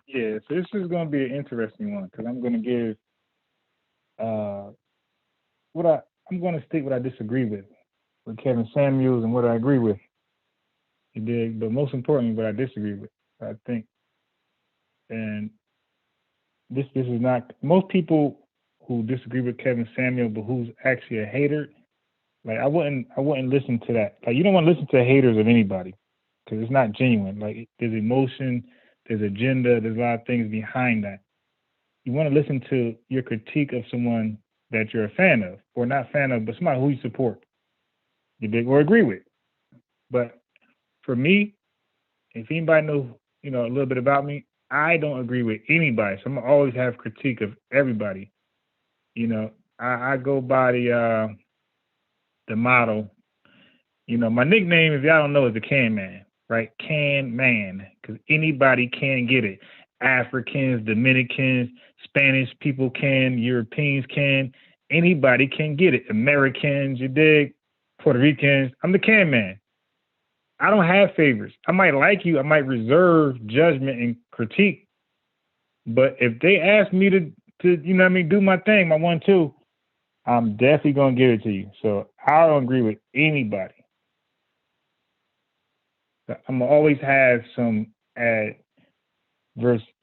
Yeah, so this is going to be an interesting one because I'm going to give uh, what I'm going to state what I disagree with Kevin Samuels and what I agree with. You dig? But most importantly, what I disagree with. I think, and this is not most people who disagree with Kevin Samuel, but who's actually a hater. Like I wouldn't listen to that. Like you don't want to listen to haters of anybody because it's not genuine. Like there's emotion, there's agenda, there's a lot of things behind that. You want to listen to your critique of someone that you're a fan of, or not fan of, but somebody who you support, you dig, or agree with. But for me, if anybody knows, a little bit about me, I don't agree with anybody. So I'm gonna always have critique of everybody. You know, I go by the motto. My nickname, if y'all don't know, is the Can Man, right? Can Man, because anybody can get it. Africans, Dominicans, Spanish people can, Europeans can, anybody can get it. Americans, you dig? Puerto Ricans. I'm the Can Man. I don't have favorites. I might like you. I might reserve judgment and critique. But if they ask me to do my thing, my 1-2, I'm definitely gonna give it to you. So I don't agree with anybody. I'm gonna always have some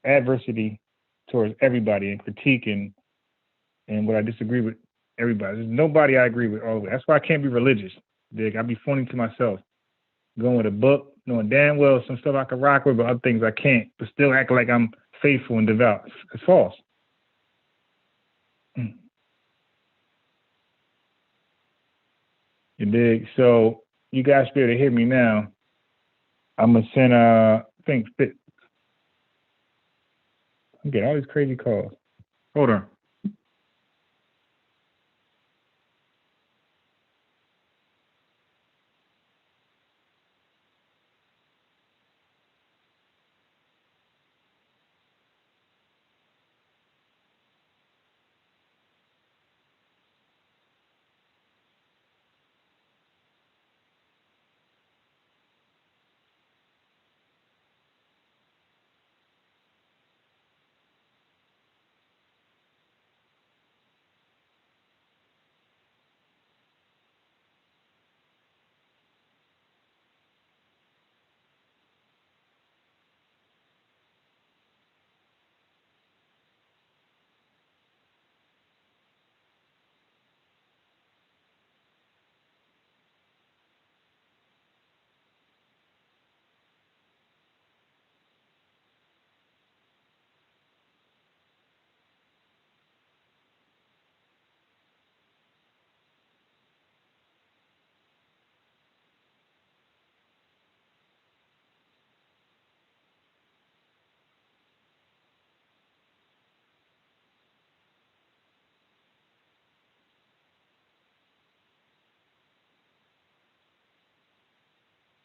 adversity towards everybody and critique and what I disagree with everybody. There's nobody I agree with always. That's why I can't be religious. Dig, I be funny to myself. Going with a book, knowing damn well some stuff I can rock with, but other things I can't, but still act like I'm faithful and devout. It's false. You dig? So you guys be able to hear me now. I'm gonna send I think I'm getting all these crazy calls. Hold on.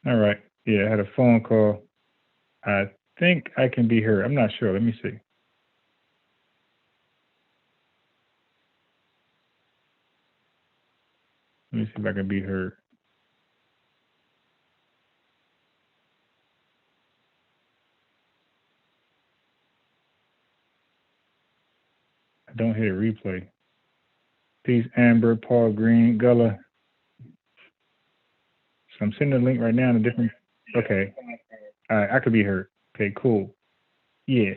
All right. Yeah, I had a phone call. I think I can be heard. I'm not sure. Let me see. Let me see if I can be heard. I don't hear a replay. Peace, Amber, Paul Green, Gullah. So I'm sending a link right now in a different. Okay. All right. I could be heard. Okay. Cool. Yeah.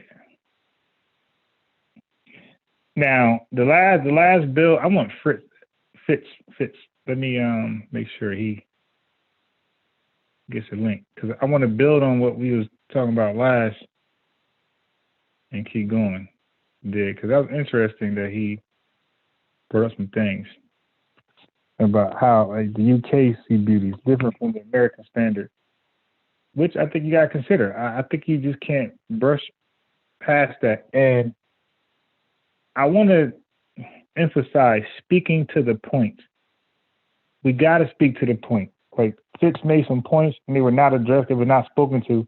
Now the last bill. I want Fitz Fitz. Let me make sure he gets a link because I want to build on what we was talking about last and keep going. Did because that was interesting that he brought up some things about how like the UK see beauty is different from the American standard, which I think you gotta consider. I think you just can't brush past that. And I want to emphasize speaking to the point. We got to speak to the point. Like Fitz made some points and they were not addressed, they were not spoken to.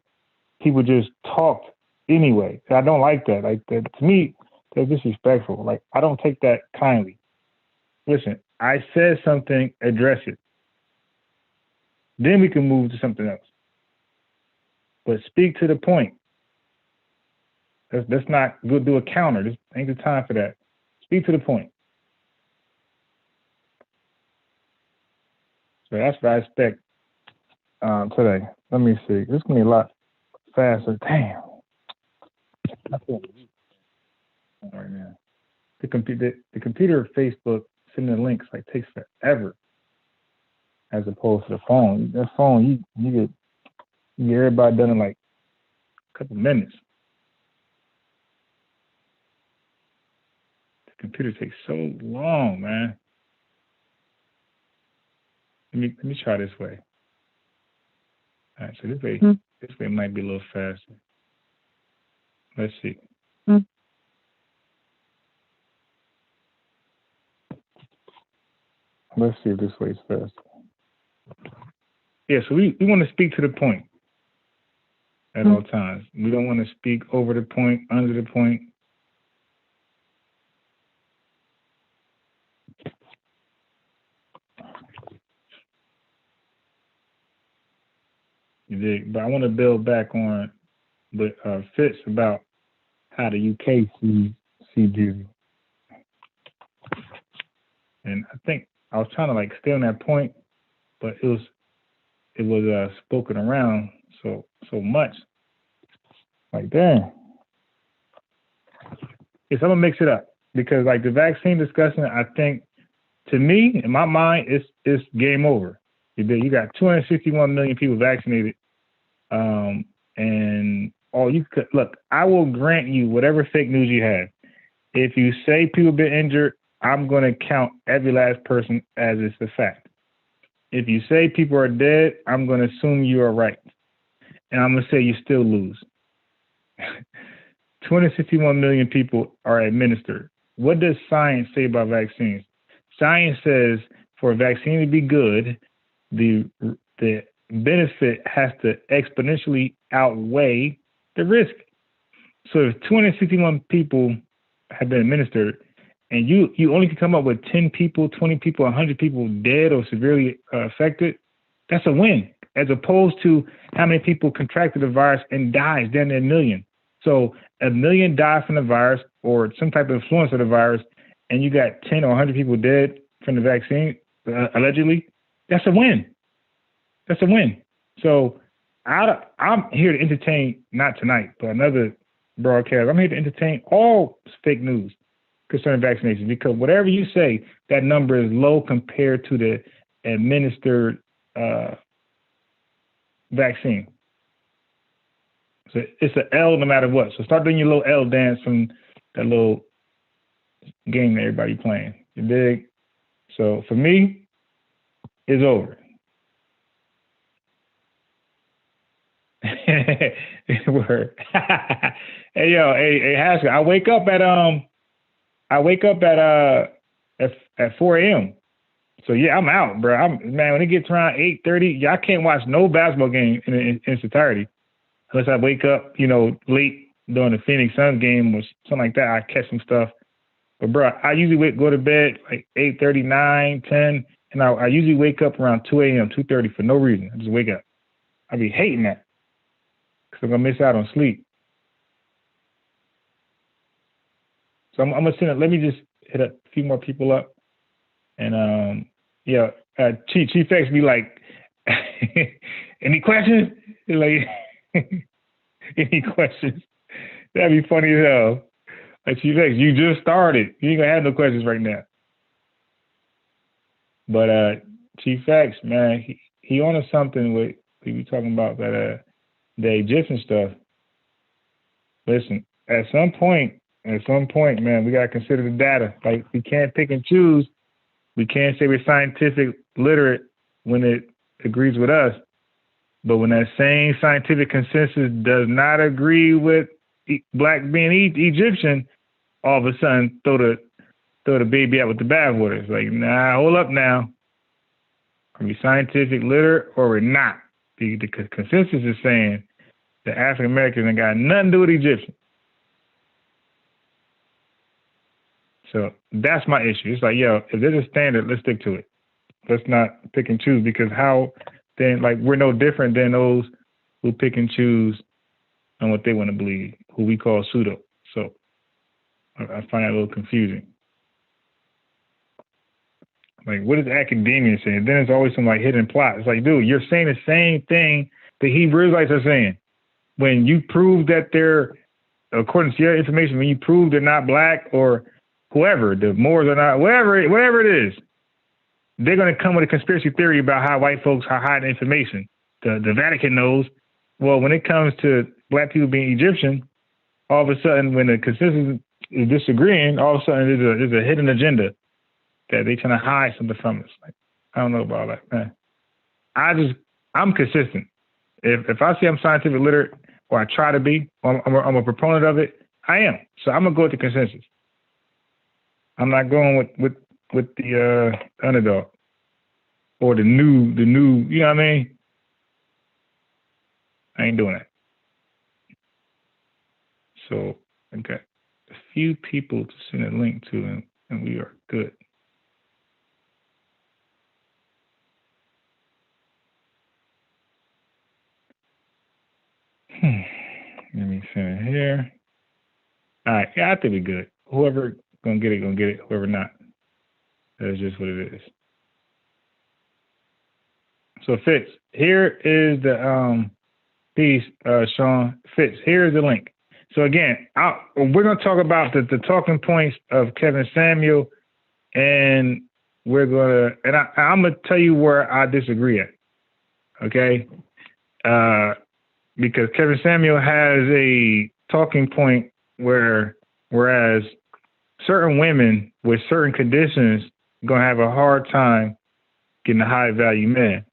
People just talked anyway. I don't like that. Like that to me, that's disrespectful. Like I don't take that kindly. Listen, I said something, address it. Then we can move to something else. But speak to the point. Let's not go do a counter. This ain't the time for that. Speak to the point. So that's what I expect today. Let me see. This is gonna be a lot faster. Damn. I feel right now. The computer, Facebook, sending links like takes forever, as opposed to the phone. That phone, you get everybody done in like a couple minutes. The computer takes so long, man. Let me try this way. All right, so this way might be a little faster. Let's see. Let's see if this way is faster. Yeah, so we want to speak to the point at all times. We don't want to speak over the point, under the point. You dig? But I want to build back on what Fitz about how the UK see beauty. And I think I was trying to like stay on that point, but it was spoken around so much. Like, damn. Yes, I'm gonna mix it up because like the vaccine discussion, I think to me, in my mind, it's game over. You got 261 million people vaccinated, and all you could look. I will grant you whatever fake news you have. If you say people been injured, I'm going to count every last person as it's a fact. If you say people are dead, I'm going to assume you are right. And I'm going to say you still lose. 261 million people are administered. What does science say about vaccines? Science says for a vaccine to be good, the benefit has to exponentially outweigh the risk. So if 261 people have been administered, and you only can come up with 10 people, 20 people, 100 people dead or severely affected, that's a win, as opposed to how many people contracted the virus and dies, then a million. So 1 million die from the virus or some type of influence of the virus, and you got 10 or 100 people dead from the vaccine, allegedly, that's a win. That's a win. So I'm here to entertain, not tonight, but another broadcast. I'm here to entertain all fake news concerning vaccinations, because whatever you say, that number is low compared to the administered vaccine. So it's an L no matter what. So start doing your little L dance from that little game that everybody playing. You dig? So for me, it's over. Word. Hey yo, hey Haskell, I wake up at 4 a.m. So yeah, I'm out, bro. Man, when it gets around 8:30, I can't watch no basketball game in its entirety unless I wake up, late during the Phoenix Suns game or something like that. I catch some stuff. But bro, I usually go to bed like 8:30, 9, 10, and I usually wake up around 2 a.m., 2:30 for no reason. I just wake up. I be hating that because I'm gonna miss out on sleep. So I'm gonna send it. Let me just hit a few more people up, and Chief X be like, any questions? Like, any questions? That'd be funny as hell. Like, Chief X, you just started. You ain't gonna have no questions right now. But Chief X, man, he on to something with we talking about that the Egyptian stuff. Listen, at some point, man, we gotta consider the data. Like, we can't pick and choose. We can't say we're scientific literate when it agrees with us, but when that same scientific consensus does not agree with black being Egyptian, all of a sudden throw the baby out with the bathwater. It's like, nah, hold up now. Are we scientific literate or we're not? The consensus is saying that African Americans ain't got nothing to do with Egyptians. So that's my issue. It's like, yo, if there's a standard, let's stick to it. Let's not pick and choose, because how then, like, we're no different than those who pick and choose on what they want to believe, who we call pseudo. I find that a little confusing. Like, what is academia saying? Then there's always some like hidden plot. It's like, dude, you're saying the same thing the Hebrew Israelites are saying. When you prove that they're, according to your information, when you prove they're not black or whoever, the Moors are not, whatever it is, they're going to come with a conspiracy theory about how white folks are hiding information. The Vatican knows. Well, when it comes to black people being Egyptian, all of a sudden, when the consensus is disagreeing, all of a sudden there's a hidden agenda that they're trying to hide something from us. Like, I don't know about that, man. I'm consistent. If I say I'm scientific literate, or I try to be, or I'm a proponent of it, I am. So I'm gonna go with the consensus. I'm not going with the underdog or the new. You know what I mean? I ain't doing that. So I got a few people to send a link to, and we are good. Let me send it here. All right, yeah, I think we're good. Whoever gonna get it. Whoever not, that's just what it is. So Fitz, here is the piece, Sean. Fitz, here's the link. So again, we're gonna talk about the talking points of Kevin Samuel, and I'm gonna tell you where I disagree at. Okay. Because Kevin Samuel has a talking point whereas certain women with certain conditions are going to have a hard time getting a high value man.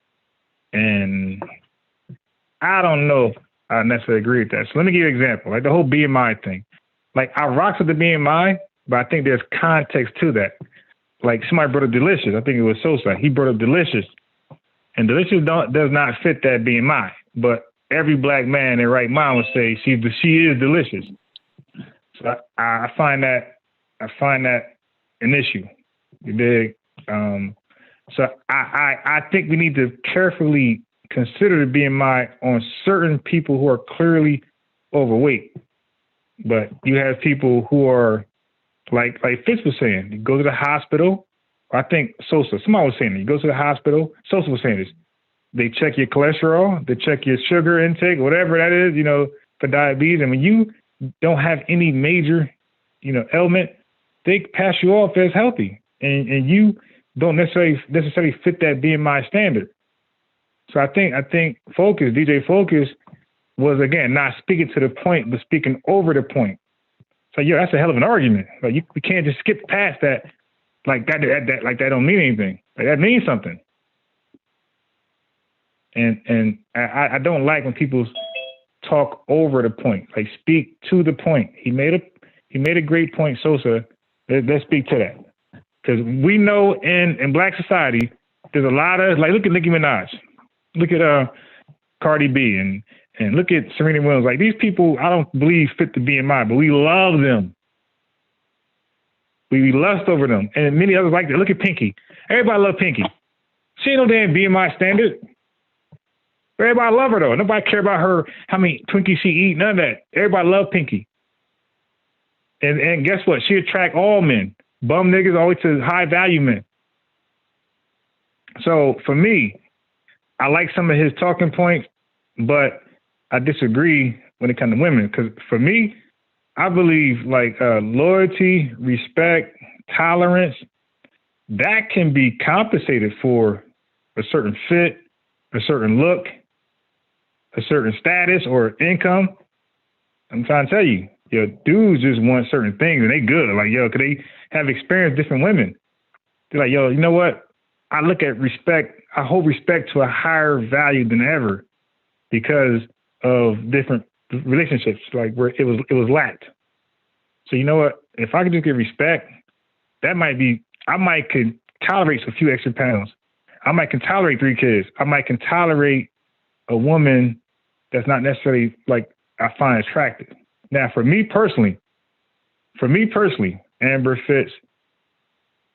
And I don't know if I necessarily agree with that. So let me give you an example, like the whole BMI thing. Like, I rock with the BMI, but I think there's context to that. Like, somebody brought up Delicious. I think it was Sosa. He brought up Delicious. And Delicious does not fit that BMI. But every black man in their right mind would say she is delicious. So I find that an issue. You dig? So I think we need to carefully consider the BMI on certain people who are clearly overweight. But you have people who are like Fitz was saying, you go to the hospital. I think Sosa, somebody was saying it. You go to the hospital. Sosa was saying this. They check your cholesterol, they check your sugar intake, whatever that is, for diabetes. And when you don't have any major, ailment, they pass you off as healthy. And you don't necessarily fit that BMI standard. So I think DJ Focus was, again, not speaking to the point, but speaking over the point. So that's a hell of an argument. Like, we can't just skip past that. Like that don't mean anything. Like, that means something. And I don't like when people talk over the point. Like, speak to the point. He made a great point, Sosa. Let's speak to that, because we know in Black society there's a lot of, like, look at Nicki Minaj, look at Cardi B, and look at Serena Williams. Like, these people, I don't believe fit the BMI, but we love them. We lust over them, and many others like that. Look at Pinky. Everybody love Pinky. She ain't no damn BMI standard. Everybody love her, though. Nobody care about her, how many Twinkies she eat, none of that. Everybody love Pinky. And guess what? She attract all men. Bum niggas always to high value men. So for me, I like some of his talking points, but I disagree when it comes to women. Because for me, I believe like loyalty, respect, tolerance, that can be compensated for a certain fit, a certain look, a certain status or income. I'm trying to tell you, dudes just want certain things and they good. Like, cause they have experienced different women. They're like, you know what? I look at respect. I hold respect to a higher value than ever because of different relationships, like where it was lacked. So you know what? If I could just get respect, I could tolerate a few extra pounds. I might can tolerate 3 kids. I might can tolerate a woman that's not necessarily like I find attractive. Now, for me personally, Amber, Fitz,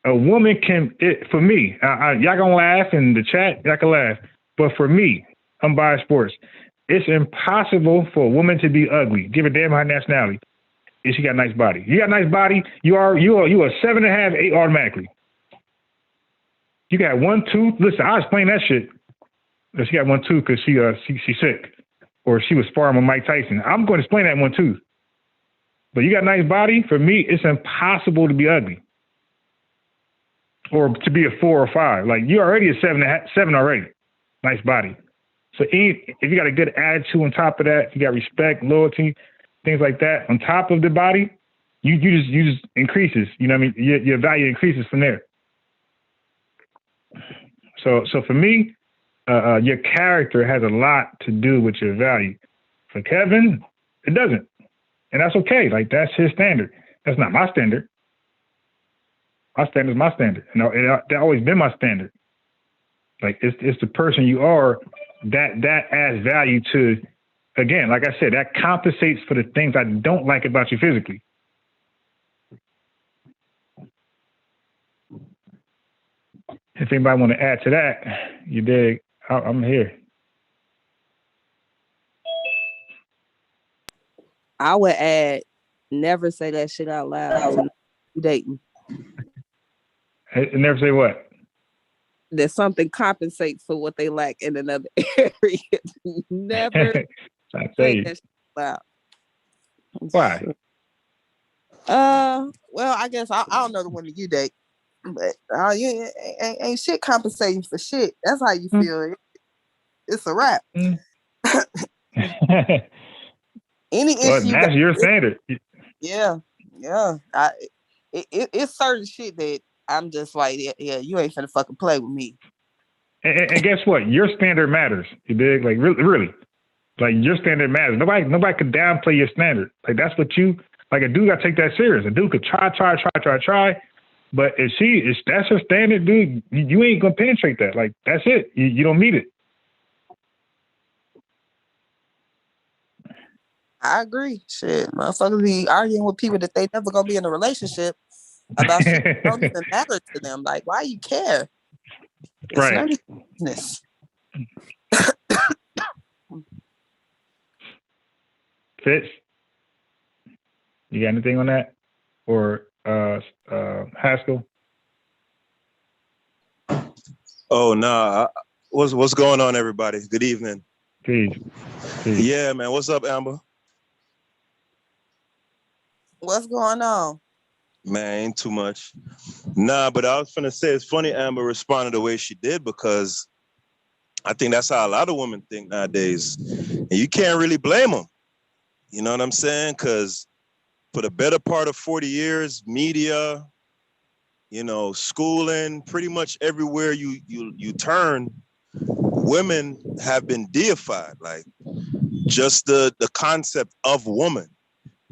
a woman for me, y'all gonna laugh in the chat, y'all can laugh, but for me, Unbiased Sports, it's impossible for a woman to be ugly. Give a damn her nationality. is she got a nice body. You got a nice body, you are 7.5, 8 automatically. You got 1 tooth. Listen, I'll explain that shit. If she got 1 tooth because she's sick, or she was sparring with Mike Tyson. I'm going to explain that 1 tooth. But you got a nice body. For me, it's impossible to be ugly, or to be a 4 or 5. Like, you're already a 7 already. Nice body. So if you got a good attitude on top of that, you got respect, loyalty, things like that on top of the body, you just increases. You know what I mean? Your value increases from there. So for me, your character has a lot to do with your value. For Kevin, it doesn't. And that's okay. Like, that's his standard. That's not my standard. My standard is my standard. That's always been my standard. Like, it's the person you are that adds value to, again, like I said, that compensates for the things I don't like about you physically. If anybody want to add to that, you dig, I'm here. I would add, never say that shit out loud to you dating. Never say what? That something compensates for what they lack in another area. Never say that shit out loud. Why? Well, I guess I don't know the women you date, but ain't shit compensating for shit. That's how you feel. It's a wrap. Any issue. That's your standard. Yeah. It's certain shit that I'm just like, yeah, you ain't finna fucking play with me. And guess what? Your standard matters. You dig? Like, really. Like, your standard matters. Nobody could downplay your standard. Like, that's what you, like, a dude got to take that serious. A dude could try. But if that's her standard, dude, you ain't going to penetrate that. Like, that's it. You don't need it. I agree. Shit, motherfuckers be arguing with people that they never gonna be in a relationship about shit that don't even matter to them. Like, why you care? It's right. none of your business. Fitz, you got anything on that? Or Haskell? Oh, nah. What's going on, everybody? Good evening. Peace. Yeah, man. What's up, Amber? What's going on? Man, ain't too much. Nah, but I was finna say, it's funny Amber responded the way she did, because I think that's how a lot of women think nowadays. And you can't really blame them. You know what I'm saying? Because for the better part of 40 years, media, schooling, pretty much everywhere you turn, women have been deified. Like, just the concept of woman.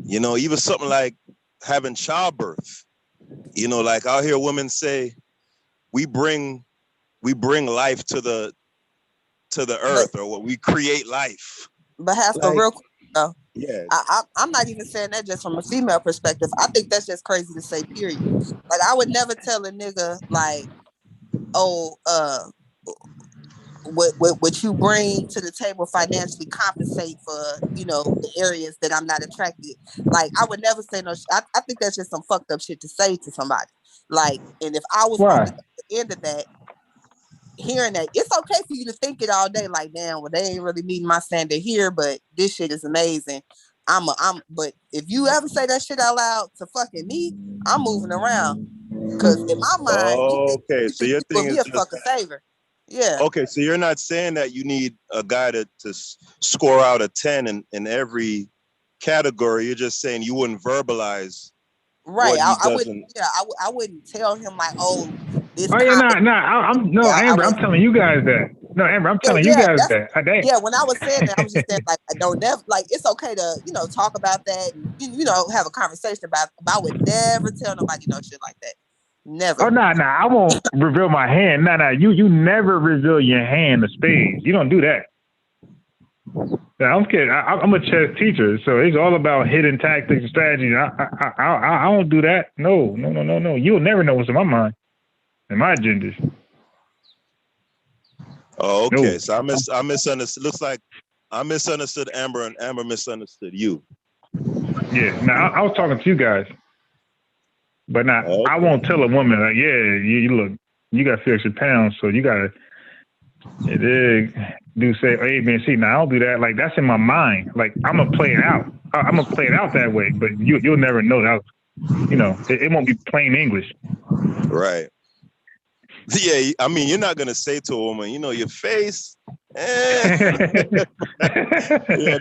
Even something like having childbirth. Like, I'll hear women say, we bring life to the earth, or what, we create life. But Haskell, real quick though. Yeah. I'm not even saying that just from a female perspective. I think that's just crazy to say, period. Like, I would never tell a nigga, like, what you bring to the table financially compensate for, the areas that I'm not attracted. Like, I would never say no. I think that's just some fucked up shit to say to somebody. Like, and if I was on the end of that, hearing that, it's okay for you to think it all day. Like, damn, well, they ain't really meeting my standard here, but this shit is amazing. But if you ever say that shit out loud to fucking me, I'm moving around. Because in my mind, so your thing is be a fucking favor. Yeah. Okay, so you're not saying that you need a guy to score out a 10 in every category. You're just saying you wouldn't verbalize. Right. I wouldn't. Yeah. I wouldn't tell him like, oh, this. Oh yeah, Amber, I'm telling you guys that. No, Amber, I'm telling you guys that. Yeah, when I was saying that, I was just saying like, I don't never, like, it's okay to talk about that and have a conversation about. But I would never tell nobody no shit like that. Never. Oh, nah, I won't reveal my hand. Nah, you never reveal your hand of spades. You don't do that. Nah, I'm kidding. I'm a chess teacher, so it's all about hidden tactics and strategies. I don't do that. No. You'll never know what's in my mind and my agendas. Oh, okay. No. So I misunderstood. Looks like I misunderstood Amber, and Amber misunderstood you. Yeah. Now I was talking to you guys, but now Okay. I won't tell a woman like, yeah, you look, you got 50 extra pounds, so you gotta do say A, B, and C. Now I don't do that. Like that's in my mind. Like I'm gonna play it out. I'm gonna play it out that way, but you'll never know that. It won't be plain English. Right. Yeah, I mean, you're not gonna say to a woman, your face. Yeah,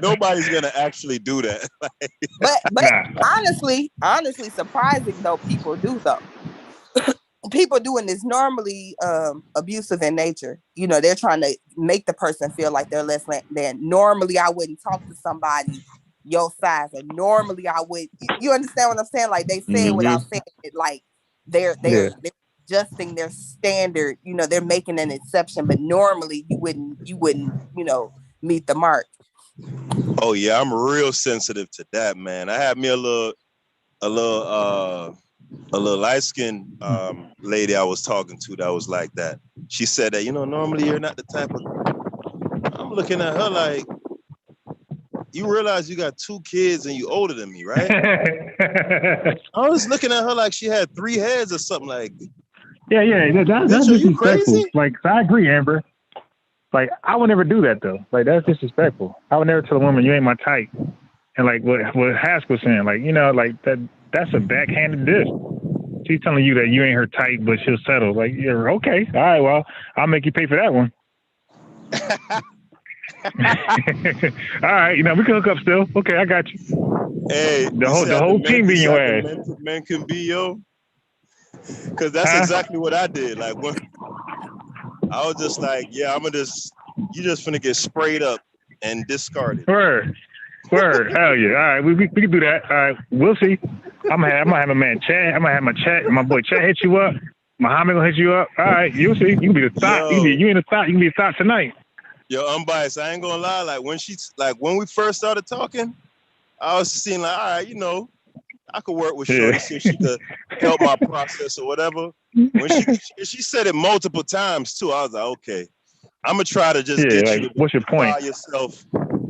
nobody's gonna actually do that. But Nah. honestly, surprising though, people do though. People doing this normally abusive in nature. They're trying to make the person feel like they're less than. Normally, I wouldn't talk to somebody your size, or normally I would. You understand what I'm saying? Like they say it without saying it. Like they're adjusting their standard. They're making an exception, but normally you wouldn't meet the mark. Oh yeah, I'm real sensitive to that, man. I had me a little light-skinned lady I was talking to that was like that. She said that, normally you're not the type of. I'm looking at her like, you realize you got 2 kids and you older than me, right? I was looking at her like she had 3 heads or something like. Yeah, that's disrespectful. Like, I agree, Amber. Like, I would never do that though. Like, that's disrespectful. I would never tell a woman you ain't my type. And like what Haskell's saying, like, like that's a backhanded diss. She's telling you that you ain't her type, but she'll settle. Like, yeah, okay, all right, well, I'll make you pay for that one. All right, we can hook up still. Okay, I got you. Hey, the whole team be in your ass. Men can be, yo. Because that's exactly what I did. Like, when I was just like, yeah, you just finna get sprayed up and discarded. Word, hell yeah. All right, we can do that. All right, we'll see. I'm gonna have my man Chad. I'm gonna have my boy Chad hit you up. Muhammad gonna hit you up. All right, you'll see. You can be the thought. You in the thought. You can be a thought tonight. Yo, unbiased. I ain't gonna lie. Like when we first started talking, I was seeing like, all right, I could work with Shorty, see if she could help my process or whatever. When she said it multiple times too, I was like, okay, I'm gonna try to just get you to what's your point? Yourself.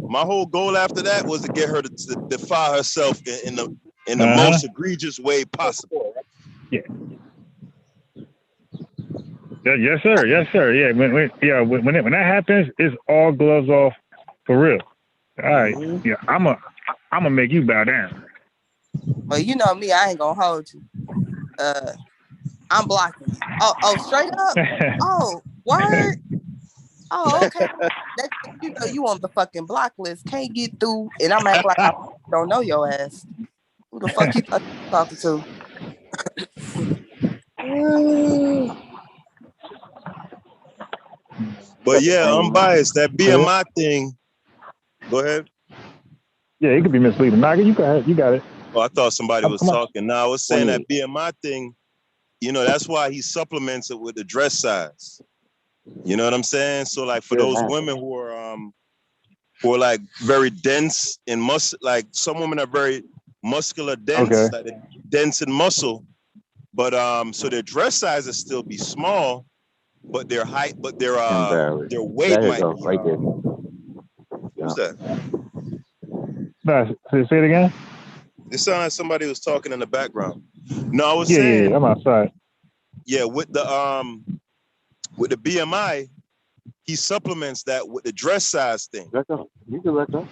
My whole goal after that was to get her to defy herself in the most egregious way possible. Yeah. Yes, sir. Yeah. When that happens, it's all gloves off for real. All right. Yeah. I'm gonna make you bow down. Well, you know me, I ain't gonna hold you. I'm blocking you. Oh, straight up. Oh, word. Oh, okay. You on the fucking block list. Can't get through, and I'm acting like I don't know your ass. Who the fuck you talking to? But yeah, unbiased. That BMI thing. Go ahead. Yeah, it could be misleading. Naga, you got it. Oh, I thought somebody was talking. No, I was saying that BMI thing. That's why he supplements it with the dress size. You know what I'm saying? So like for those women who are like very dense in muscle, like some women are very muscular dense, like dense in muscle, but so their dress sizes still be small, but their height, but their weight might be right there. Who's that? Say it again. It sounded like somebody was talking in the background. No, I was saying. Yeah, I'm outside. Yeah, with the BMI, he supplements that with the dress size thing. You can let go.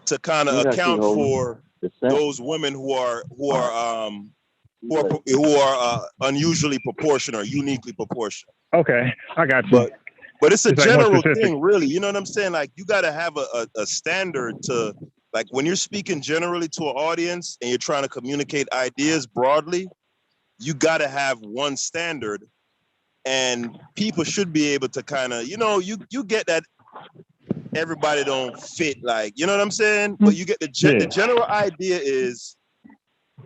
To kind of account for those women who are unusually proportional or uniquely proportional. Okay, I got you. But it's a general thing, really. You know what I'm saying? Like you got to have a standard to, like when you're speaking generally to an audience and you're trying to communicate ideas broadly, you got to have one standard, and people should be able to kind of, you get that everybody don't fit, like, you know what I'm saying? But you get the general idea is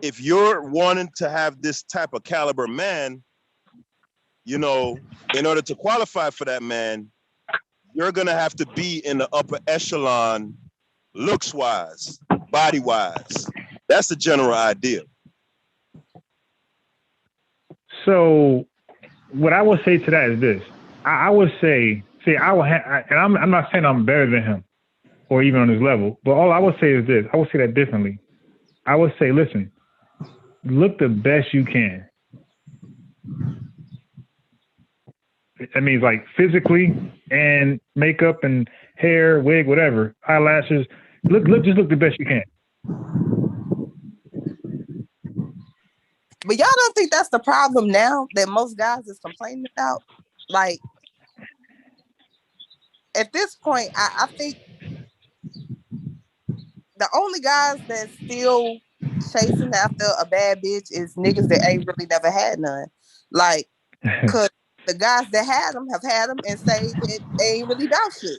if you're wanting to have this type of caliber man, in order to qualify for that man, you're going to have to be in the upper echelon looks wise, body wise. That's the general idea. So what I would say to that is this. I would say, and I'm not saying I'm better than him or even on his level, but all I would say is this. I would say that differently. I would say, listen, look the best you can. That means like physically and makeup and hair, wig, whatever, eyelashes. Just look the best you can. But y'all don't think that's the problem now that most guys is complaining about? Like, at this point, I think the only guys that still chasing after a bad bitch is niggas that ain't really never had none. Like, cause the guys that had them have had them and say that they ain't really about shit.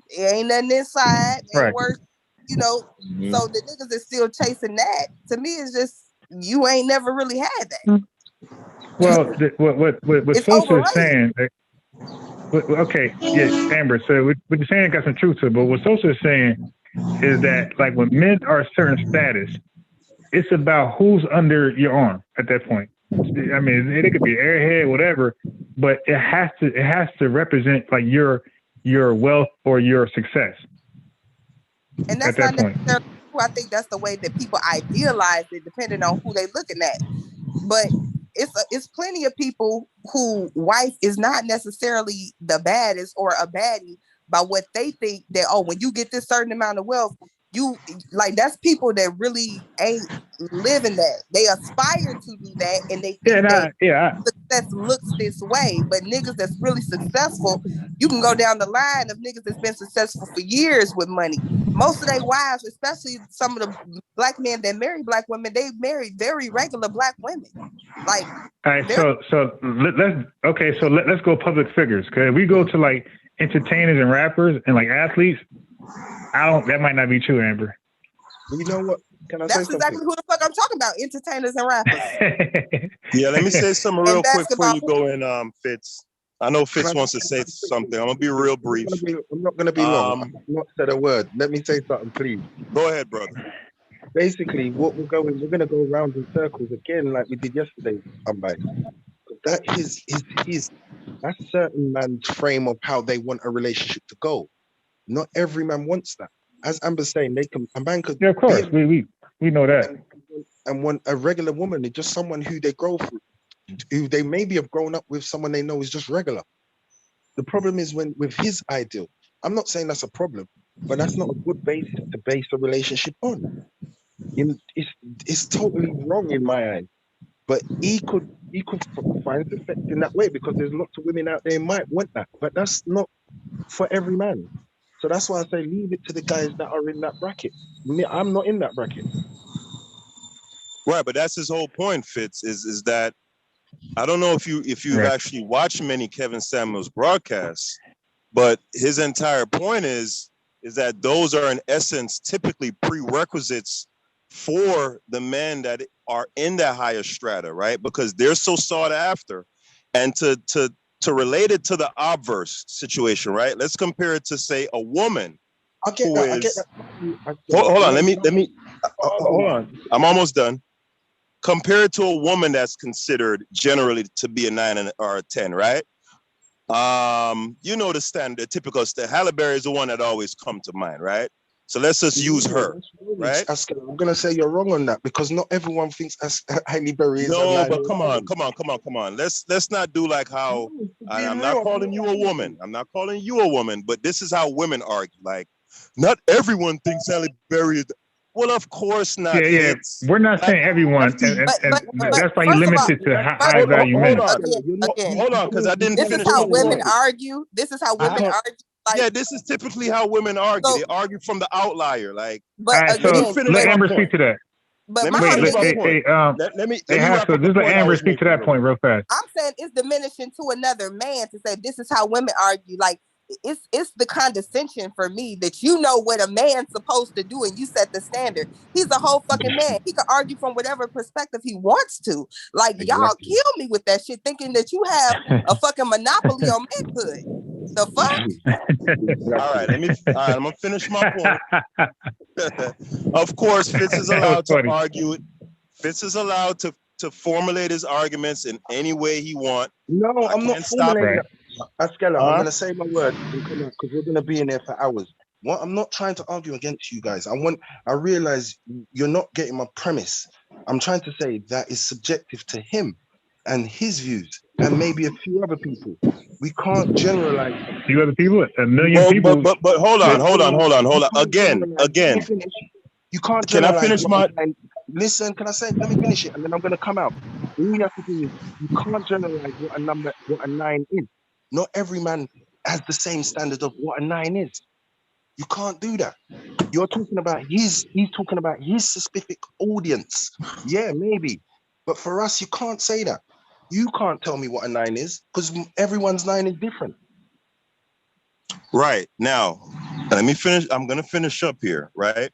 It ain't nothing inside. Ain't Right. worth, you know. So the niggas that still chasing that, to me, is just you ain't never really had that. Well, what It's Sosa is overrated. saying, okay, yeah, Amber. So what you're saying got some truth to it, but what Sosa is saying is that like when men are a certain status, it's about who's under your arm at that point. I mean, it could be airhead, whatever, but it has to represent like your wealth or your success. And that's not necessarily true. I think that's the way that people idealize it, depending on who they looking at. But it's plenty of people who wife is not necessarily the baddest or a baddie by what they think that, oh, when you get this certain amount of wealth, you like, that's people that really ain't living that. They aspire to do that, and they think success looks this way. But niggas that's really successful, you can go down the line of niggas that's been successful for years with money. Most of their wives, especially some of the black men that marry black women, they marry very regular black women. Like, all right, let's go public figures, because if we go to like entertainers and rappers and like athletes, that might not be true, Amber. You know what? Can I That's say exactly who the fuck I'm talking about, entertainers and rappers. Yeah, let me say something real quick before you go in, Fitz. I know Fitz wants to say something. I'm gonna be real brief. I'm not gonna be long. I've not said a word. Let me say something, please. Go ahead, brother. Basically, we're gonna go round in circles again, like we did yesterday. That is that's certain man's frame of how they want a relationship to go. Not every man wants that. As Amber's saying, a man could. Yeah, of course, we know that. And want a regular woman is just someone who they grow through, who they maybe have grown up with, someone they know is just regular. The problem is when with his ideal. I'm not saying that's a problem, but that's not a good basis to base a relationship on. It's totally wrong in my eyes. But he could find success in that way, because there's lots of women out there who might want that, but that's not for every man. So that's why I say leave it to the guys that are in that bracket. I'm not in that bracket. Right, but that's his whole point, Fitz, is that I don't know if you've actually watched many Kevin Samuels broadcasts, but his entire point is that those are in essence typically prerequisites for the men that are in that higher strata, right? Because they're so sought after. And to relate it to the obverse situation, right? Let's compare it to, say, a woman. I get that. Hold on. Let me. Hold on. I'm almost done. Compare it to a woman that's considered generally to be a 9 or a 10, right? You know the standard, the typical. Halle Berry is the one that always come to mind, right? So let's just use her, right? I'm gonna say you're wrong on that, because not everyone thinks Halle Berry is. No, but come on. Let's not do like how I'm not calling you a woman. I'm not calling you a woman, but this is how women argue. Like, not everyone thinks Halle Berry is. Well, of course not. Yeah. We're not saying everyone, and that's why you limit it to high value men. Hold on, because I didn't finish. This is how women argue. Yeah, this is typically how women argue. They argue from the outlier, like. But so let Amber speak to that. But let me just let Amber speak to that point real fast. I'm saying it's diminishing to another man to say this is how women argue. Like, it's the condescension for me that you know what a man's supposed to do and you set the standard. He's a whole fucking man. He can argue from whatever perspective he wants to. Like, y'all kill me with that shit, thinking that you have a fucking monopoly on manhood. The fuck? All right, I'm gonna finish my point. Of course, Fitz is allowed to argue it. Fitz is allowed to formulate his arguments in any way he wants. No, I'm not formulating that. Askella, I'm gonna say my word because we're gonna be in there for hours. What I'm not trying to argue against you guys. I realize you're not getting my premise. I'm trying to say that is subjective to him and his views, and maybe a few other people. We can't generalize. A few other people, a million Well, people. but hold on. You can't Again. generalize. Let me finish. You can't Can I generalize. finish my? Listen, can I say? Let me finish it, and then I'm going to come out. All you have to do is you can't generalize what a 9 is. Not every man has the same standard of what a 9 is. You can't do that. You're talking about he's talking about his specific audience. Yeah, maybe. But for us, you can't say that. You can't tell me what a 9 is because everyone's 9 is different. Right. Now, let me finish. I'm going to finish up here, right?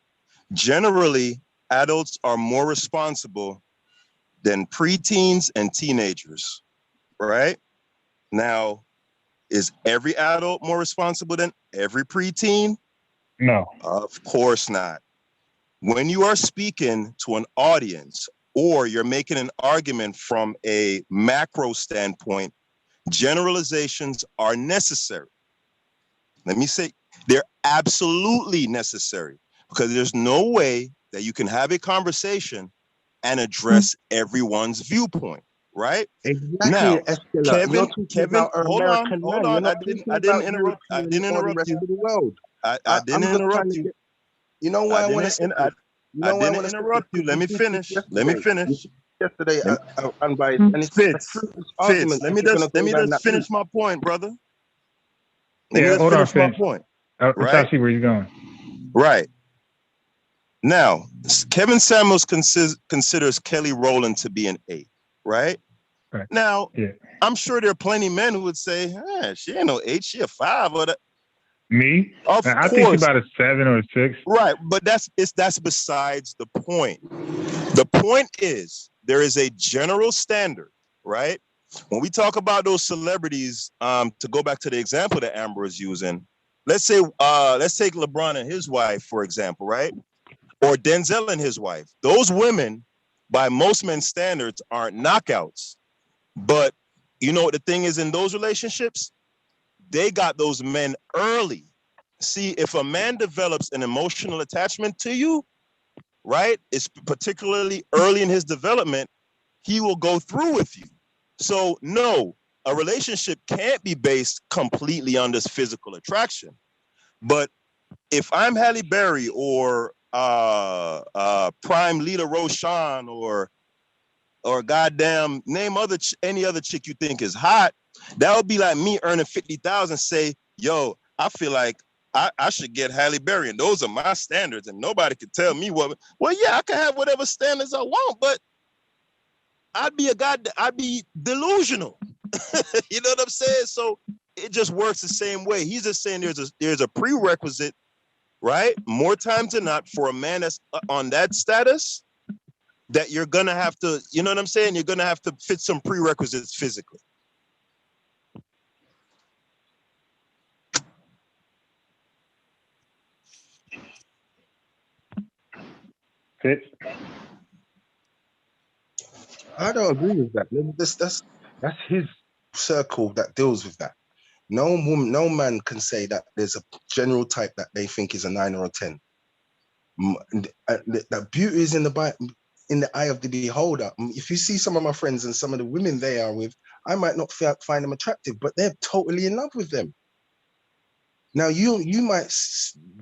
Generally, adults are more responsible than preteens and teenagers, right? Now, is every adult more responsible than every preteen? No. Of course not. When you are speaking to an audience or you're making an argument from a macro standpoint, generalizations are necessary. Let me say, they're absolutely necessary because there's no way that you can have a conversation and address everyone's viewpoint, right? Exactly, Now, Estella. Kevin, hold on. I didn't interrupt. I didn't interrupt you. The world. I didn't interrupt you. You know why I want to? I didn't interrupt you. Let me finish. Yesterday, unbiased, and it's Fitz, let me just finish my point, brother. Let me just finish my point. I'm trying to see where he's going. Right. Now, Kevin Samuels considers Kelly Rowland to be an 8, right? Right. Now, yeah. I'm sure there are plenty of men who would say, she ain't no 8, she a 5 or that. Me? Of I course. think she's about a 7 or a 6. Right, but that's besides the point. The point is there is a general standard, right? When we talk about those celebrities, to go back to the example that Amber is using, let's take LeBron and his wife, for example, right? Or Denzel and his wife. Those women, by most men's standards, aren't knockouts. But you know what the thing is in those relationships? They got those men early. See, if a man develops an emotional attachment to you, right, it's particularly early in his development, he will go through with you. So no, a relationship can't be based completely on this physical attraction. But if I'm Halle Berry or Prime Lita Roshan or goddamn name any other chick you think is hot, that would be like me earning 50,000. Say, yo, I feel like I should get Halle Berry, and those are my standards, and nobody can tell me what. Well, yeah, I can have whatever standards I want, but I'd be delusional. You know what I'm saying? So it just works the same way. He's just saying there's a prerequisite, right? More times than not, for a man that's on that status, that you're gonna have to, you know what I'm saying? You're gonna have to fit some prerequisites physically. Fitz? I don't agree with that. That's his circle that deals with that. No woman, no man can say that there's a general type that they think is a 9 or a 10. That beauty is in the eye of the beholder. If you see some of my friends and some of the women they are with, I might not find them attractive, but they're totally in love with them. Now you might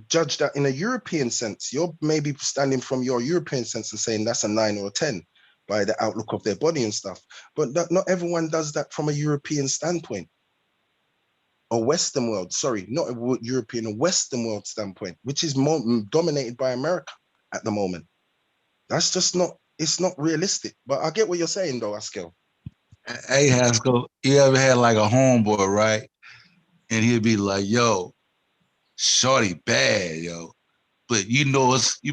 judge that in a European sense. You're maybe standing from your European sense and saying that's a 9 or a 10 by the outlook of their body and stuff. But not everyone does that from a European standpoint. A Western world, sorry, not a European, a Western world standpoint, which is more dominated by America at the moment. That's just it's not realistic. But I get what you're saying though, Haskell. Hey, Haskell, you ever had like a homeboy, right? And he'd be like, yo, shorty bad, yo. But you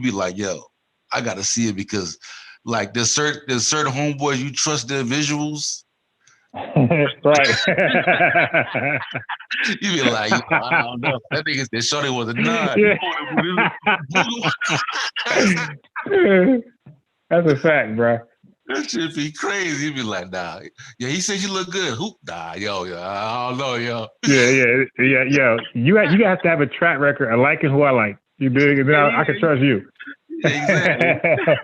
be like, yo, I gotta see it because like there's certain homeboys you trust their visuals. Right. You be like, I don't know. That nigga said shorty was a 9. Yeah. That's a fact, bro. That shit be crazy. He'd be like, nah. Yeah, he said you look good. Who? Nah, yo, I don't know, yo. Yeah. You have to have a track record of liking who I like. You dig? And then I can trust you. Exactly.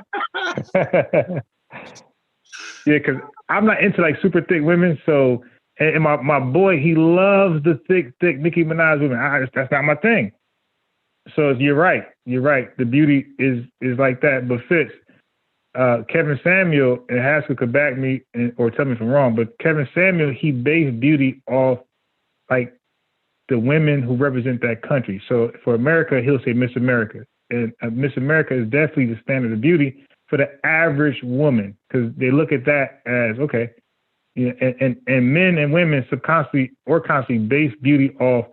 Yeah, because I'm not into like super thick women. So, and my boy, he loves the thick Nicki Minaj women. That's not my thing. So you're right. The beauty is like that. But Fitz, Kevin Samuel and Haskell could back me or tell me if I'm wrong, but Kevin Samuel, he based beauty off like the women who represent that country. So for America, he'll say Miss America. And Miss America is definitely the standard of beauty for the average woman because they look at that as, okay, you know, and men and women subconsciously or constantly base beauty off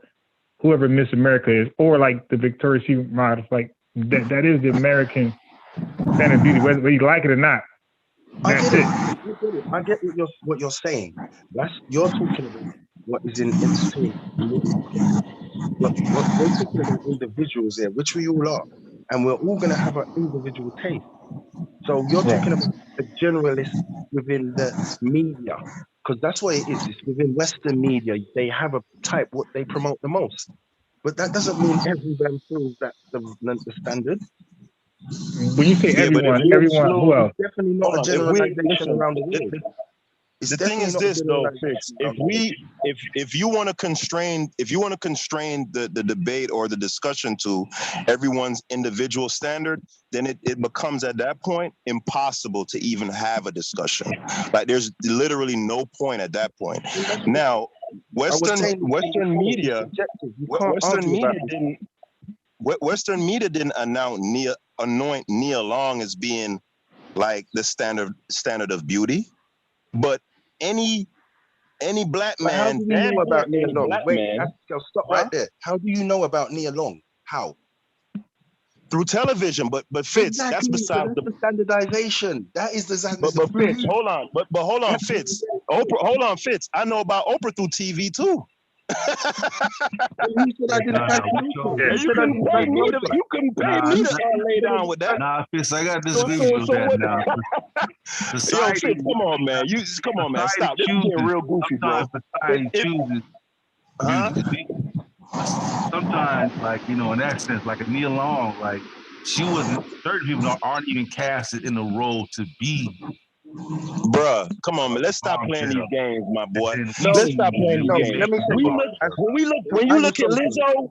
whoever Miss America is or like the Victoria's Secret models. Like that is the American standard of beauty, whether you like it or not. That's it. I get what you're saying. You're talking about what is in entertainment. What we're talking about individuals here, which we all are, and we're all going to have an individual taste. So you're talking about a generalist within the media, because that's what it is. It's within Western media. They have a type what they promote the most, but that doesn't mean everyone feels that's the standard. When you say everyone, who else? It's definitely not a generalization around the world. The thing is this though, Fitz, if you want to constrain the debate or the discussion to everyone's individual standard, then it becomes at that point impossible to even have a discussion. Like there's literally no point at that point. Now, Western media didn't anoint Nia Long as being like the standard of beauty, but any black man. How do you know about Nia Long? Wait, stop right there. How do you know about Nia Long? How? Through television, but Fitz, exactly. that's besides the standardization. That is the but Fitz, hold on, Fitz. Oprah, hold on, Fitz. I know about Oprah through TV too. You couldn't pay me to lay down with that. Nah, Fitz, I got to disagree with you on that now. Yo, Fitz, come on, man. Stop. This is getting real goofy, bro. Society chooses. Sometimes, like, you know, in that sense, like a Nia Long, like she wasn't. Certain people aren't even casted in the role to be. Bruh, come on, man. Let's stop playing these games, my boy. Let's stop playing these games. When you look at Lizzo,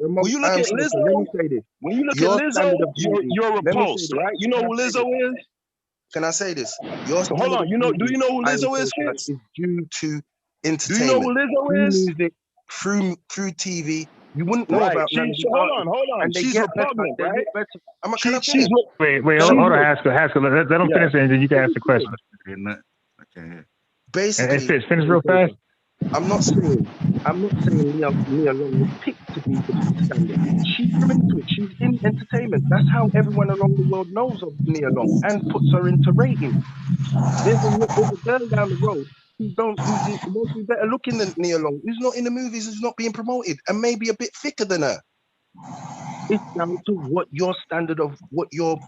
you're repulsed, right? You know who Lizzo is? Can I say this? Hold on. Do you know who Lizzo is? Is due to entertainment. Do you know who Lizzo is? Music, through TV. You wouldn't know about hold on. She's repugnant, right? Wait, hold on, Haskell. Let them finish and then you can ask the question. Okay. Basically, and finish real fast. I'm not saying Nia Long was picked to be the standard. She's into it. She's in entertainment. That's how everyone along the world knows of Nia Long and puts her into ratings. There's a girl down the road who's mostly better looking than Nia Long, who's not in the movies, who's not being promoted, and maybe a bit thicker than her. It's down to what your standard of what your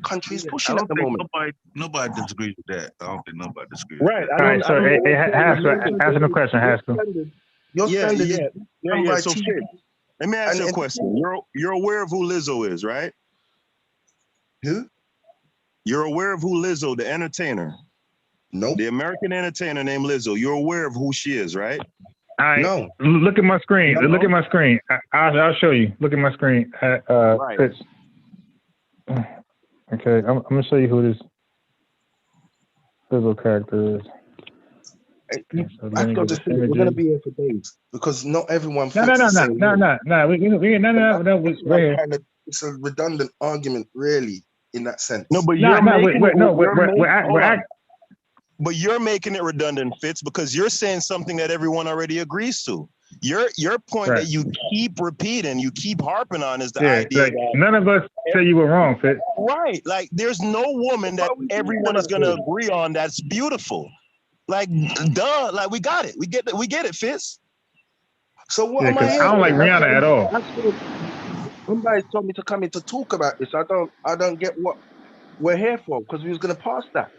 country is pushing at the moment. Nobody disagrees with that. I don't think nobody disagrees. Right. All right. So, Haskell, answer the question, Haskell. Your standard yeah. So, let me ask you a question. You're aware of who Lizzo is, right? Who? You're aware of who Lizzo, the entertainer? No. The American entertainer named Lizzo. You're aware of who she is, right? No. Look at my screen. Look at my screen. I'll show you. Look at my screen. Right. Fitz. Okay, I'm gonna show you who this Lizzo character is. We're gonna be here for days because not everyone. No. It's a redundant argument, really, in that sense. No, but but you're making it redundant, Fitz, because you're saying something that everyone already agrees to. Your point that you keep repeating, you keep harping on is the idea that none of us say you were wrong, Fitz. Right. Like there's no woman that everyone is gonna agree on that's beautiful. Like duh, like we got it. We get it, Fitz. So what am I don't like Rihanna at all. Somebody told me to come in to talk about this. I don't get what we're here for because we was gonna pass that.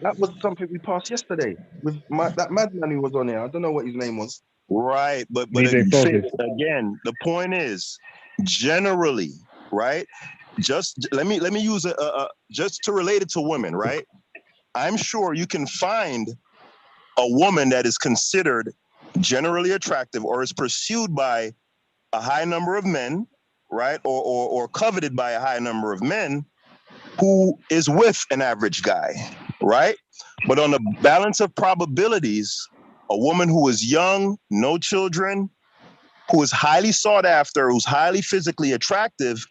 That was something we passed yesterday with that madman who was on there. I don't know what his name was. Right, but DJ Focus. again, the point is generally, right? Just let me use just to relate it to women, right? I'm sure you can find a woman that is considered generally attractive or is pursued by a high number of men, right? Or coveted by a high number of men who is with an average guy, right? But on the balance of probabilities, a woman who is young, no children, who is highly sought after, who's highly physically attractive,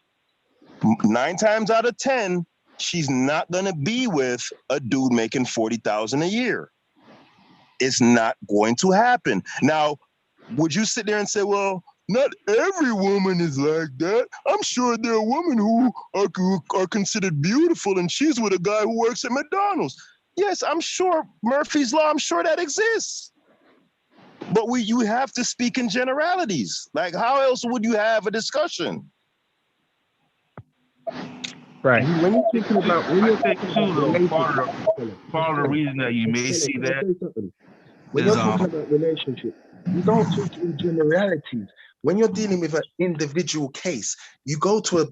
9 times out of 10, she's not gonna be with a dude making 40,000 a year. It's not going to happen. Now, would you sit there and say, well, not every woman is like that? I'm sure there are women who are considered beautiful and she's with a guy who works at McDonald's. Yes, I'm sure Murphy's Law, I'm sure that exists. But you have to speak in generalities. Like, how else would you have a discussion? Right. When you're thinking about, I think too, though, part of the reason that you may see that when you're talking about relationships, you don't talk in generalities. When you're dealing with an individual case, you go to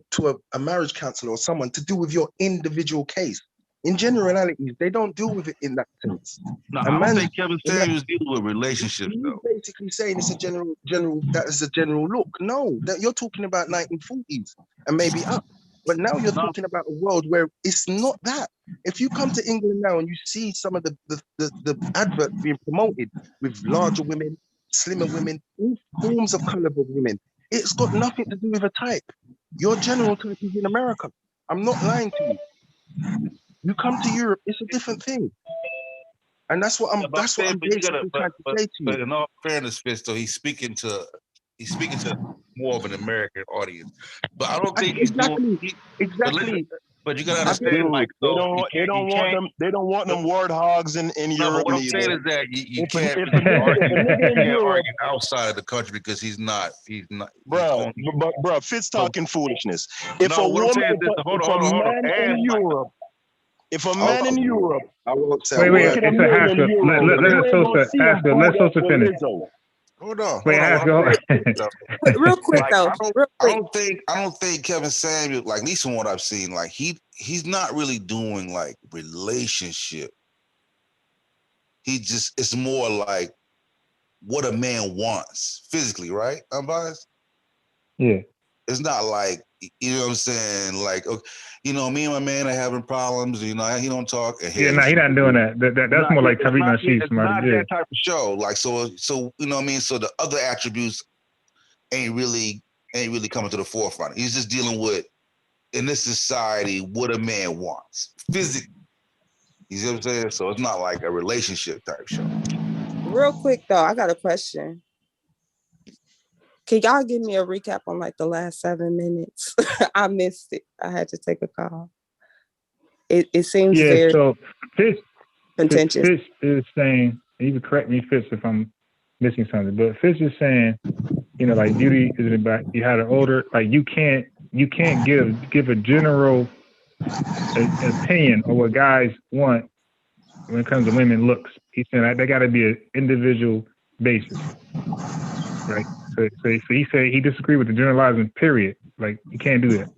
a marriage counselor or someone to deal with your individual case. In generalities, they don't deal with it in that sense. No, I don't think Kevin Samuels dealing with relationships though. You're basically saying it's a general that is a general look. No, that you're talking about 1940s and maybe up. But now you're talking about a world where it's not that. If you come to England now and you see some of the adverts being promoted with larger women, slimmer women, all forms of color of women, it's got nothing to do with a type. Your general type is in America. I'm not lying to you. You come to Europe, it's a different thing. And that's what I'm basically trying to say to you. But in all fairness, Fisto, he's speaking to more of an American audience. But I don't think exactly. But you gotta understand, like, they don't want them warthogs in Europe. What I'm saying is that you can't argue outside of the country because he's not. Bro, Fitz talking foolishness. If a woman, if a man in Europe, I won't say. Wait, it's a Haskell. Let Sosa finish. Hold on. Wait, Haskell. Real quick though. I don't think Kevin Samuel, like, at least from what I've seen, like he's not really doing like relationship. It's more like what a man wants physically, right? Unbiased? Yeah. It's not like, you know what I'm saying? Like, me and my man are having problems. He don't talk. He not doing that. That's more like Tariq Nasheed. It's not that type of show. Like, so you know what I mean? So the other attributes ain't really coming to the forefront. He's just dealing with, in this society, what a man wants physically. You see what I'm saying? So it's not like a relationship type show. Real quick though, I got a question. Can y'all give me a recap on like the last 7 minutes? I missed it. I had to take a call. It seems very contentious. Fitz is saying, and you can correct me, Fitz, if I'm missing something, but Fitz is saying, like beauty is about, you had an older, like you can't give a general opinion of what guys want when it comes to women looks. He's saying that they got to be an individual basis, right? So he said he disagreed with the generalizing period. Like, you can't do that.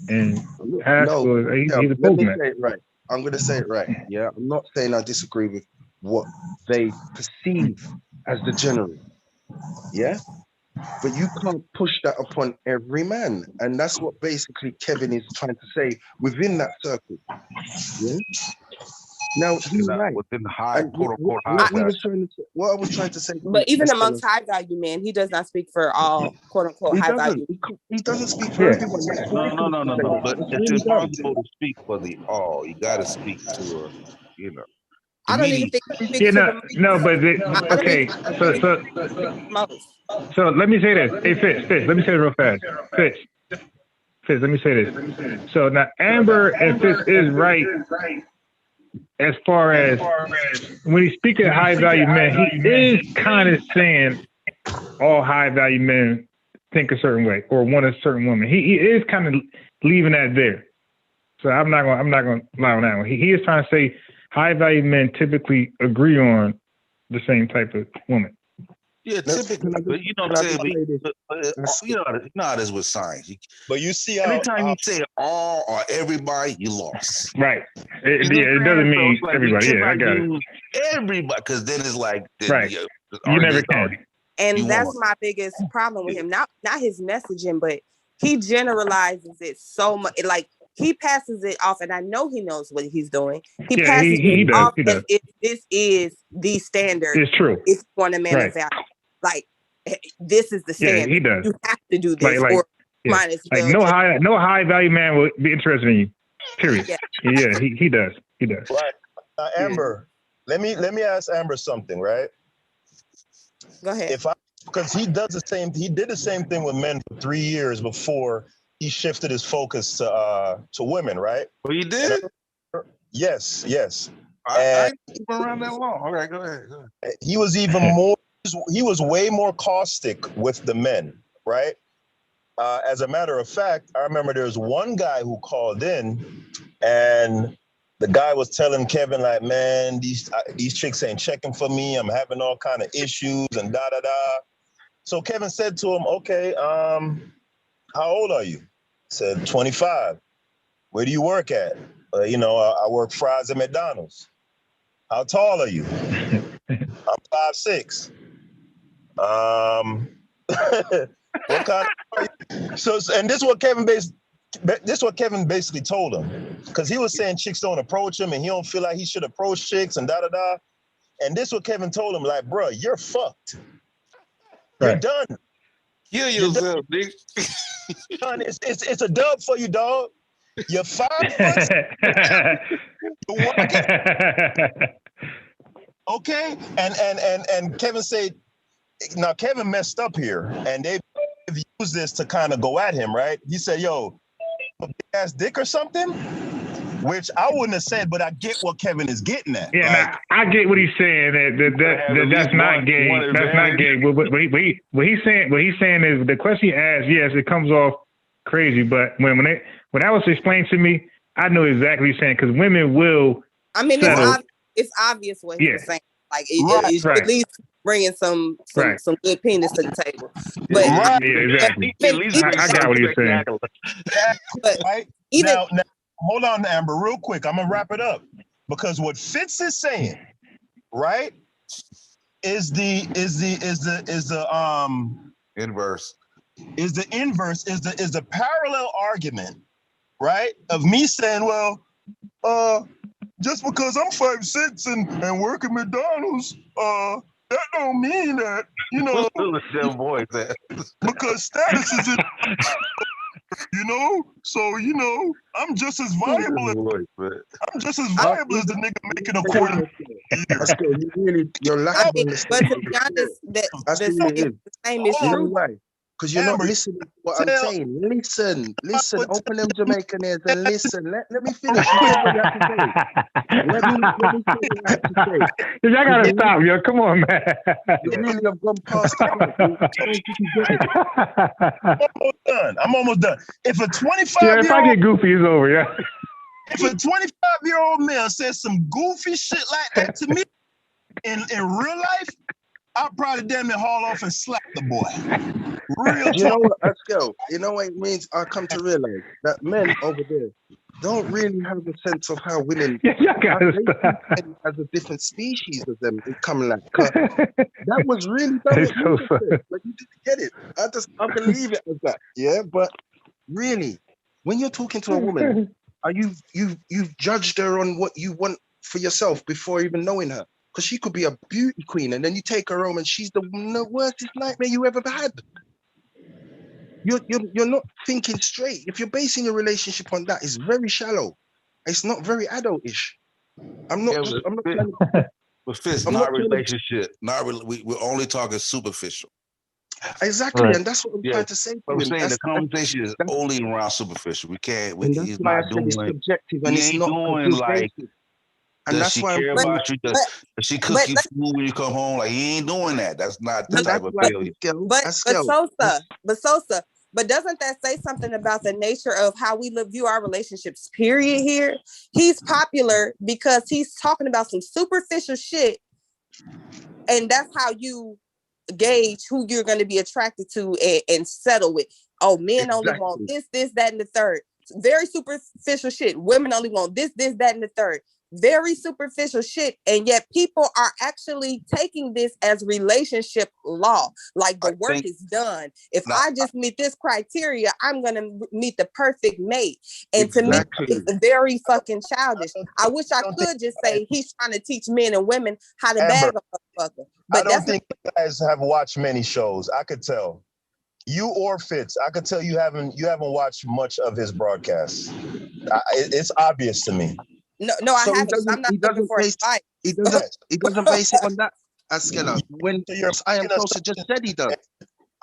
And Haskell, he's opposing that. Right. I'm going to say it right. Yeah, I'm not saying I disagree with what they perceive as the general. Yeah, but you can't push that upon every man, and that's what basically Kevin is trying to say within that circle. Yeah. Now he's right. Within the high, quote unquote, what I was trying to say. But even amongst high value men, he does not speak for all, quote unquote, high value. He doesn't speak for everyone. No. But it's impossible to speak for the all. You got to speak to, I don't even think he speaks So let me say this. Hey, Fitz, let me say it real fast. Fitz, let me say this. So now Amber and Fitz is right. As far as when he's speaking of high value men, he is kind of saying all high value men think a certain way or want a certain woman. He is kind of leaving that there. So I'm not going to lie on that one. He is trying to say high value men typically agree on the same type of woman. Yeah, typically, but you know what I'm saying. You know how it is with science. But you see how Anytime you say all or everybody, you lost. Right. It You know what I'm doesn't saying? mean So it's like everybody. we Yeah, I cannot got it. use everybody because then it's like Right. the You never argument's can. already- And You that's want- my biggest problem with him. Not his messaging, but he generalizes it so much. Like he passes it off, and I know he knows what he's doing. He Yeah, passes he it does, off he as does. if this is the standard. It's true. If you want a man Right. of value, like this is the Yeah, standard. he does. You have to do this, Like, or yeah. might as Like well. no high value man will be interested in you. Period. Yeah. Yeah, he does. He does. right. Amber, let me ask Amber something, right? Go ahead. Because he did the same thing with men for 3 years before he shifted his focus to women, right? Well, you did? Yes. I ain't been around that long. All right, go ahead. He was even more. He was way more caustic with the men, right? As a matter of fact, I remember there was one guy who called in, and the guy was telling Kevin, like, man, these chicks ain't checking for me. I'm having all kind of issues and da da da. So Kevin said to him, okay, how old are you? He said, 25. Where do you work at? I work fries at McDonald's. How tall are you? I'm 5'6". What kind of, so, and this is what Kevin basically told him, because he was saying chicks don't approach him and he don't feel like he should approach chicks and da da da. And this is what Kevin told him, like, bro, you're fucked. You're Right. done. Kill yourself, nigga. Done. It's a dub for you, dog. You're 5 foot. You're working. Okay. And Kevin said, now Kevin messed up here, and they've used this to kind of go at him, right? He said, yo, a big ass dick or something? Which I wouldn't have said, but I get what Kevin is getting at. Yeah, like, nah, I get what he's saying. That's not gay. That's not gay. What he's saying is the question he asked. Yes, it comes off crazy, but when that was explained to me, I knew exactly what he's saying, because women will. I mean, it's obvious what he was saying. Like it right. at least bringing some good penis to the table. But exactly. I got what he's saying. But right? even now, hold on, Amber, real quick. I'm gonna wrap it up, because what Fitz is saying, right, is the Inverse. Is the parallel argument, right, of me saying, well, just because I'm 5'6" and work at McDonald's, that don't mean that, Them boys, because status is in, so I'm just as viable. I'm just as viable as the nigga making a quarter. You're lacking in but to be honest, the same is You know true. why? Because you're not listening to what I'm saying. Listen. Open them Jamaican ears and listen. Let me finish. Let me say what I have to say. Y'all gotta stop, yo. Come on, man. You really have gone past the I'm almost done. If a 25 yeah, if year I old get goofy, it's over. Yeah. If a 25-year-old male says some goofy shit like that to me in real life, I'll probably damn near haul off and slap the boy. Real You know talk. what, Askel? You know what it means? I come to realize that men over there don't really have a sense of how women Y'all gotta stop. as a different species of them. It come like that was really done. It's so funny. But you didn't get it. I believe it as that. Yeah, but really, when you're talking to a woman, are you've judged her on what you want for yourself before even knowing her? Because she could be a beauty queen, and then you take her home, and she's the worst nightmare you ever had. You're not thinking straight. If you're basing your relationship on that, it's very shallow. It's not very adult-ish. I'm not. But Fitz, not relationship. We're only talking superficial. Exactly, right. And that's what I'm trying to say. I'm saying the conversation is only around superficial. We can't. He's not doing. It's subjective, and he it's ain't not doing like. And does that's she why care about you? Does she cook you food when you come home? Like, he ain't doing that. That's not the type of failure. But Sosa, But doesn't that say something about the nature of how we view our relationships, period, here? He's popular because he's talking about some superficial shit. And that's how you gauge who you're going to be attracted to and settle with. Oh, men only want this, that, and the third. Very superficial shit. Women only want this, that, and the third. Very superficial shit. And yet people are actually taking this as relationship law. Like the work is done. If I just meet this criteria, I'm going to meet the perfect mate. And to me, it's very fucking childish. I wish I could just say he's trying to teach men and women how to bag a motherfucker. But I don't think you guys have watched many shows. I could tell. You or Fitz, I could tell you haven't watched much of his broadcasts. It's obvious to me. No, I haven't. I'm not looking for advice. He doesn't base it on that, Askella. When I Am Closer just said he does.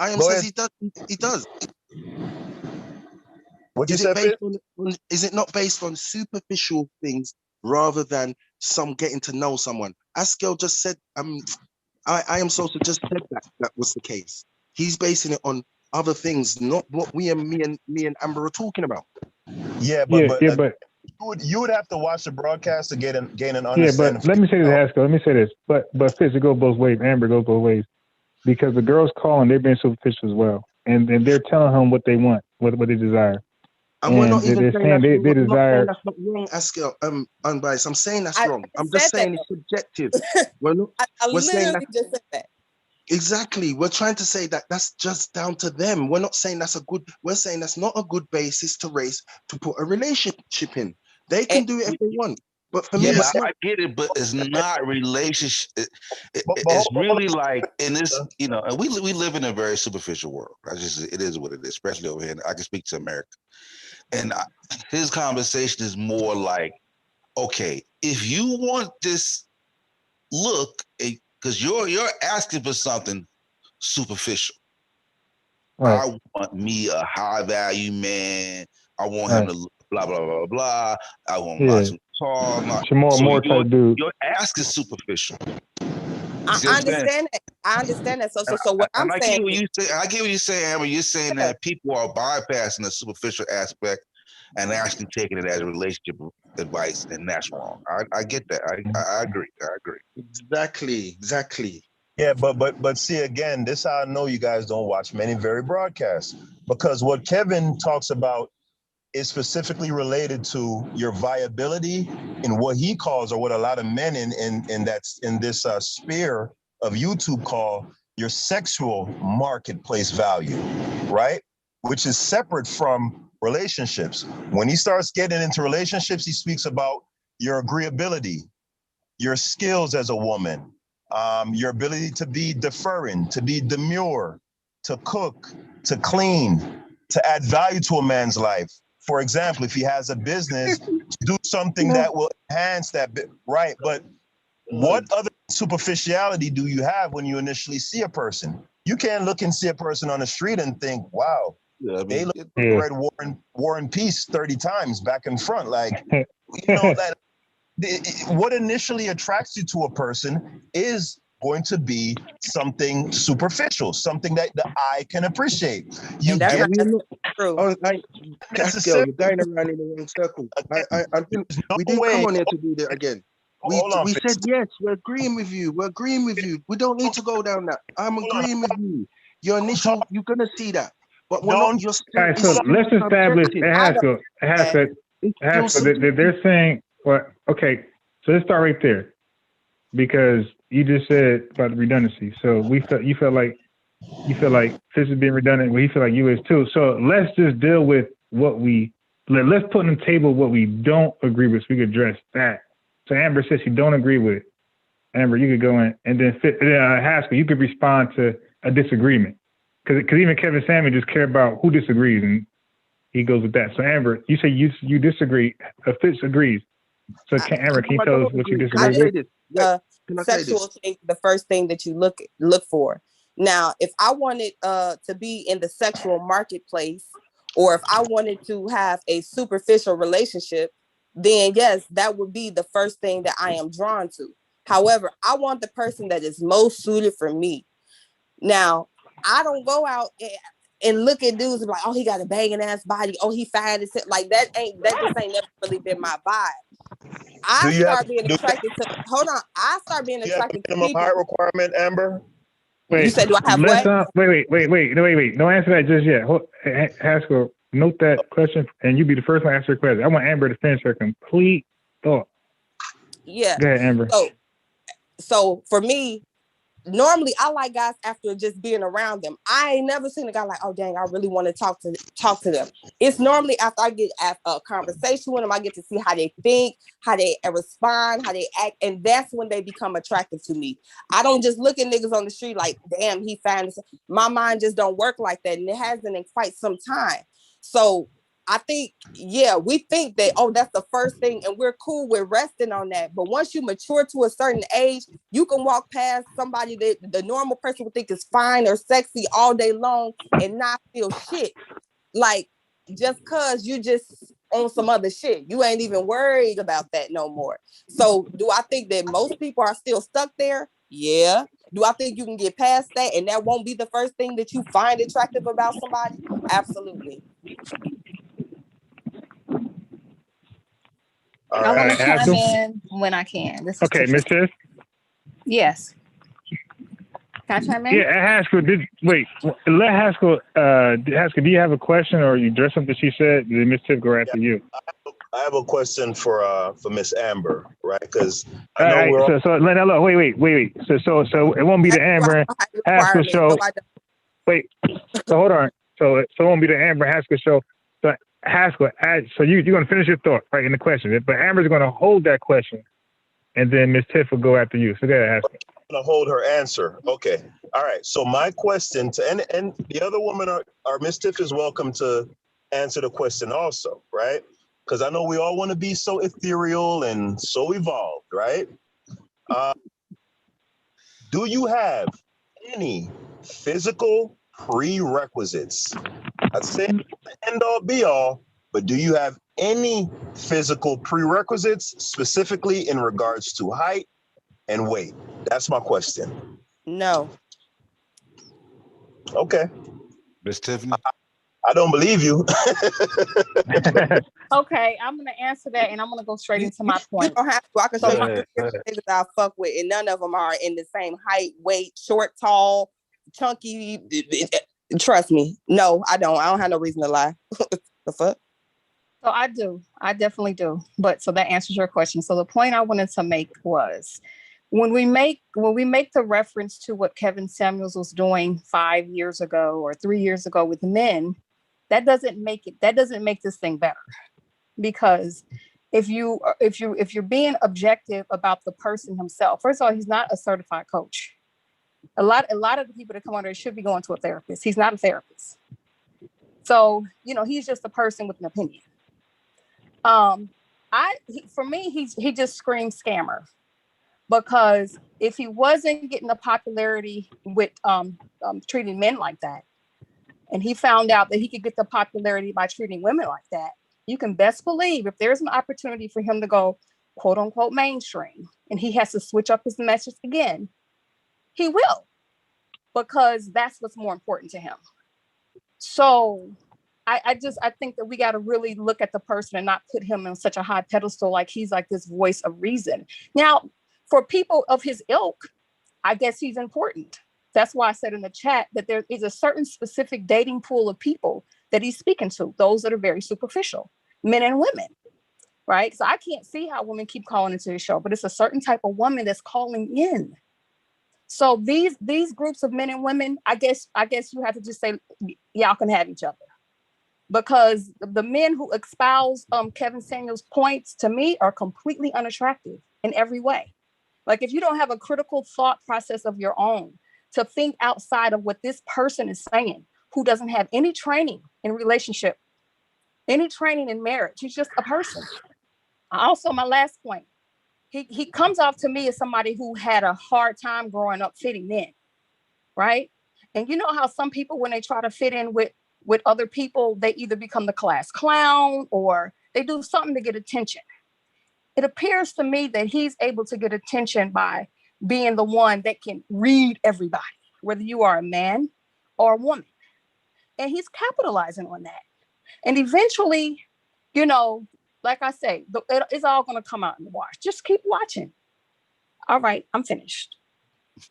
I Am says he does. He does. What you said? Is it not based on superficial things rather than some getting to know someone? Askell just said, I Am Closer just said that was the case. He's basing it on other things, not what me and Amber are talking about. Yeah, but you would have to watch the broadcast to gain an understanding. Yeah, but let me say this, Haskell. Let me say this. But Fitz, it goes both ways. Amber goes both ways, because the girls calling, they're being superficial as well, and they're telling him what they want, what they desire. And we're not even saying they desire. That's not wrong, Askell. Unbiased. I'm saying that's wrong. I'm just saying it's subjective. We're not. We're saying that. Just said that. Exactly. We're trying to say that that's just down to them. We're not saying that's a good. We're saying that's not a good basis to put a relationship in. They can do it if they want. But for me, I get it, but it's not relationship. It's really like in this, and we live in a very superficial world. It is what it is, especially over here. I can speak to America, and his conversation is more like, okay, if you want this look, because you're asking for something superficial. Right. I want me a high value man. I want him to look blah blah blah blah. I want him to talk. More type dude. Your ask is superficial. I understand that. I understand that. So what I'm saying. I get what you say, Amber. You're saying that people are bypassing the superficial aspect and actually taking it as a relationship advice, and that's wrong. I get that. I agree. Exactly. Yeah, but see, again, this is how I know you guys don't watch many very broadcasts, because what Kevin talks about is specifically related to your viability in what he calls, or what a lot of men in this sphere of YouTube call your sexual marketplace value, right? Which is separate from relationships. When he starts getting into relationships, he speaks about your agreeability, your skills as a woman, your ability to be deferring, to be demure, to cook, to clean, to add value to a man's life. For example, if he has a business, to do something that will enhance that bit, right? But what other superficiality do you have when you initially see a person? You can't look and see a person on the street and think, wow, they look read War and Peace 30 times back and front. Like, that what initially attracts you to a person is going to be something superficial, something that the eye can appreciate. You get true. You're going around in the wrong circle. I think we didn't come on here to do that again. We said yes, we're agreeing with you. We don't need to go down that. I'm agreeing with you. Your initial, you're gonna see that. But we're not just. All right, so let's establish it has to. They're saying, well, okay, so let's start right there, because you just said about the redundancy. So you feel like this is being redundant. Well, he feel like you is too. So let's just deal with let's put on the table what we don't agree with, so we could address that. So Amber says she don't agree with it. Amber, you could go in, and then Haskell, you could respond to a disagreement, because even Kevin Samuel just care about who disagrees, and he goes with that. So Amber, you say you disagree. Fitz agrees. So Amber, can you tell us what you disagree with? Sexual thing, the first thing that you look for. Now, if I wanted to be in the sexual marketplace, or if I wanted to have a superficial relationship, then yes, that would be the first thing that I am drawn to. However, I want the person that is most suited for me. Now, I don't go out. and look at dudes and be like, oh, he got a banging ass body. Oh, he fine. Like that just ain't never really been my vibe. I start being attracted to. Hold on, I start being attracted to minimum people. height requirement, Amber? You Wait, said, do I have what? Wait. Don't answer that just yet. Haskell, note that question, and you be the first one to answer the question. I want Amber to finish her complete thought. Yeah. Go ahead, Amber. So for me, normally I like guys after just being around them. I ain't never seen a guy like, oh dang, I really want to talk to them. It's normally after I get a conversation with them, I get to see how they think, how they respond, how they act, and that's when they become attractive to me. I don't just look at niggas on the street like, damn, he fine. My mind just don't work like that, and it hasn't in quite some time. So I think, yeah, we think that, oh, that's the first thing, and we're cool with resting on that. But once you mature to a certain age, you can walk past somebody that the normal person would think is fine or sexy all day long and not feel shit. Like, just cause you just on some other shit. You ain't even worried about that no more. So do I think that most people are still stuck there? Yeah. Do I think you can get past that and that won't be the first thing that you find attractive about somebody? Absolutely. I want to chime in when I can. This is okay, Miss Tiff. Yes. Can I chime in? Yeah, Haskell. Let Haskell. Haskell, do you have a question or you address something she said? Then Miss Tiff go after you. I have a question for Miss Amber, right? Because I know we're wait. So it won't be the Amber Haskell show. Wait. So hold on. So it won't be the Amber Haskell show. So Haskell, so you're gonna finish your thought right in the question, but Amber's gonna hold that question, and then Miss Tiff will go after you. So go ahead, Haskell. I'm gonna hold her answer. Okay. All right. So my question to and the other woman are Miss Tiff is welcome to answer the question also, right? Because I know we all want to be so ethereal and so evolved, right? Do you have any physical prerequisites? I'd say end all be all, but do you have any physical prerequisites specifically in regards to height and weight? That's my question. No. Okay. Miss Tiffany? I don't believe you. Okay, I'm gonna answer that, and I'm gonna go straight into my point. You don't have to. I can show you niggas I fuck with, and none of them are in the same height, weight, short, tall, chunky. Trust me. No, I don't. I don't have no reason to lie. The fuck? So I do. I definitely do. But so that answers your question. So the point I wanted to make was when we make the reference to what Kevin Samuels was doing 5 years ago or 3 years ago with men, that doesn't make this thing better. Because if you're being objective about the person himself, first of all, he's not a certified coach. A lot of the people that come under should be going to a therapist. He's not a therapist. So, he's just a person with an opinion. For me, he just screams scammer, because if he wasn't getting the popularity with treating men like that, and he found out that he could get the popularity by treating women like that, you can best believe if there's an opportunity for him to go quote unquote mainstream and he has to switch up his message again, he will, because that's what's more important to him. So I think that we got to really look at the person and not put him on such a high pedestal like he's like this voice of reason. Now, for people of his ilk, I guess he's important. That's why I said in the chat that there is a certain specific dating pool of people that he's speaking to, those that are very superficial, men and women, right? So I can't see how women keep calling into his show, but it's a certain type of woman that's calling in. So these groups of men and women, I guess you have to just say, y'all can have each other. Because the men who espouse Kevin Samuels' points to me are completely unattractive in every way. Like if you don't have a critical thought process of your own to think outside of what this person is saying, who doesn't have any training in relationship, any training in marriage, he's just a person. Also, my last point, he comes off to me as somebody who had a hard time growing up fitting in, right? And you know how some people, when they try to fit in with other people, they either become the class clown or they do something to get attention. It appears to me that he's able to get attention by being the one that can read everybody, whether you are a man or a woman. and he's capitalizing on that. And eventually, you know, like I say, it's all going to come out in the wash. Just keep watching. All right, I'm finished.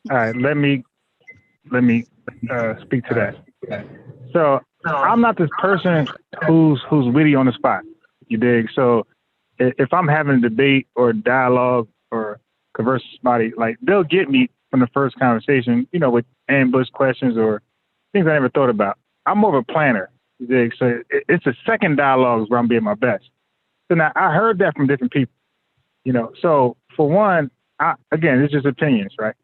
All right, let me speak to that. So I'm not this person who's witty on the spot. You dig? So if I'm having a debate or dialogue or converse with somebody, like they'll get me from the first conversation, you know, with ambush questions or things I never thought about. I'm more of a planner. You dig? So it's the second dialogues where I'm being my best. So now I heard that from different people, you know. So for one, again, it's just opinions, right?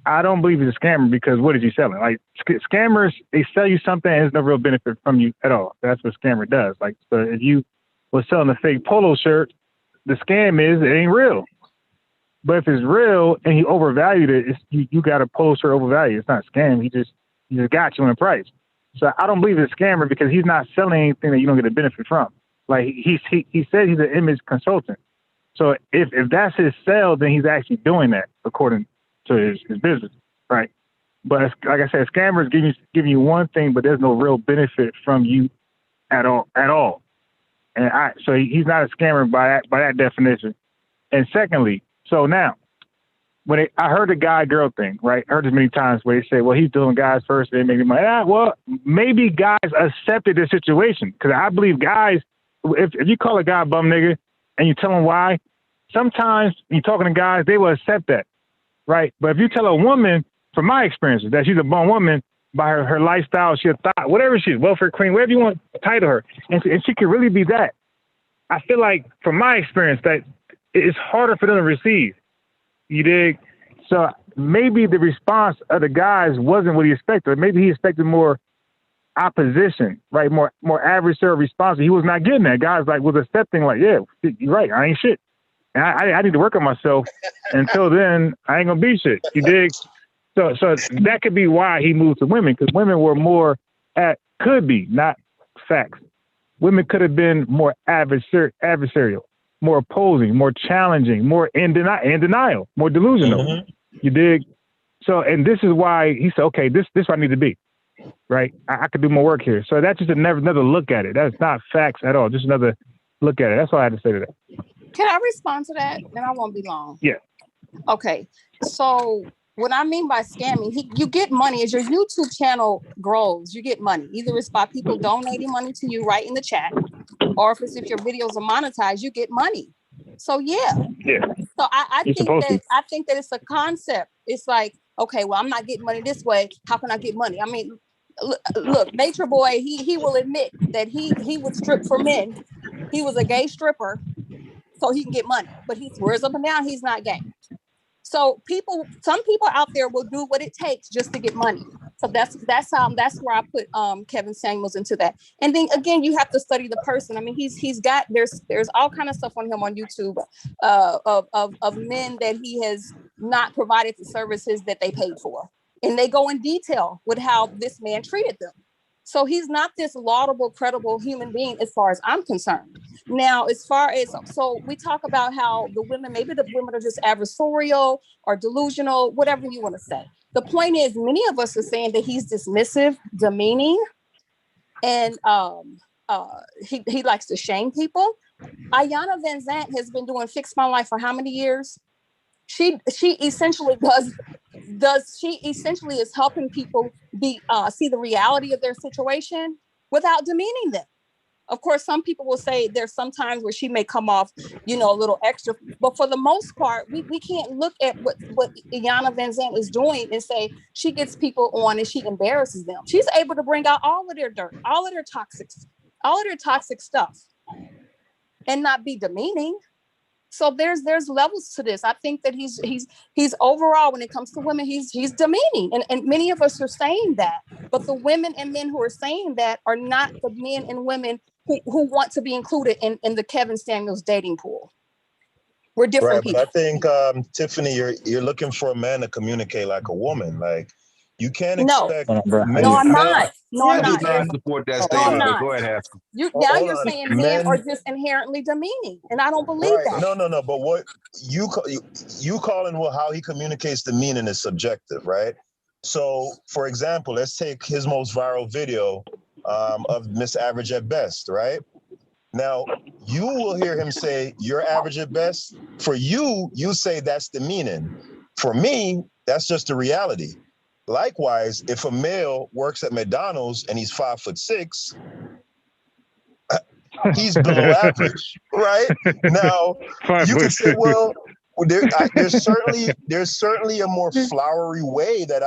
I don't believe he's a scammer because what is he selling? Like scammers, they sell you something and there's no real benefit from you at all. That's what a scammer does. Like, so if you was selling a fake polo shirt, the scam is it ain't real. But if it's real and he overvalued it, you got a polo shirt overvalued. It's not a scam. He just got you in the price. So I don't believe it's a scammer because he's not selling anything that you don't get a benefit from. Like he said he's an image consultant. So if that's his sell, then he's actually doing that according to his business, right? But like I said, scammers giving you one thing, but there's no real benefit from you at all. And so he's not a scammer by that definition. And secondly, so now when I heard the guy-girl thing, right? I heard this many times where they say, well, he's doing guys first, and they make money. Well, maybe guys accepted the situation because I believe guys, if you call a guy a bum nigga and you tell him why, sometimes when you're talking to guys, they will accept that. Right. But if you tell a woman, from my experiences, that she's a bum woman by her lifestyle, she a thought, whatever she is, welfare queen, whatever you want to title her, and she can really be that. I feel like, from my experience, that it's harder for them to receive. You dig? So maybe the response of the guys wasn't what he expected. Maybe he expected more opposition, right? More adversarial response. He was not getting that. Guys was accepting, like, yeah, you're right, I ain't shit. And I need to work on myself. Until then, I ain't gonna be shit. You dig? So that could be why he moved to women, because women were more could be, not facts. Women could have been more adversarial, more opposing, more challenging, more in denial, more delusional. Mm-hmm. You dig? So, and this is why he said, okay, this is where I need to be, right? I could do more work here. So that's just another look at it. That's not facts at all. Just another look at it. That's all I had to say to that. Can I respond to that? And I won't be long. Yeah. Okay. So what I mean by scamming, you get money as your YouTube channel grows. You get money. Either it's by people donating money to you right in the chat, or if your videos are monetized, you get money. So yeah. So I think that it's a concept. It's like, okay, well, I'm not getting money this way. How can I get money? I mean, look, Nature Boy, he will admit that he would strip for men. He was a gay stripper, so he can get money. But he swears up and down he's not gay. So some people out there will do what it takes just to get money. So that's where I put Kevin Samuels into that. And then again, you have to study the person. I mean, he's got there's all kind of stuff on him on YouTube of men that he has not provided the services that they paid for, and they go in detail with how this man treated them. So he's not this laudable, credible human being as far as I'm concerned. Now, as far as, so we talk about how maybe the women are just adversarial or delusional, whatever you want to say. The point is, many of us are saying that he's dismissive, demeaning, and he likes to shame people. Iyanla Vanzant has been doing Fix My Life for how many years? She essentially is helping people see the reality of their situation without demeaning them. Of course, some people will say there's some times where she may come off, a little extra, but for the most part, we can't look at what Iyanla Vanzant is doing and say she gets people on and she embarrasses them. She's able to bring out all of their dirt, all of their toxic stuff, and not be demeaning. So there's levels to this. I think that he's overall, when it comes to women, he's demeaning, and many of us are saying that. But the women and men who are saying that are not the men and women who want to be included in the Kevin Samuels dating pool. We're different people. But I think Tiffany, you're looking for a man to communicate like a woman. Like, you can't expect. No, I'm not. I do not support that statement. But go ahead, Haskell. You're saying men are just inherently demeaning, and I don't believe that. No. But what you calling how he communicates the meaning is subjective, right? So, for example, let's take his most viral video of Miss Average at Best, right? Now, you will hear him say, you're average at best. For you, you say that's demeaning. For me, that's just the reality. Likewise, if a male works at McDonald's and he's 5'6", he's below average, right? Now, you can say, well, there's certainly a more flowery way that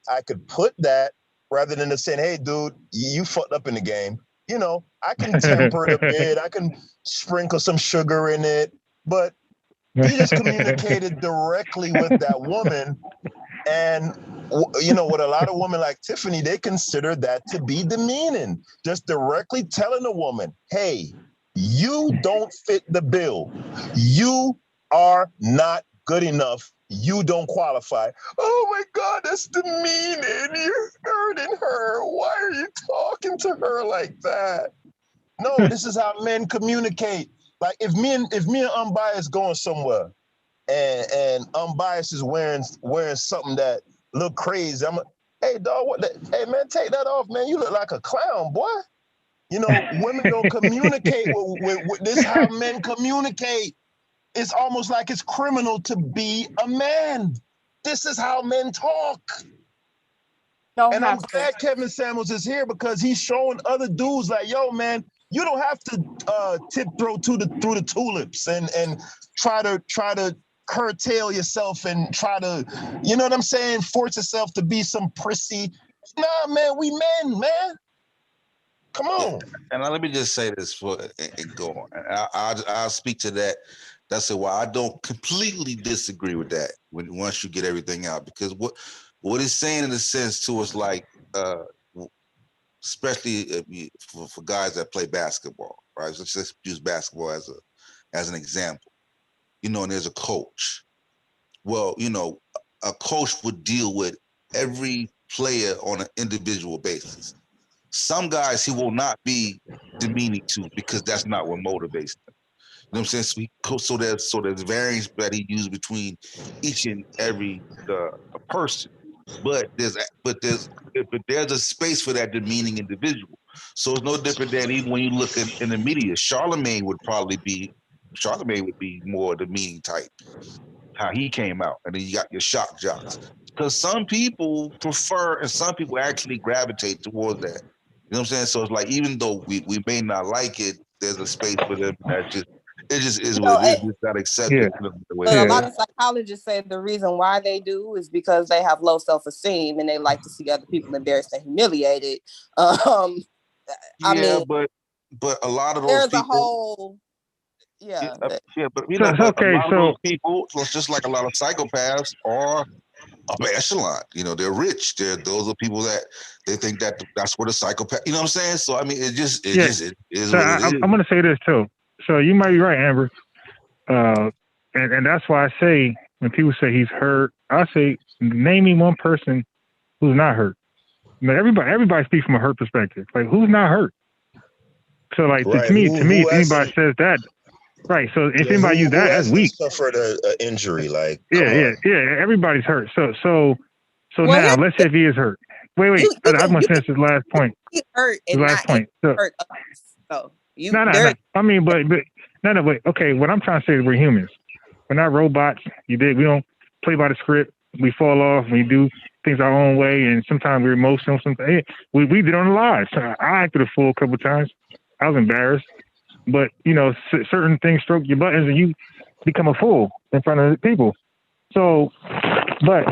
I could put that rather than just saying, hey, dude, you fucked up in the game. You know, I can temper it a bit. I can sprinkle some sugar in it, but you just communicated directly with that woman. And, you know, with a lot of women like Tiffany, they consider that to be demeaning. Just directly telling a woman, hey, you don't fit the bill. You are not good enough. You don't qualify. Oh my God, that's demeaning. You're hurting her. Why are you talking to her like that? No, this is how men communicate. Like if me and Unbiased going somewhere and Unbiased is wearing something that look crazy, hey dog, hey man, take that off, man. You look like a clown, boy. You know, women don't communicate with this is how men communicate. It's almost like it's criminal to be a man. This is how men talk. And I'm glad Kevin Samuels is here because he's showing other dudes like, yo, man, you don't have to tiptoe through the tulips and try to curtail yourself and try to, you know what I'm saying, force yourself to be some prissy. Nah, man, we men, man. Come on. And let me just say this and go on. And I'll speak to that. That's why I don't completely disagree with that once you get everything out, because what it's saying in a sense to us, like especially for guys that play basketball, right? Let's just use basketball as an example. You know, and there's a coach. Well, you know, a coach would deal with every player on an individual basis. Some guys he will not be demeaning to because that's not what motivates them. You know what I'm saying? So there's variance that he used between each and every person, but there's a space for that demeaning individual. So it's no different than even when you look in the media. Charlemagne would be more demeaning type. How he came out, and then you got your shock jocks. Because some people prefer, and some people actually gravitate towards that. You know what I'm saying? So it's like even though we may not like it, there's a space for them that it just is what it is. It's not accepted. Yeah. But a lot of psychologists say the reason why they do is because they have low self-esteem and they like to see other people embarrassed and humiliated. I mean, but a lot of those there's people, a whole but you know, but a lot of those people, just like a lot of psychopaths, are upper echelon. You know, they're rich. Those are people that they think that's what a psychopath. You know what I'm saying? So I mean, it is So what it is. I'm going to say this too. So you might be right, Amber, and that's why I say when people say he's hurt, I say name me one person who's not hurt. I mean, everybody speaks from a hurt perspective. Like who's not hurt? So like to me, if anybody says that. Right. So if anybody use that, that's weak. Suffered an injury, like yeah. Everybody's hurt. So now let's say if he is hurt. Wait. I'm gonna finish his last point. He's hurt and last not point. hurt us. So no. I mean, but no. Wait. Okay. What I'm trying to say is we're humans. We're not robots. We don't play by the script. We fall off. We do things our own way, and sometimes we're emotional. Sometimes we did on the live. I acted a fool a couple of times. I was embarrassed. But, you know, certain things stroke your buttons and you become a fool in front of the people. So, but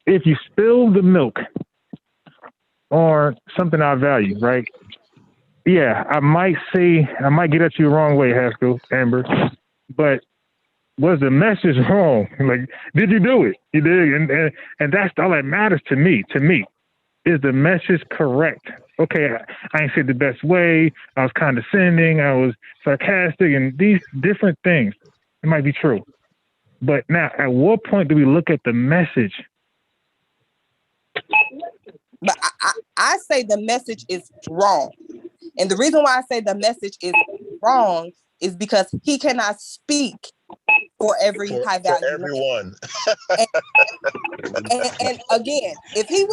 if you spill the milk on something I value, right? Yeah, I might get at you the wrong way, Haskell, Amber, but was the message wrong? Like, did you do it? You did. And that's all that matters to me. Is the message correct? Okay, I ain't said the best way. I was condescending. I was sarcastic, and these different things. It might be true. But now, at what point do we look at the message? But I say the message is wrong. And the reason why I say the message is wrong is because he cannot speak for every for high value man. everyone. And again, if he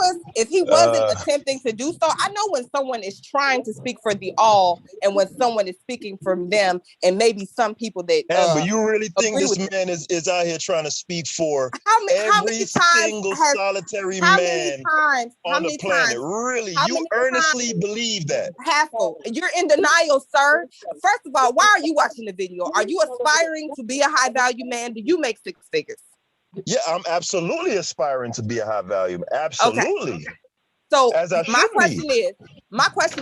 wasn't attempting to do so, I know when someone is trying to speak for the all, and when someone is speaking from them, and maybe some people that But you really think agree this with man is out here trying to speak for how many every times single has solitary how man many times how on the many planet? times Really? how You many earnestly times believe that? Haskell, you're in denial, sir. First of all, why are you watching the video? Are you aspiring to be a high value man? Do you make six figures? Yeah, I'm absolutely aspiring to be a high value. Absolutely. So As I my should question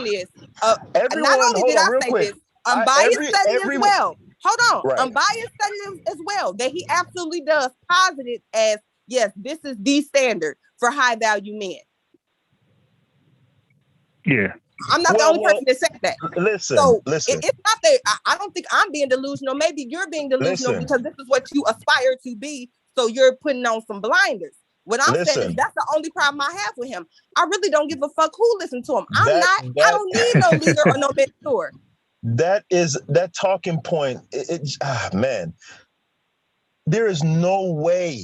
be. is, not Everyone, only hold did on I real say quick. this, unbiased study as Everyone, well. Hold on, right. unbiased study as well, that he absolutely does posit it as, yes, this is the standard for high value men. Yeah. I'm not the only person that said that. Listen, So listen. it's not that I don't think I'm being delusional. Maybe you're being delusional because this is what you aspire to be. So you're putting on some blinders. What I'm saying is that's the only problem I have with him. I really don't give a fuck who listens to him. I don't need no leader or no mentor. That talking point. Man, there is no way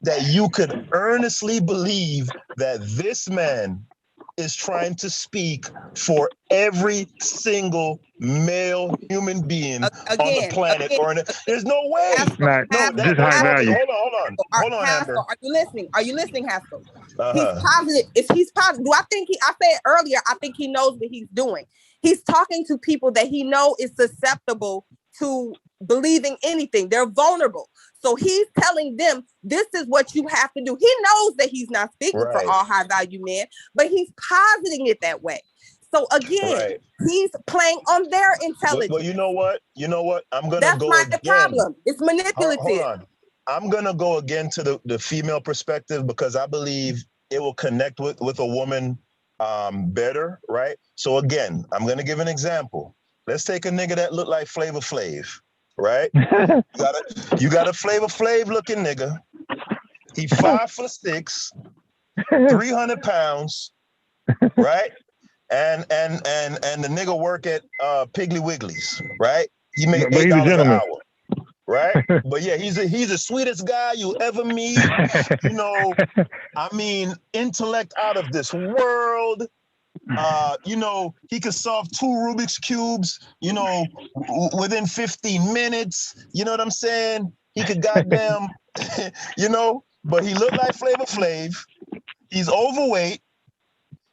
that you could earnestly believe that this man is trying to speak for every single male human being on the planet. There's no way. Not just high value. Hold on, Haskell, Amber. are you listening? Are you listening, Haskell? Uh-huh. He's positive. If he's positive, do I think I said earlier, I think he knows what he's doing. He's talking to people that he know is susceptible to believing anything. They're vulnerable. So he's telling them, this is what you have to do. He knows that he's not speaking for all high value men, but he's positing it that way. So again, he's playing on their intelligence. Well, you know what? I'm going to go again. That's my problem. It's manipulative. Hold on. I'm going to go again to the female perspective because I believe it will connect with a woman better, right? So again, I'm going to give an example. Let's take a nigga that look like Flavor Flav, right? you got a Flavor Flav looking nigga. He 5'6", 300 pounds, right? And the nigga work at Piggly Wiggly's, right? He made $8 an hour, right? But yeah, he's the sweetest guy you'll ever meet. I mean, intellect out of this world. He could solve 2 Rubik's cubes, within 15 minutes. You know what I'm saying? He could goddamn, but he looked like Flavor Flav. He's overweight.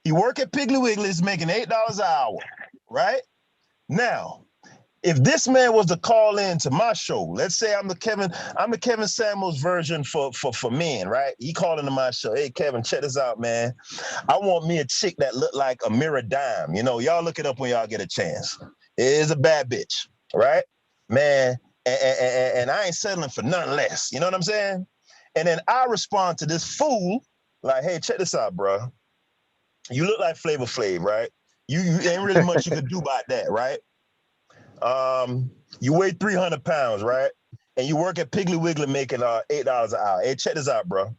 He work at Piggly Wiggly's making $8 an hour, right? Now, if this man was to call in to my show, let's say I'm the Kevin Samuels version for men, right? He called into my show. Hey, Kevin, check this out, man. I want me a chick that look like Amira Dime. Y'all look it up when y'all get a chance. It is a bad bitch, right? Man, and I ain't settling for nothing less. You know what I'm saying? And then I respond to this fool like, hey, check this out, bro. You look like Flavor Flav, right? You ain't really much you could do about that, right? You weigh 300 pounds, right? And you work at Piggly Wiggly making $8 an hour. Hey, check this out, bro.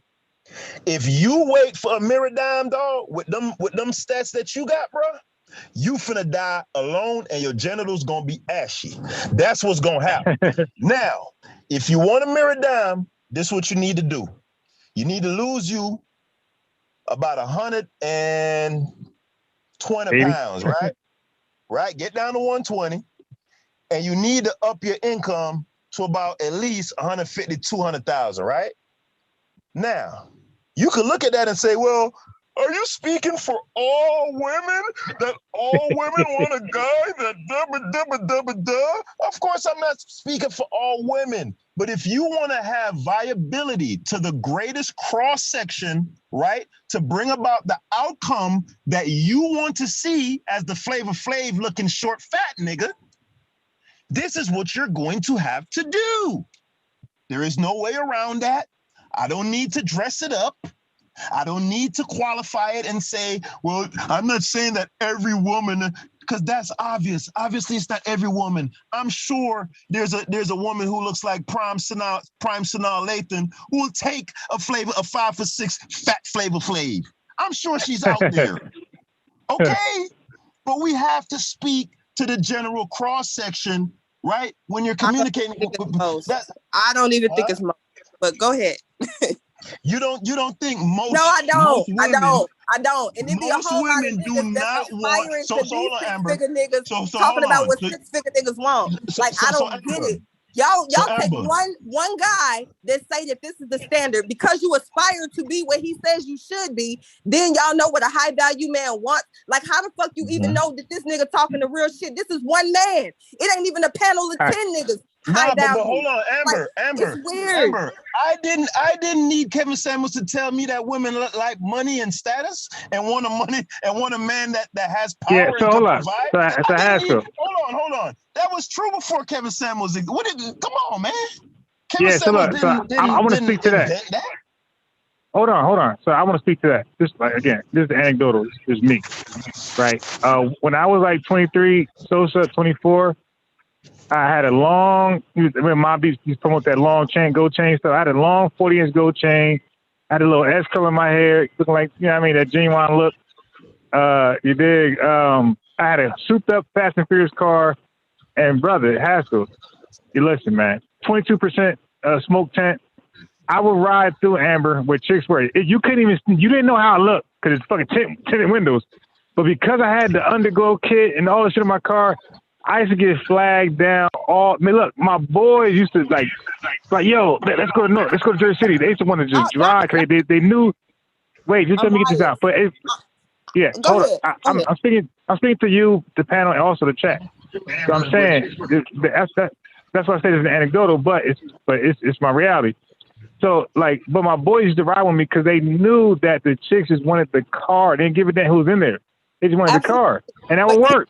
If you wait for a Dime, dog, with them stats that you got, bro, you finna die alone and your genitals gonna be ashy. That's what's gonna happen. Now, if you want a Dime, this is what you need to do. You need to lose you about 120 pounds, right? Right? Get down to 120. And you need to up your income to about at least 150, 200,000, right? Now, you could look at that and say, well, are you speaking for all women? That all women want a guy that da-ba-da-ba-da-ba-da? Of course, I'm not speaking for all women. But if you want to have viability to the greatest cross-section, right, to bring about the outcome that you want to see as the Flavor Flav looking short, fat nigga, this is what you're going to have to do. There is no way around that. I don't need to dress it up. I don't need to qualify it and say, well, I'm not saying that every woman, because that's obvious. Obviously, it's not every woman. I'm sure there's a woman who looks like Prime Sanaa Lathan who will take a 5'6" fat Flavor Flav. I'm sure she's out there. Okay? But we have to speak to the general cross-section right? When you're I don't communicating, think it's most. that I don't even think Huh? it's most. But go ahead. you don't think most No, I don't. most I women don't. I don't. And it'd be a most whole lot of women do niggas that's not want aspiring so to hold these on, Amber. six-figure niggas So talking hold about on. what six-figure niggas want. So Like, I so don't get Amber. it. Y'all So take Amber. one guy that say that this is the standard because you aspire to be what he says you should be. Then y'all know what a high value man wants. Like, how the fuck you even know that this nigga talking the real shit? This is one man. It ain't even a panel of 10 niggas. High Nah, but value. hold on, Like, Amber. it's weird. I didn't need Kevin Samuels to tell me that women like money and status and want a man that has power Yeah, and so can hold on. provide. So I didn't Haskell. need, hold on. That was true before Kevin Samuels. Come on, man. Kevin Yeah, so Samuels look, so I want to speak to that. invent that. Hold on. So I want to speak to that. Just like, again, this is anecdotal. This is me, right? When I was like 23, Sosa 24, I had a long. When Mob Deep used to promote that long chain, gold chain stuff. I had a long 40-inch gold chain. I had a little S color in my hair, looking like, you know what I mean, that genuine look. You dig? I had a souped up Fast and Furious car, and brother Haskell, you listen, man. 22% smoke tent. I would ride through Amber where chicks were. You didn't know how I looked because it's fucking tinted windows. But because I had the underglow kit and all the shit in my car, I used to get flagged down. Look, my boys used to like, yo, let's go to North, let's go to Jersey City. They used to want to just drive because they knew. Wait, just let me get this out. But yeah, hold on. I'm speaking to you, the panel, and also the chat. So I'm saying that's why I say it's anecdotal, but it's my reality. So like, but my boys used to ride with me because they knew that the chicks just wanted the car. They didn't give a damn who was in there. They just wanted the car, and that would work.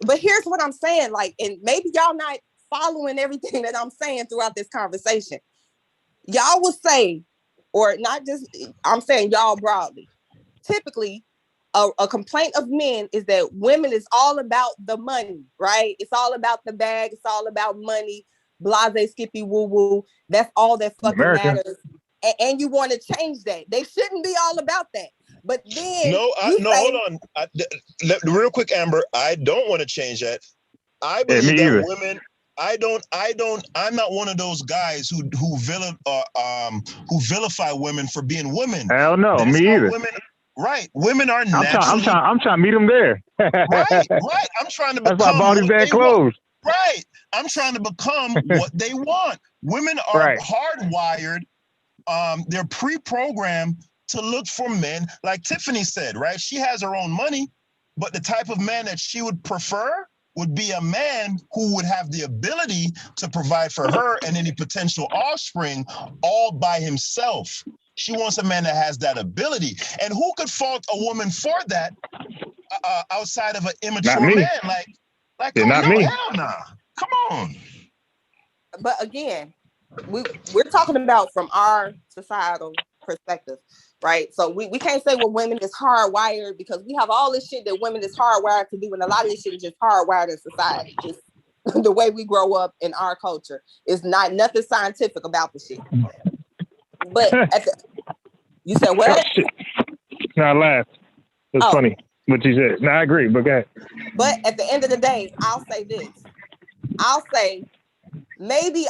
But here's what I'm saying, like, and maybe y'all not following everything that I'm saying throughout this conversation. Y'all will say, or not just, I'm saying y'all broadly. Typically, a complaint of men is that women is all about the money, right? It's all about the bag. It's all about money. Blase, skippy, woo woo. That's all that fucking matters. And you want to change that. They shouldn't be all about that. But then hold on. Real quick, Amber. I don't want to change that. I believe that women. I'm not one of those guys who vilify women for being women. Hell no, that's me either. Women are naturally. I'm trying to meet them there. right. I'm trying to become. That's why I bought these bad clothes. Right. I'm trying to become what they want. Women are hardwired. They're pre-programmed to look for men, like Tiffany said, right? She has her own money, but the type of man that she would prefer would be a man who would have the ability to provide for her and any potential offspring all by himself. She wants a man that has that ability. And who could fault a woman for that outside of an immature man? Like not me. Hell nah. Come on. But again, we're talking about from our societal perspective, right? So we can't say well women is hardwired because we have all this shit that women is hardwired to do, and a lot of this shit is just hardwired in society. Just the way we grow up in our culture is not nothing scientific about the shit. But you said what? No, I laughed. It's funny what you said. No, I agree, but go ahead. But at the end of the day, I'll say this. I'll say maybe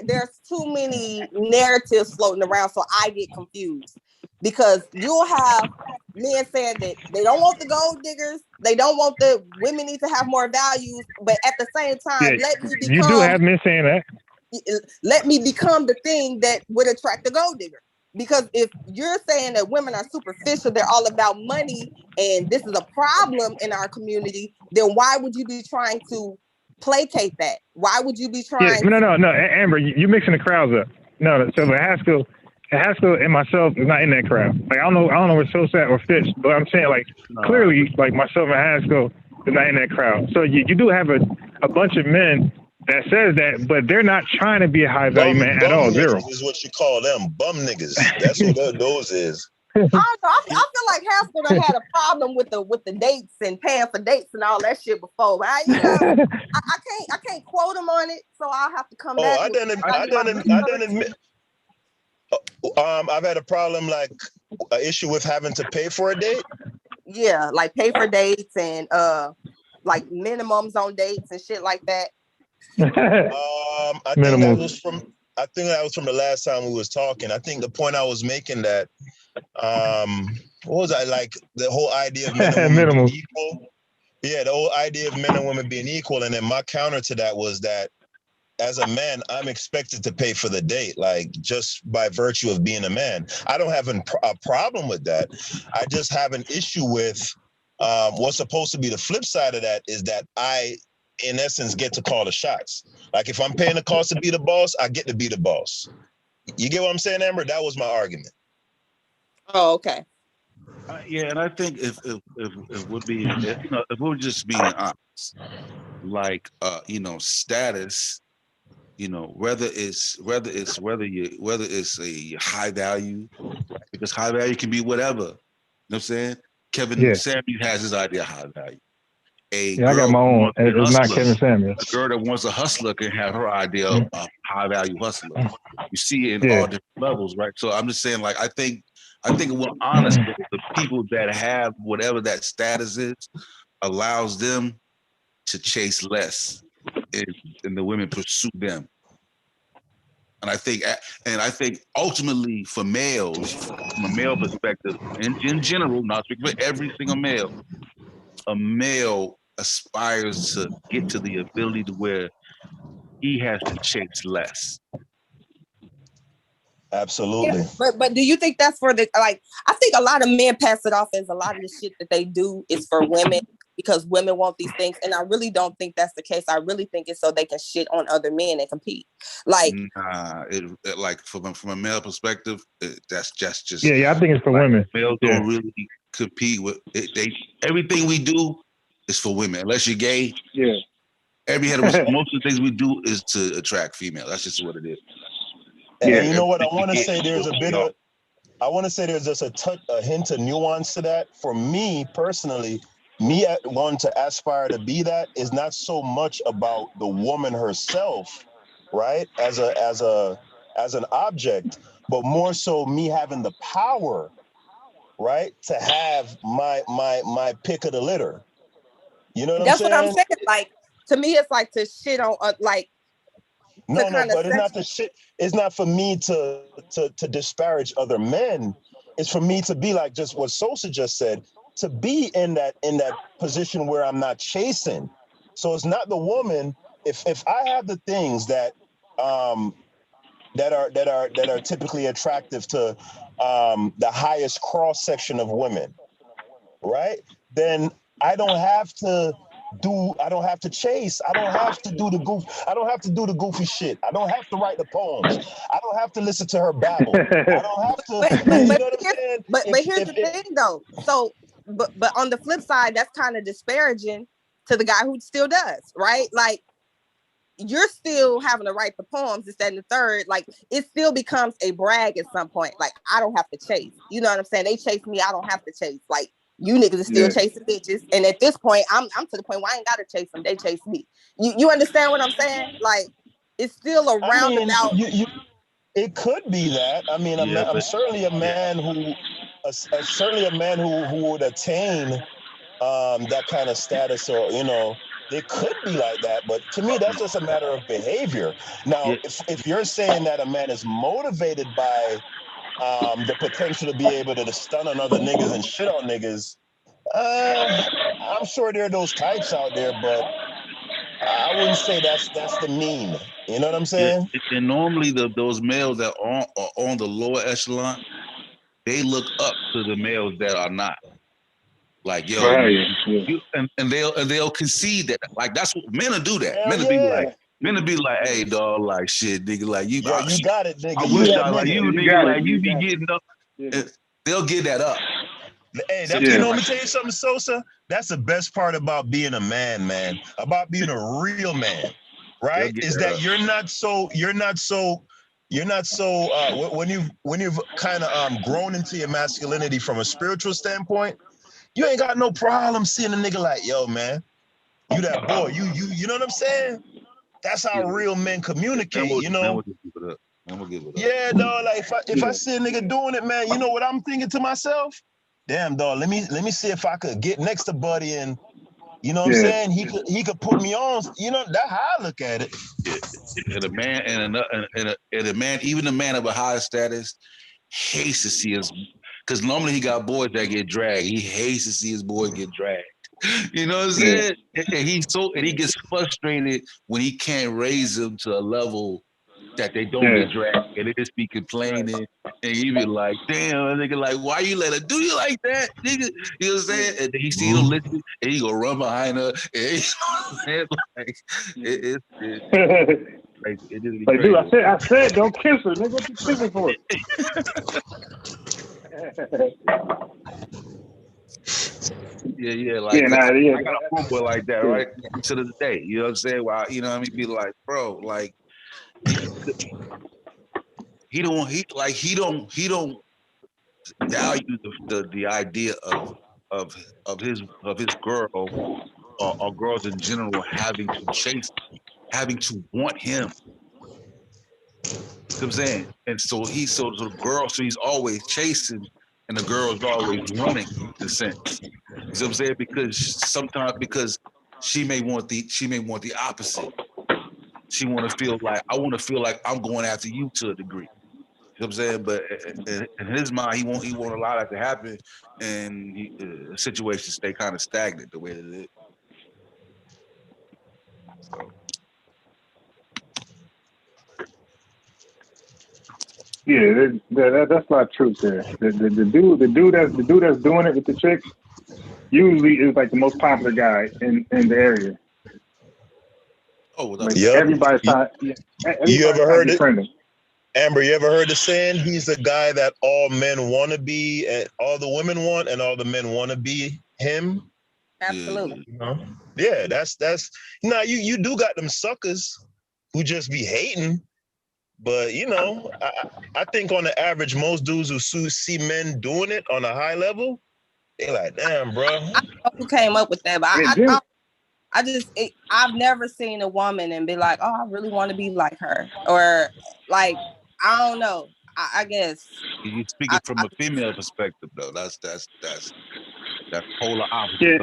there's too many narratives floating around, so I get confused. Because you'll have men saying that they don't want the gold diggers, they don't want the women need to have more values, but at the same time, let me become. You do have men saying that. Let me become the thing that would attract the gold digger. Because if you're saying that women are superficial, they're all about money, and this is a problem in our community, then why would you be trying to placate that? Why would you be trying? No, Amber, you mixing the crowds up. No, so but Haskell and myself is not in that crowd. Like I don't know where Sosa or Fitch, but I'm saying like clearly like myself and Haskell is not in that crowd. So you do have a bunch of men that says that, but they're not trying to be a high value man at all. Zero is what you call them, bum niggas. That's what those is. I don't know. I feel like Haskell done had a problem with the dates and paying for dates and all that shit before. But I can't quote him on it, so I'll have to come back. I done admit. I've had a problem, like an issue with having to pay for a date. Yeah, like pay for dates and like minimums on dates and shit like that. I think that was from. I think that was from the last time we was talking. I think the point I was making that, what was I like? The whole idea of men and women being equal. Yeah, the whole idea of men and women being equal, and then my counter to that was that, as a man, I'm expected to pay for the date, like just by virtue of being a man. I don't have a problem with that. I just have an issue with what's supposed to be the flip side of that is that I, in essence, get to call the shots. Like if I'm paying the cost to be the boss, I get to be the boss. You get what I'm saying, Amber? That was my argument. Oh, okay. Yeah, and I think if we're being, if we're just being honest, like status, whether it's a high value, because high value can be whatever. You know what I'm saying? Kevin Samuels has his idea of high value. I got my own. It's not Kevin Samuels. A girl that wants a hustler can have her idea of high value hustler. You see it in all different levels, right? So I'm just saying, like, I think we're honest with the people that have whatever that status is, allows them to chase less, and the women pursue them. And I think ultimately for males, from a male perspective, in general, not speaking for every single male, a male aspires to get to the ability to where he has to chase less. Absolutely. Yeah, but do you think that's for the, like, I think a lot of men pass it off as a lot of the shit that they do is for women because women want these things. And I really don't think that's the case. I really think it's so they can shit on other men and compete. Like, like from a male perspective, that's just I think it's for women. Males don't really compete with it. Everything we do is for women, unless you're gay. Yeah. Most of the things we do is to attract female. That's just what it is. And you know what? I want to say there's just a hint of nuance to that. For me personally, me wanting to aspire to be that is not so much about the woman herself, right? As an object, but more so me having the power, right, to have my pick of the litter. You know what I'm saying? That's what I'm saying. Like, to me, it's like to shit on, like. No, but it's not the shit. It's not for me to disparage other men. It's for me to be like just what Sosa just said, to be in that position where I'm not chasing. So it's not the woman. If I have the things that are typically attractive to the highest cross section of women, right? Then I don't have to chase. I don't have to do the goofy shit. I don't have to write the poems. I don't have to listen to her babble. I don't have to. But here's the thing though. So, but on the flip side, that's kind of disparaging to the guy who still does, right? Like, you're still having to write the poems, this, that, and the third. Like, it still becomes a brag at some point. Like, I don't have to chase. You know what I'm saying? They chase me. I don't have to chase. Like, you niggas are still chasing bitches. And at this point, I'm to the point where I ain't got to chase them. They chase me. You understand what I'm saying? Like, it's still a roundabout. It could be that. I mean, I'm certainly a man who would attain that kind of status, or, it could be like that, but to me, that's just a matter of behavior. Now, if you're saying that a man is motivated by the potential to be able to stun on other niggas and shit on niggas, I'm sure there are those types out there, but I wouldn't say that's the mean. You know what I'm saying? And normally those males that are on the lower echelon, they look up to the males that are not. Like, yo, and they'll concede that. Like, that's what men will do that. Men will be like, hey, dog, like, shit, nigga, like, you got it, nigga. I wish I like you, nigga, like, you be getting up. They'll get that up. Hey, you know, let me tell you something, Sosa. That's the best part about being a man, about being a real man, right? Is that you're not so when you've kind of grown into your masculinity from a spiritual standpoint, you ain't got no problem seeing a nigga like, yo, man, you that boy, you know what I'm saying? That's how real men communicate, you know? Yeah, dog, like if I see a nigga doing it, man, you know what I'm thinking to myself? Damn, dog, let me see if I could get next to Buddy and You know what I'm saying? He could put me on. You know, that's how I look at it. And a man and a man, even a man of a high status, hates to see us, because normally he got boys that get dragged. He hates to see his boy get dragged. You know what I'm saying? And he gets frustrated when he can't raise them to a level that they don't get dragged, and they just be complaining, and he be like, "Damn," a nigga, like, "Why you let her do you like that, nigga?" You know what I'm saying? And he see them listen, and he go run behind her, and like, it just be Like, crazy. dude, I said, don't kiss her, nigga. What you kissing for? Yeah, like Yeah, I got a homeboy like that, right? To this day, you know what I'm saying? Well, you know what I mean? Be like, bro, like he don't value the idea of his girl or girls in general having to want him. You know what I'm saying? And so he's always chasing, and the girl's always running, in a sense. You know what I'm saying? Because she may want the opposite. She want to feel like, I want to feel like I'm going after you to a degree. You know what I'm saying? But in his mind, he won't allow that to happen, and the situation stay kind of stagnant the way that it is. So. Yeah, that's not truth there. The dude that's doing it with the chick usually is like the most popular guy in the area. Oh, like everybody's trying. You ever heard it, friendly. Amber? You ever heard the saying? He's the guy that all men want to be, and all the women want, and all the men want to be him. Absolutely. Yeah, that's now you do got them suckers who just be hating. But I think on the average, most dudes who see men doing it on a high level, they like, damn, bro. I don't know who came up with that, but I've never seen a woman and be like, oh, I really want to be like her, or like, I don't know. I guess you're speaking from a female perspective, though. That's polar opposite.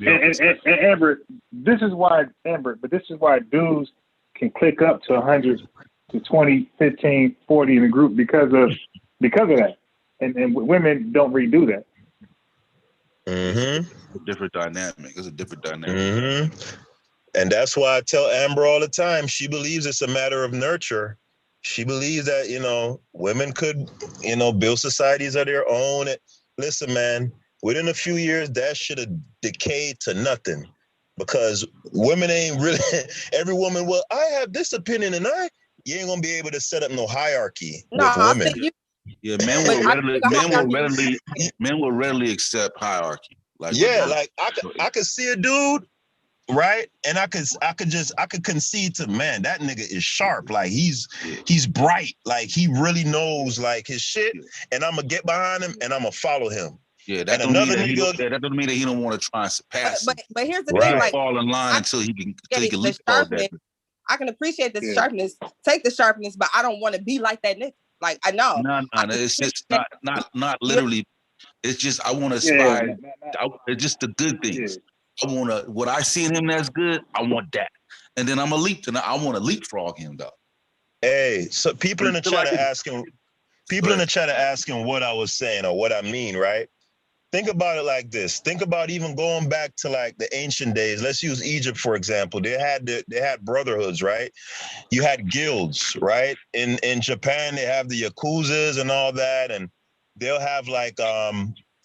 Yeah, and Amber, this is why dudes can click up to 100 to 20, 15, 40 in a group because of that. And women don't redo that. Mm-hmm. It's a different dynamic. Mm-hmm. And that's why I tell Amber all the time, she believes it's a matter of nurture. She believes that, women could, build societies of their own. Listen, man, within a few years, that should have decayed to nothing, because women ain't really, every woman, well, I have this opinion and you ain't gonna be able to set up no hierarchy with women. Yeah, men will readily accept hierarchy. Like, yeah, like I could see a dude, right? And I could concede to, man, that nigga is sharp. Like he's bright. Like he really knows like his shit. And I'm gonna get behind him and I'm gonna follow him. Yeah, that don't mean that he don't want to try and surpass him. But here's the thing, like, fall in line until he can leapfrog that. I can appreciate the sharpness, take the sharpness, but I don't want to be like that nigga. Like, I know. No, it's just not literally. It's just I want to aspire. It's just the good things. I want to, what I see in him that's good, I want that. And then I want to leapfrog him, though. Hey, so people in the chat are asking what I was saying or what I mean, right? Think about it like this. Think about even going back to like the ancient days. Let's use Egypt, for example. They had brotherhoods, right? You had guilds, right? In Japan, they have the Yakuzas and all that, and they'll have like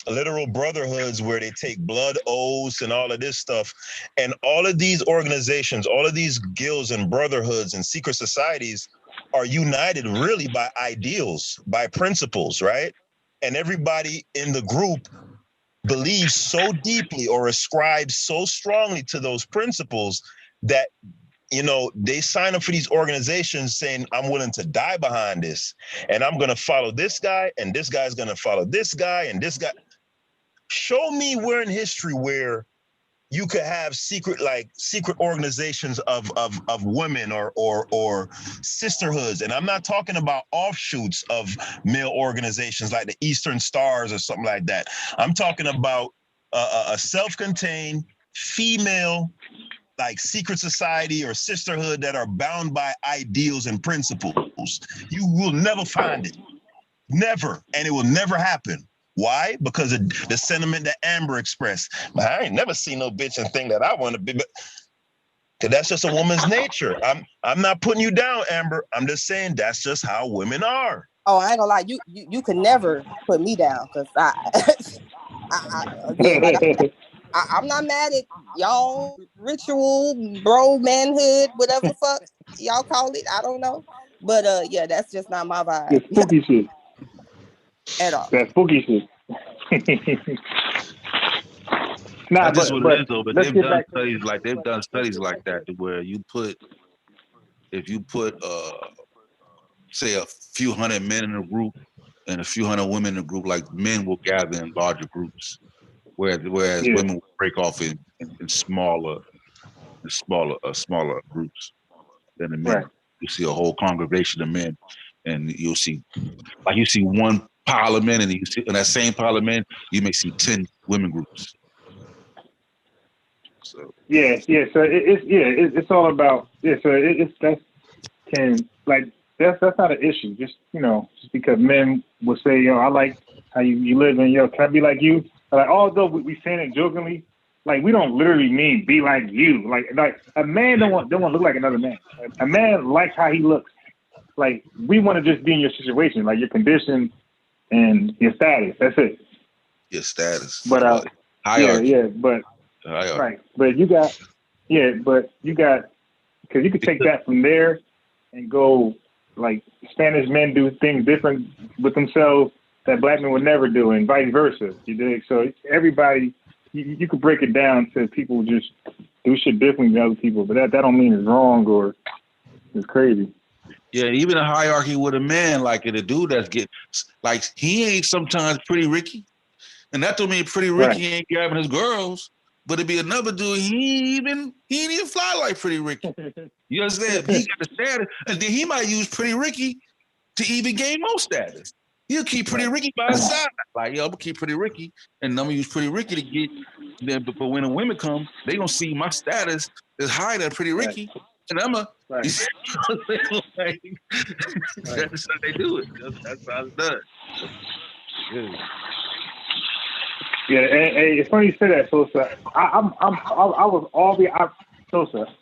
literal brotherhoods where they take blood oaths and all of this stuff. And all of these organizations, all of these guilds and brotherhoods and secret societies are united really by ideals, by principles, right? And everybody in the group believes so deeply or ascribes so strongly to those principles that, they sign up for these organizations saying, I'm willing to die behind this, and I'm going to follow this guy, and this guy's going to follow this guy, and this guy. Show me where in history where you could have secret organizations of women or sisterhoods. And I'm not talking about offshoots of male organizations like the Eastern Stars or something like that. I'm talking about a self-contained female, like secret society or sisterhood that are bound by ideals and principles. You will never find it. Never. And it will never happen. Why? Because of the sentiment that Amber expressed. I ain't never seen no bitch and think that I want to be, but because that's just a woman's nature. I'm not putting you down, Amber. I'm just saying that's just how women are. Oh, I ain't gonna lie, you could never put me down because again, like I'm not mad at y'all ritual, bro, manhood, whatever the fuck y'all call it. I don't know, but yeah, that's just not my vibe. It's spooky shit. At all. That's spooky shit. Nah, That's just what it is, though. But they've done studies like that to where if you put say a few hundred men in a group and a few hundred women in a group, like men will gather in larger groups, whereas women will break off in smaller groups than the men. Right. You see a whole congregation of men, and you see one pile of men, and you see in that same pile of men, you may see 10 women groups. So yeah. So it's all about So that's not an issue. Just just because men will say, yo, I like how you live, and yo, can I be like you? Like, although we saying it jokingly, like we don't literally mean be like you. Like a man don't want to look like another man. A man likes how he looks. Like we want to just be in your situation, like your condition and your status. That's it. Your status. But hierarchy. But Hierarchy. right. But you got because you could take that from there and go like Spanish men do things different with themselves that black men would never do, and vice versa. You dig? So everybody, you could break it down to people just do shit differently than other people, but that don't mean it's wrong or it's crazy. Yeah, even a hierarchy with a man, like a dude that's getting, like he ain't sometimes Pretty Ricky, and that don't mean Pretty Ricky ain't grabbing his girls, but it'd be another dude he ain't even fly like Pretty Ricky. You understand? He got the status, and then he might use Pretty Ricky to even gain more status. He'll keep Pretty Ricky by his side. Like, yo, I'm gonna keep Pretty Ricky, and I'm gonna use Pretty Ricky to get them. But when the women come, they gonna see my status is higher than Pretty Ricky, and I'm a. That's how they do it. That's how it's done. Yeah, and it's funny you say that, Sosa. I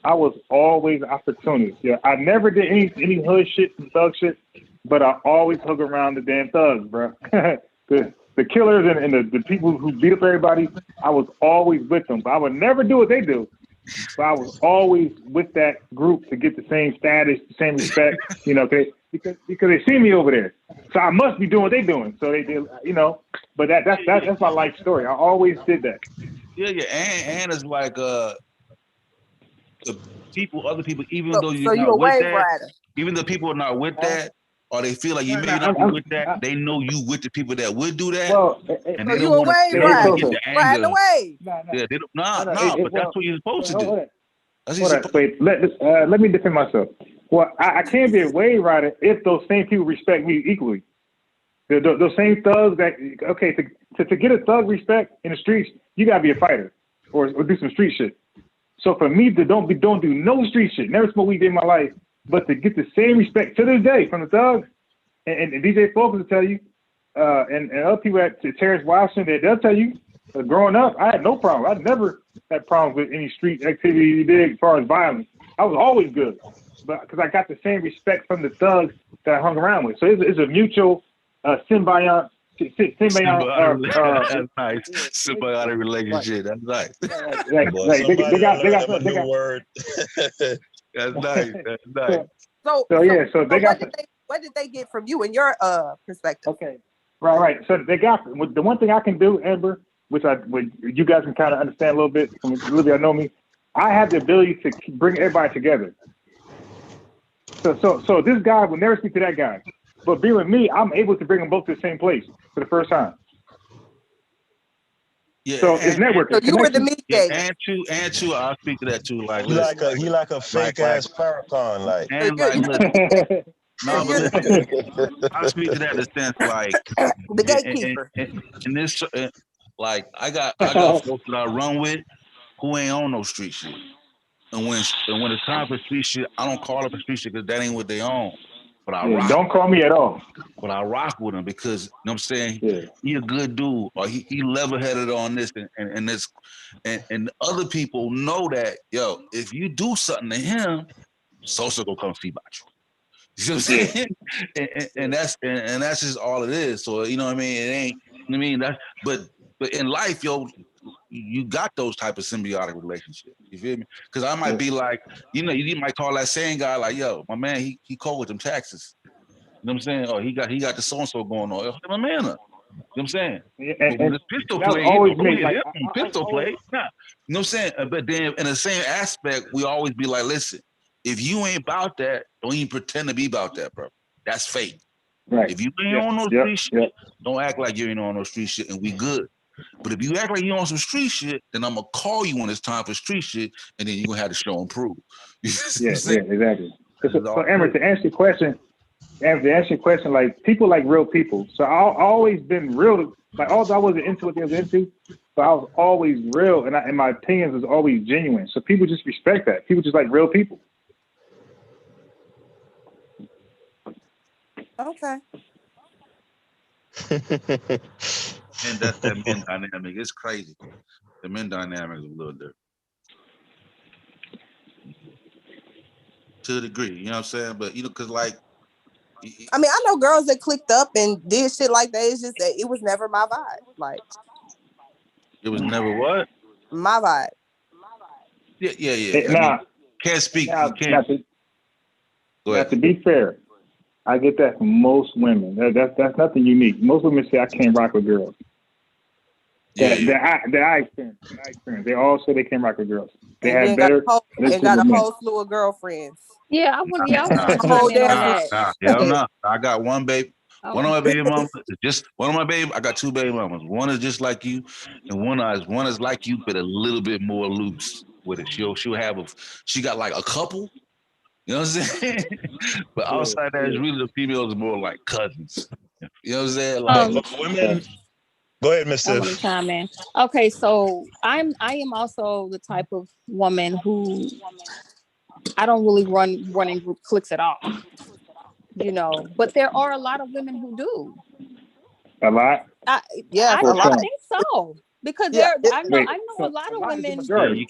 was always an opportunist. Yeah, I never did any hood shit and thug shit, but I always hung around the damn thugs, bro. the killers and the people who beat up everybody, I was always with them. But I would never do what they do. But I was always with that group to get the same status, the same respect, because they see me over there. So I must be doing what they're doing. So they did, But that's my life story. I always did that. Yeah. And it's like the other people, even though you're not with that, rider. even though people are not with that, or they feel like you may not be with that, they know you with the people that would do that. Well, and so you a wave rider, riding the wave. But that's what you're supposed to do. Let me defend myself. Well, I can't be a wave rider if those same people respect me equally. Those same thugs to get a thug respect in the streets, you gotta be a fighter or do some street shit. So for me to don't do no street shit, never smoke weed in my life, but to get the same respect to this day from the thugs and DJ Focus will tell you, and other people at Terrence Washington, they'll tell you, growing up, I had no problem. I never had problems with any street activity you did as far as violence. I was always good, but because I got the same respect from the thugs that I hung around with. So it's a mutual symbiotic. That's nice. Symbiotic relationship. That's nice. They got a new word. That's nice. That's nice. So they got. What did they get from you in your perspective? Okay, right. So they got the one thing I can do, Amber, which you guys can kind of understand a little bit from a little bit. I know me. I have the ability to bring everybody together. So this guy will never speak to that guy, but being with me, I'm able to bring them both to the same place for the first time. Yeah, so it's networking. So you were the meat gate. And two, I'll speak to that too. Like he like a fake ass Farrakhan, like. And like, look, no, but listen, I'll speak to that in the sense like the gatekeeper. In this, like I got folks that I run with, who ain't on no street shit. And when it's time for street shit, I don't call it for street shit because that ain't what they own. But I rock. Don't call me at all. But I rock with him because you know what I'm saying. Yeah. He a good dude, or he level headed on this and this, and other people know that yo, if you do something to him, Sosa gonna come see about you. You know what I'm saying? and that's just all it is. So you know what I mean. It ain't. I mean that, but in life, yo, you got those type of symbiotic relationships. You feel me? Because I might be like, you know, you might call that same guy like, yo, my man, he cold with them taxes. You know what I'm saying? Oh, he got the so and so going on. My man up. You know what I'm saying? But when it's pistol play, always me. Like, pistol play. Nah. You know what I'm saying? But then in the same aspect, we always be like, listen, if you ain't about that, don't even pretend to be about that, bro. That's fake. Right. If you ain't on no street shit, don't act like you ain't on no street shit and we good. But if you act like you on some street shit, then I'm gonna call you when it's time for street shit, and then you're gonna have to show and prove. Exactly. So Amber, to answer your question, like people like real people. So I've always been real. Like although I wasn't into what they was into, but I was always real, and my opinions was always genuine. So people just respect that. People just like real people. Okay. And that's that men dynamic. It's crazy. The men dynamic is a little different. To a degree, you know what I'm saying? But you know, cause like I mean, I know girls that clicked up and did shit like that. It's just that it was never my vibe. Like it was never what? My vibe. Yeah. Now, can't speak. Now, can't. Now, to be fair, I get that from most women. That's nothing unique. Most women say I can't rock with girls. That I experience. They all say they can't rock with girls. They have better. They got a whole slew of girlfriends. Yeah, I want y'all to chime in on that. Hell no. I got one baby. One of my baby mamas is just one of my baby. I got two baby mamas. One is just like you, and one is like you, but a little bit more loose with it. She'll have she got like a couple. You know what I'm saying? But outside that, it's really the females are more like cousins. You know what I'm saying? Like women. Go ahead, Miss I want to chime in. Okay, so I am also the type of woman who I don't really run in group cliques at all. You know, but there are a lot of women who do. A lot? I think so. Because I know a lot of women,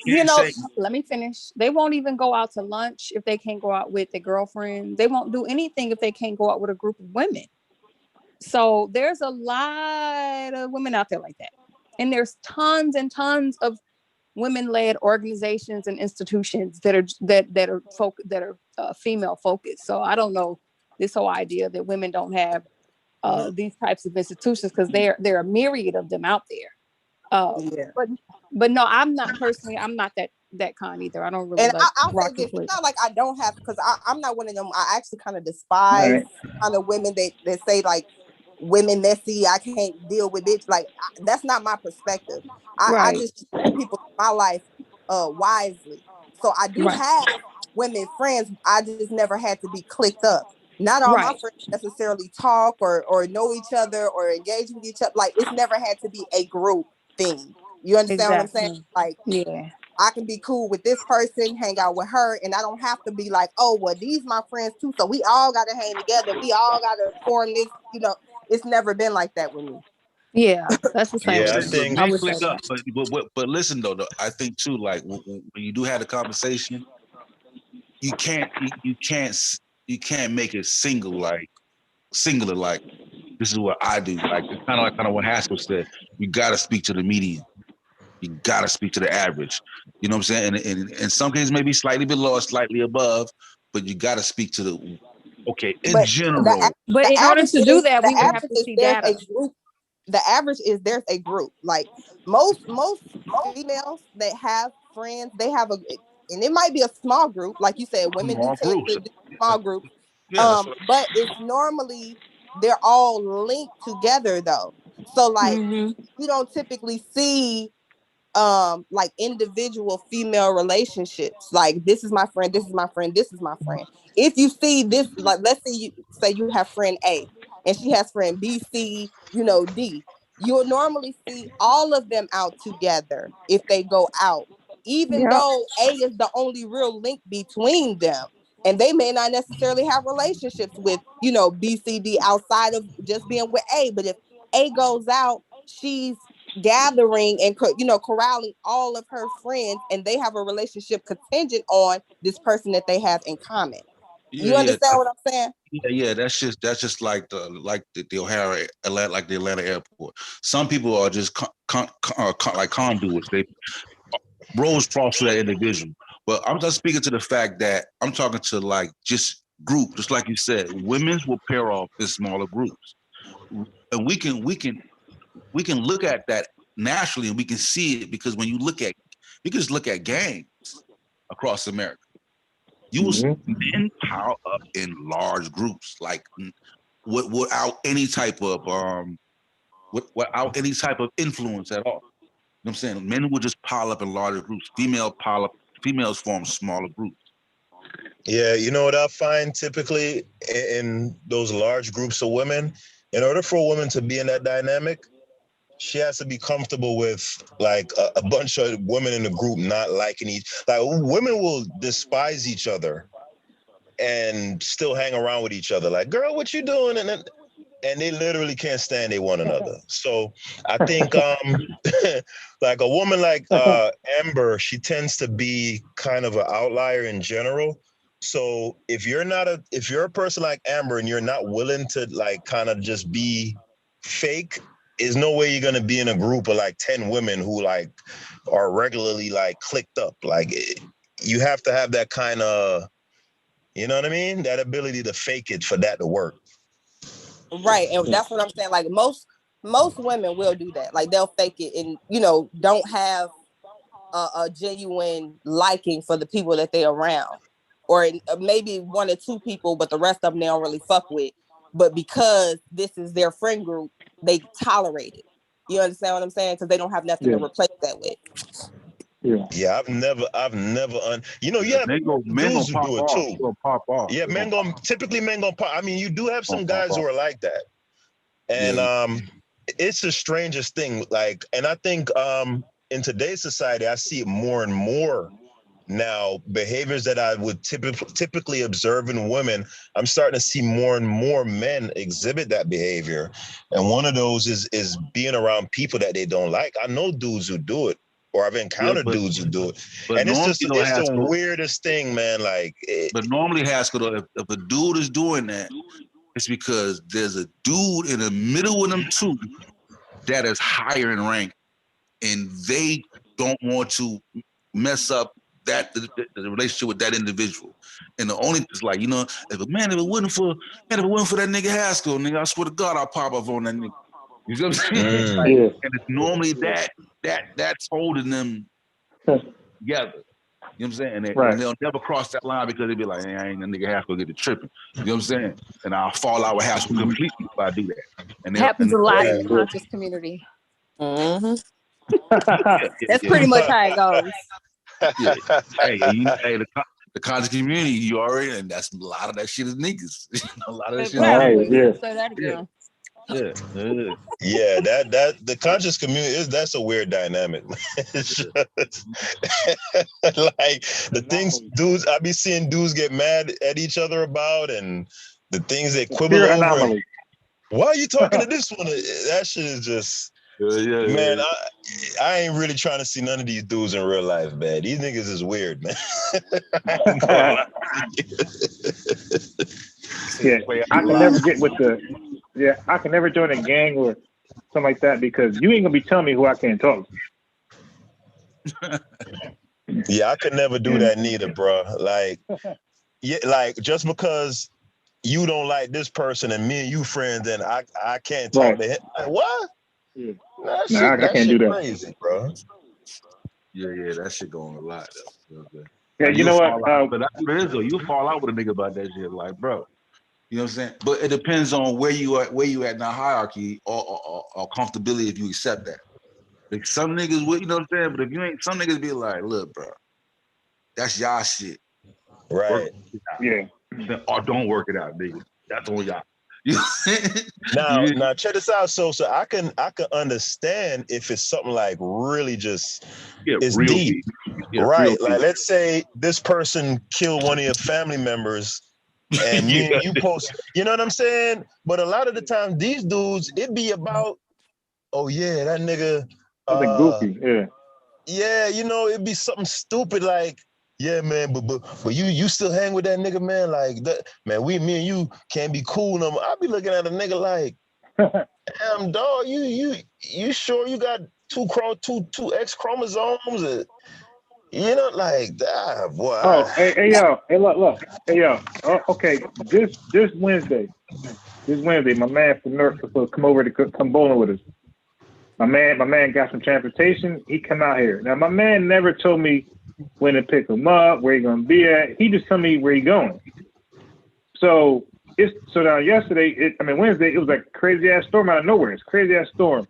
you know, let me finish. They won't even go out to lunch if they can't go out with their girlfriend. They won't do anything if they can't go out with a group of women. So there's a lot of women out there like that. And there's tons and tons of women-led organizations and institutions that are female focused. So I don't know this whole idea that women don't have these types of institutions, because there are a myriad of them out there. But no, I'm not that kind either. I don't really. And I'll say this, it's not like I don't have, because I'm not one of them. I actually kind of despise kind of women that say like women messy. I can't deal with it. Like that's not my perspective. I just treat people in my life wisely. So I do have women friends. I just never had to be clicked up. Not all my friends necessarily talk or know each other or engage with each other. Like it's never had to be a group thing. You understand what I'm saying? Like, I can be cool with this person, hang out with her, and I don't have to be like, oh, well, these my friends too, so we all got to hang together. We all got to form this. You know, it's never been like that with me. Yeah, that's the same. Yeah, I think. But listen though, I think too, like when you do have the conversation, you can't make it singular. Like this is what I do. Like it's kind of what Haskell said. You got to speak to the median. You got to speak to the average. You know what I'm saying? And in some cases, maybe slightly below or slightly above, but you got to speak to the, in general. But in order to do that, we would have to see data. The average is there's a group. Like most females that have friends, they have and it might be a small group. Like you said, women do tend to do small groups. But it's normally, they're all linked together though. So like you don't typically see like individual female relationships, like this is my friend, this is my friend, this is my friend. If you see this, like let's say you have friend A and she has friend B, C, D, you'll normally see all of them out together if they go out even Yep. though A is the only real link between them. And they may not necessarily have relationships with, you know, B, C, D outside of just being with A. But if A goes out, she's gathering and, you know, corralling all of her friends, and they have a relationship contingent on this person that they have in common. You Yeah, understand what I'm saying? yeah. That's just like the O'Hara, like the Atlanta airport. Some people are just like conduits. They roles cross to that individual. But I'm just speaking to the fact that I'm talking to like just group, just like you said, women's will pair off in smaller groups, and we can look at that naturally, and we can see it because when you can just look at gangs across America. You will see men power up in large groups, like without any type of without any type of influence at all. You know what I'm saying? Men will just pile up in larger groups. Females form smaller groups. Yeah, you know what I find typically in those large groups of women, in order for a woman to be in that dynamic, she has to be comfortable with like a bunch of women in the group not liking like women will despise each other and still hang around with each other. Like, girl, what you doing? And they literally can't stand one another. So I think like a woman like Amber, she tends to be kind of an outlier in general. So if you're a person like Amber and you're not willing to like kind of just be fake, there's no way you're gonna be in a group of like 10 women who like are regularly like clicked up. Like you have to have that kind of, you know what I mean? That ability to fake it for that to work. Right. And that's what I'm saying. Like most women will do that. Like they'll fake it and, you know, don't have a genuine liking for the people that they're around. Or maybe one or two people, but the rest of them they don't really fuck with. But because this is their friend group, they tolerate it. You understand what I'm saying? Because they don't have nothing to replace that with. Yeah, I've never, you know, yeah, men dudes gonna who do it off. too. Pop off. Yeah, typically men gonna pop. I mean, you do have some guys who are like that. And it's the strangest thing. Like, and I think in today's society, I see it more and more now. Behaviors that I would typically observe in women, I'm starting to see more and more men exhibit that behavior. And one of those is being around people that they don't like. I know dudes who do it, or I've encountered dudes who do it. And it's just, it's the weirdest thing, man. Like, but normally, Haskell, if a dude is doing that, it's because there's a dude in the middle of them two that is higher in rank, and they don't want to mess up the relationship with that individual. And the only is like, you know, if it wasn't for that nigga Haskell, nigga, I swear to God, I'll pop up on that nigga. You see what I'm saying? Like, and it's normally that's holding them together. You know what I'm saying? And they'll never cross that line because they'll be like, hey, I ain't a nigga Haskell get to tripping. You know what I'm saying? And I'll fall out with Haskell completely if I do that. And happens a lot in the conscious community. Mm-hmm. That's pretty much how it goes. Hey, the conscious community, you already, and that's a lot of that shit is niggas. A lot of that shit. Say that again. Yeah, that the conscious community that's a weird dynamic. It's just, like the things dudes I be seeing dudes get mad at each other about, and the things they quibble over. Why are you talking to this one? That shit is just man. I ain't really trying to see none of these dudes in real life, man. These niggas is weird, man. I can never get with I can never join a gang or something like that because you ain't gonna be telling me who I can't talk to. Yeah, I could never do that neither, bro. Like, yeah, like just because you don't like this person and me and you friends, and I can't talk to him. Like, what? Yeah. I can't do that. Crazy, bro. Yeah, that shit going a lot. Though. Yeah, you know what? But that's what it is though. You fall out with a nigga about that shit, like, bro. You know what I'm saying? But it depends on where you at in the hierarchy or comfortability if you accept that. Like some niggas would, you know what I'm saying? But if you ain't, some niggas be like, look, bro, that's y'all shit. Right. Yeah. Or don't work it out, nigga. That's on y'all. Now check this out. So I can understand if it's something like really just it's real deep. Yeah, real Right. Like, people. let's say this person killed one of your family members and me and you post, you know what I'm saying? But a lot of the time, these dudes, it be about, oh yeah, that nigga, Something goofy. Yeah. yeah, you know, it'd be something stupid like, yeah, man, but you still hang with that nigga, man. Like that, man, me and you can't be cool no more. I'll be looking at a nigga like, damn dog, you sure you got two X chromosomes? You know, like that, boy. Oh, hey, yo, hey, look, hey, yo. Oh, okay, this Wednesday, my man from North supposed to come over to come bowling with us. My man got some transportation. He come out here. Now, my man never told me when to pick him up, where he gonna be at. He just told me where he going. So now yesterday, Wednesday, it was like a crazy ass storm out of nowhere. It's a crazy ass storm.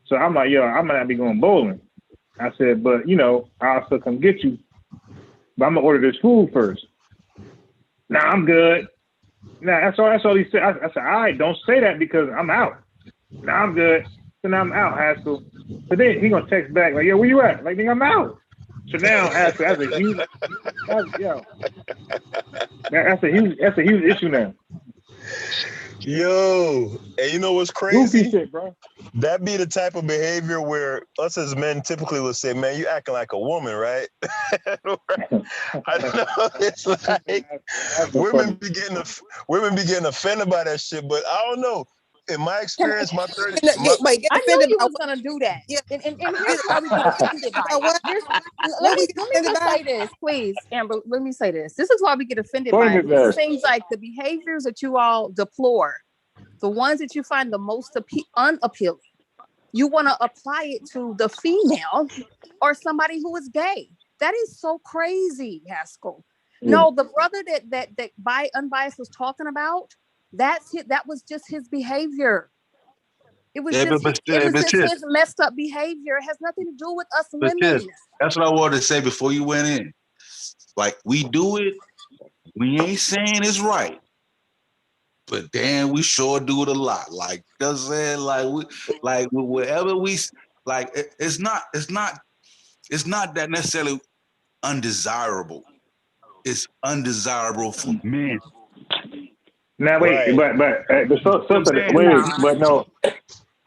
So I'm like, yo, I might not be going bowling. I said, but you know, I'll still come get you. But I'm gonna order this food first. Nah, I'm good. Nah, that's all he said. I said, all right, don't say that because I'm out. Nah, I'm good. So now I'm out, Haskell. But then he gonna text back like, yo, where you at? Like, nigga, I'm out. So now Haskell, that's a huge issue now. Yo, and you know what's crazy? Goofy shit, bro. That be the type of behavior where us as men typically would say, man, you acting like a woman, right? I know it's like women be getting offended by that shit, but I don't know. In my experience, Get I knew offended you by was gonna do that. Yeah. And here's why we get offended by it. Let me just say this, please, Amber. Let me say this. This is why we get offended by it. It seems like the behaviors that you all deplore, the ones that you find the most unappealing, you want to apply it to the female or somebody who is gay. That is so crazy, Haskell. Yeah. No, the brother that by Unbiased was talking about, that was just his behavior. It was just his messed up behavior. It has nothing to do with us women. That's what I wanted to say before you went in. Like, we do it. We ain't saying it's right. But damn, we sure do it a lot. Like, that's saying, like whatever we like, it's not that necessarily undesirable. It's undesirable for men. Now wait, right. but no,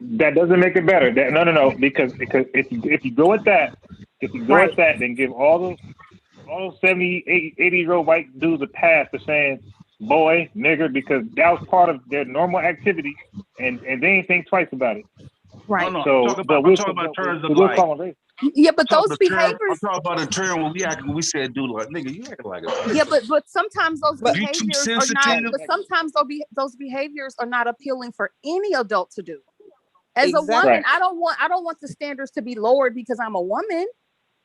that doesn't make it better. No, because if you go at that, then give all those 70, 80-year-old white dudes a pass for saying boy, nigger, because that was part of their normal activity, and they ain't think twice about it. Right. No, so, I'm talking about terms of like. Yeah, but those behaviors. I'm talking about in terms when we said, dude, like, nigga, you acting like a. Yeah, but sometimes those behaviors are not. But sometimes those behaviors are not appealing for any adult to do. As a woman, I don't want the standards to be lowered because I'm a woman.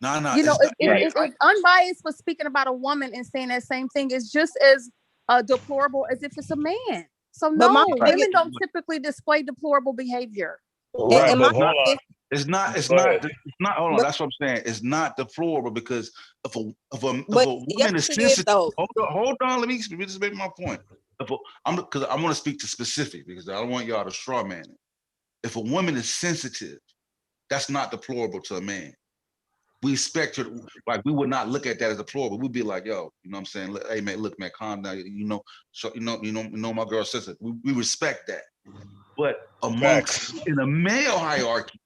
No. You know, if Unbiased was speaking about a woman and saying that same thing, is just as deplorable as if it's a man. So no, women don't typically display deplorable behavior. Right, but hold on. It's not. Hold on, that's what I'm saying. It's not deplorable because if a woman is sensitive. Hold on. Let me just make my point. Because I want to speak to specific because I don't want y'all to straw man it. If a woman is sensitive, that's not deplorable to a man. We expect her, like, we would not look at that as deplorable. We'd be like, yo, you know what I'm saying? Hey man, look, man, calm down. You know my girl's sensitive. We respect that. But in a male hierarchy,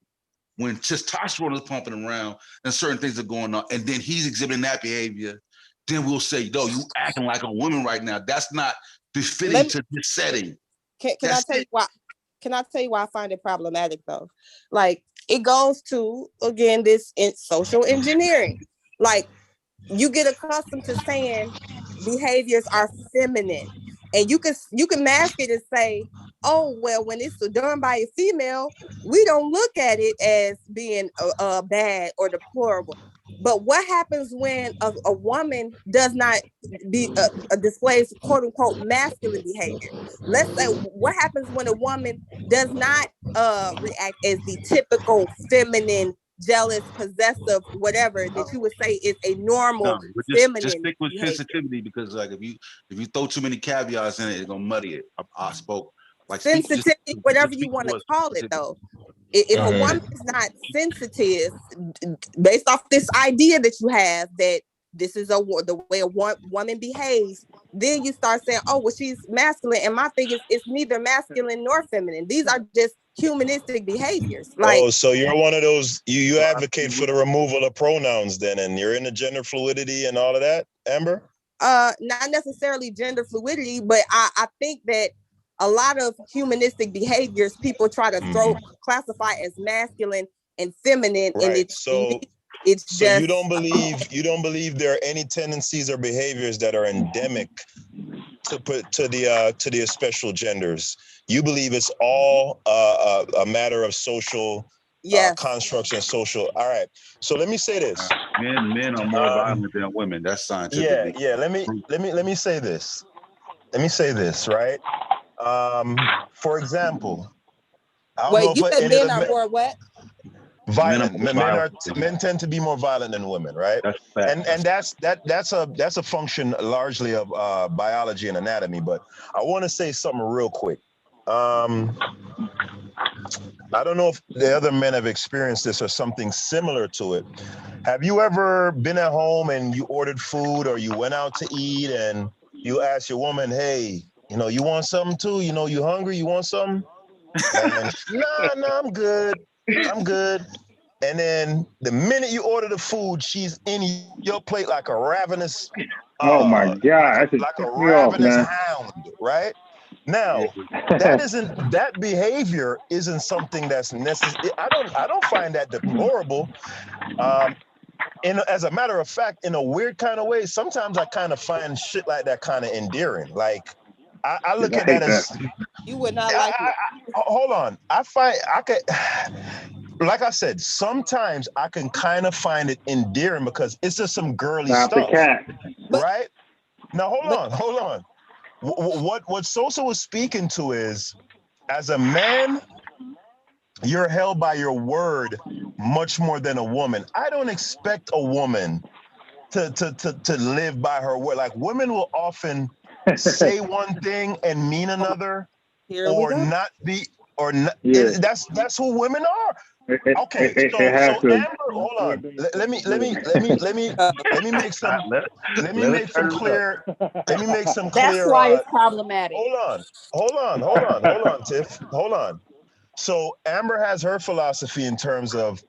when testosterone is pumping around and certain things are going on, and then he's exhibiting that behavior, then we'll say, yo, you acting like a woman right now. That's not befitting to this setting. Can I tell you why? Can I tell you why I find it problematic though? Like, it goes to, again, this social engineering. Like, you get accustomed to saying behaviors are feminine, and you can mask it and say, oh, well, when it's done by a female, we don't look at it as being bad or deplorable. But what happens when a woman does not displays quote unquote masculine behavior? Let's say, what happens when a woman does not react as the typical feminine, jealous, possessive, whatever that you would say is a normal feminine. Just stick with behavior. sensitivity, because like if you throw too many caveats in it, it's gonna muddy it. I spoke like sensitivity, whatever you want to call it, though. If a woman is not sensitive, based off this idea that you have that this is the way a woman behaves, then you start saying, oh, well, she's masculine. And my thing is, it's neither masculine nor feminine. These are just humanistic behaviors. Like, oh, so you're one of those, you advocate for the removal of pronouns then, and you're into gender fluidity and all of that, Amber? Not necessarily gender fluidity, but I think that a lot of humanistic behaviors people try to classify as masculine and feminine, right. And it's so just you don't believe there are any tendencies or behaviors that are endemic to the special genders. You believe it's all a matter of social constructs and social. All right. So let me say this. Men are more violent than women. That's scientific. Yeah. Let me say this. Right. For example, you said men are more what? Violent. Men tend to be more violent than women, right? That's fact. And that's a function largely of biology and anatomy. But I want to say something real quick. I don't know if the other men have experienced this or something similar to it. Have you ever been at home and you ordered food or you went out to eat and you asked your woman, hey, you want something too? You hungry? You want something? And nah, I'm good. And then the minute you order the food, she's in your plate like a ravenous. Oh my God! Like a ravenous hound, right? Now, that behavior isn't something that's necessary. I don't find that deplorable. As a matter of fact, in a weird kind of way, sometimes I kind of find shit like that kind of endearing. Like I look at that as you would not like it. Hold on. I could, like I said, sometimes I can kind of find it endearing because it's just some girly stuff, right? Now hold on. What Sosa was speaking to is, as a man, you're held by your word much more than a woman. I don't expect a woman to live by her word. Like, women will often say one thing and mean another, or not be, or not. Yeah. That's who women are. Okay, so Amber, hold on. Let me make some clear. That's why it's problematic. Hold on, Tiff. Hold on. So Amber has her philosophy in terms of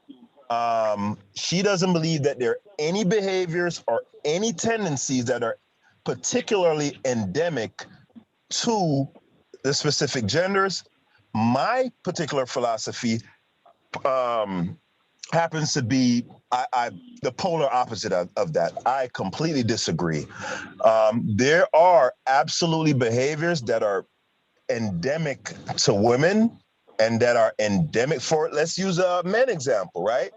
she doesn't believe that there are any behaviors or any tendencies that are particularly endemic to the specific genders. My particular philosophy happens to be the polar opposite of that. I completely disagree. There are absolutely behaviors that are endemic to women and that are endemic for, let's use a men example, right?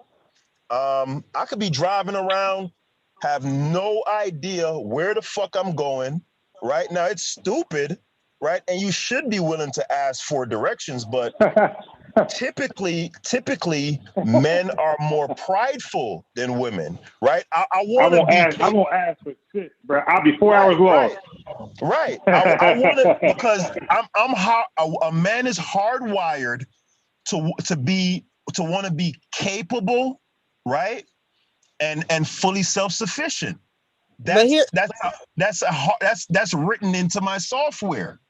I could be driving around, have no idea where the fuck I'm going. Right now, it's stupid, right? And you should be willing to ask for directions, but typically, men are more prideful than women, right? I won't ask for shit, bro. I'll be 4 hours lost. Right. I want to, because a man is hardwired to want to be capable, right? And fully self-sufficient. That's written into my software.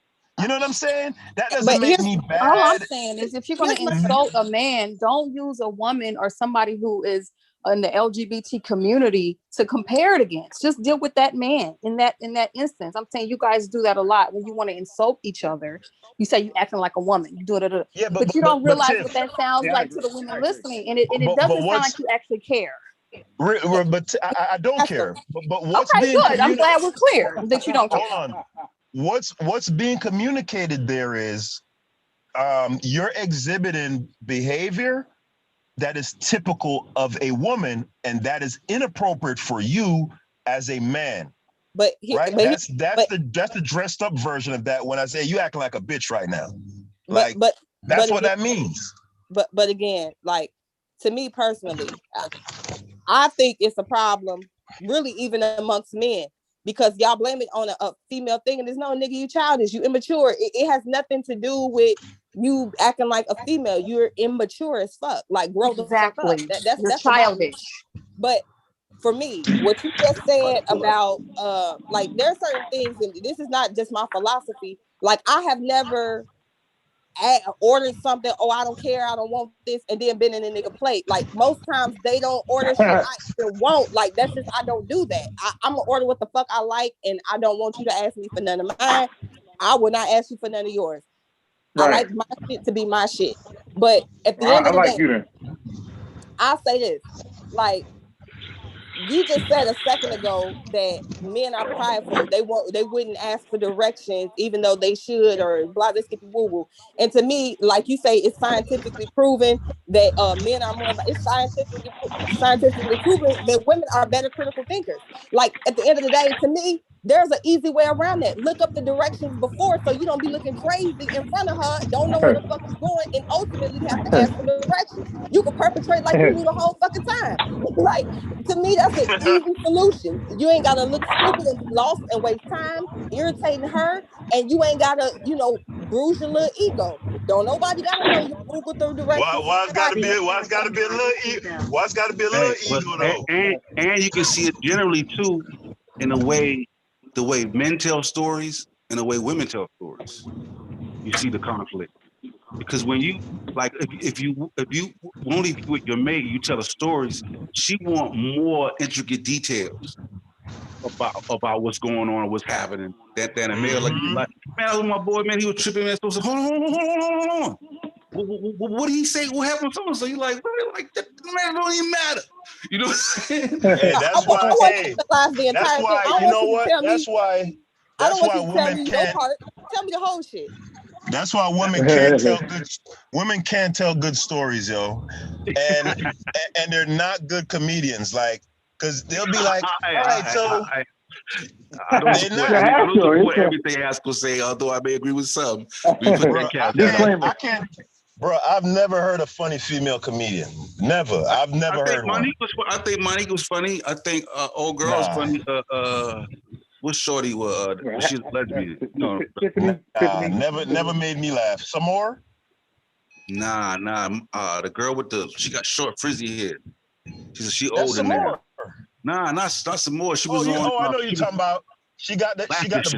You know what I'm saying? That doesn't make me bad. All I'm saying is, if you're going to insult a man, don't use a woman or somebody who is in the LGBT community to compare it against. Just deal with that man in that instance. I'm saying you guys do that a lot when you want to insult each other. You say you acting like a woman. You do it. Yeah, but you don't realize what that sounds like to the women listening, and it doesn't sound like you actually care. But I don't care. But what's okay, good. I'm glad we're clear that you don't care. Hold on. What's being communicated there is you're exhibiting behavior that is typical of a woman, and that is inappropriate for you as a man. That's the dressed up version of that. When I say you acting like a bitch right now, that's what that means. But again, like, to me personally, I think it's a problem, really, even amongst men. because y'all blame it on a female thing, and there's no, nigga, you childish, you immature. It has nothing to do with you acting like a female. You're immature as fuck. Like, grow the fuck up. That's You're the bottom line. childish. But for me, what you just said about like, there are certain things, and this is not just my philosophy. Like, I have never ordered something, oh, I don't care, I don't want this, and then been in a nigga plate. Like, most times they don't order shit I even want. Like, that's just, I don't do that. I'm gonna order what the fuck I like, and I don't want you to ask me for none of mine. I will not ask you for none of yours. Right. I like my shit to be my shit. But at the end of the day, I'll say this. Like, you just said a second ago that men are prideful. They wouldn't ask for directions, even though they should, or blah, this skippy woo woo. And to me, like you say, it's scientifically proven that men are more. It's scientifically proven that women are better critical thinkers. Like, at the end of the day, to me, there's an easy way around that. Look up the directions before, so you don't be looking crazy in front of her, don't know where the fuck you're going, and ultimately have to ask for directions. You can perpetrate like you do the whole fucking time. Like, to me, that's an easy solution. You ain't gotta look stupid and be lost and waste time irritating her, and you ain't gotta, bruise your little ego. Don't nobody gotta know you Google through directions. Why's gotta be a little ego though? And you can see it generally too, in the way men tell stories and the way women tell stories. You see the conflict. Because when you, like, if you only with your mate, you tell the stories, she want more intricate details about what's going on, what's happening, than a male. Like, man, I was my boy, man, he was tripping, man. So hold on. What did he say? What happened to him? So you like that man don't even matter. You know what I'm saying? Hey, that's why. You know what? That's why women can't. Tell me the whole shit. That's why women can't tell good stories, yo, and they're not good comedians, like, because they'll be like, all right, so. I don't support everything Haskell say, although I may agree with some. I can't. Bro, I've never heard a funny female comedian. Never. I've never heard one. I think Monique was funny. I think old girl was funny. What shorty was? She's a lesbian. Never made me laugh. Some more? Nah. The girl she got short frizzy hair. She older now. Nah, not some more. She was on. Oh, I know you're talking about. She got the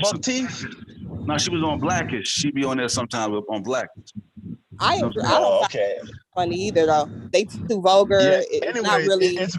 buck teeth. No, she was on Blackish. She be on there sometimes on Blackish. I don't find funny either though. They too vulgar. Yeah. It's anyway, not really. It's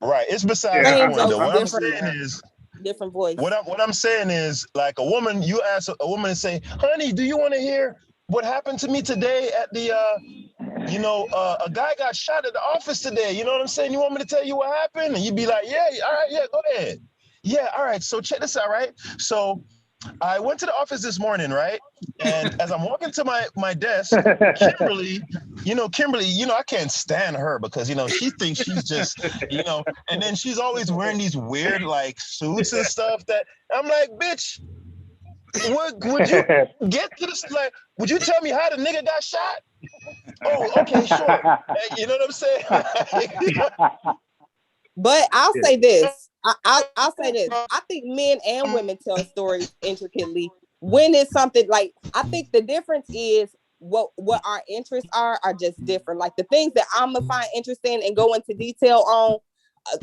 right. It's besides the point though. What I'm saying is different voice. What I'm saying is, like, a woman. You ask a woman and say, "Honey, do you want to hear what happened to me today at the a guy got shot at the office today. You know what I'm saying? You want me to tell you what happened?" And you'd be like, "Yeah, all right, yeah, go ahead. Yeah, all right. So check this out, right? So I went to the office this morning, right? And as I'm walking to my desk, Kimberly, I can't stand her because, she thinks she's just, and then she's always wearing these weird, like, suits and stuff that I'm like, bitch, would you get to this, like, would you tell me how the nigga got shot? Oh, okay, sure. You know what I'm saying? But I'll say this. I'll say this. I think men and women tell stories intricately. When it's something like, I think the difference is what our interests are just different. Like, the things that I'm gonna find interesting and go into detail on,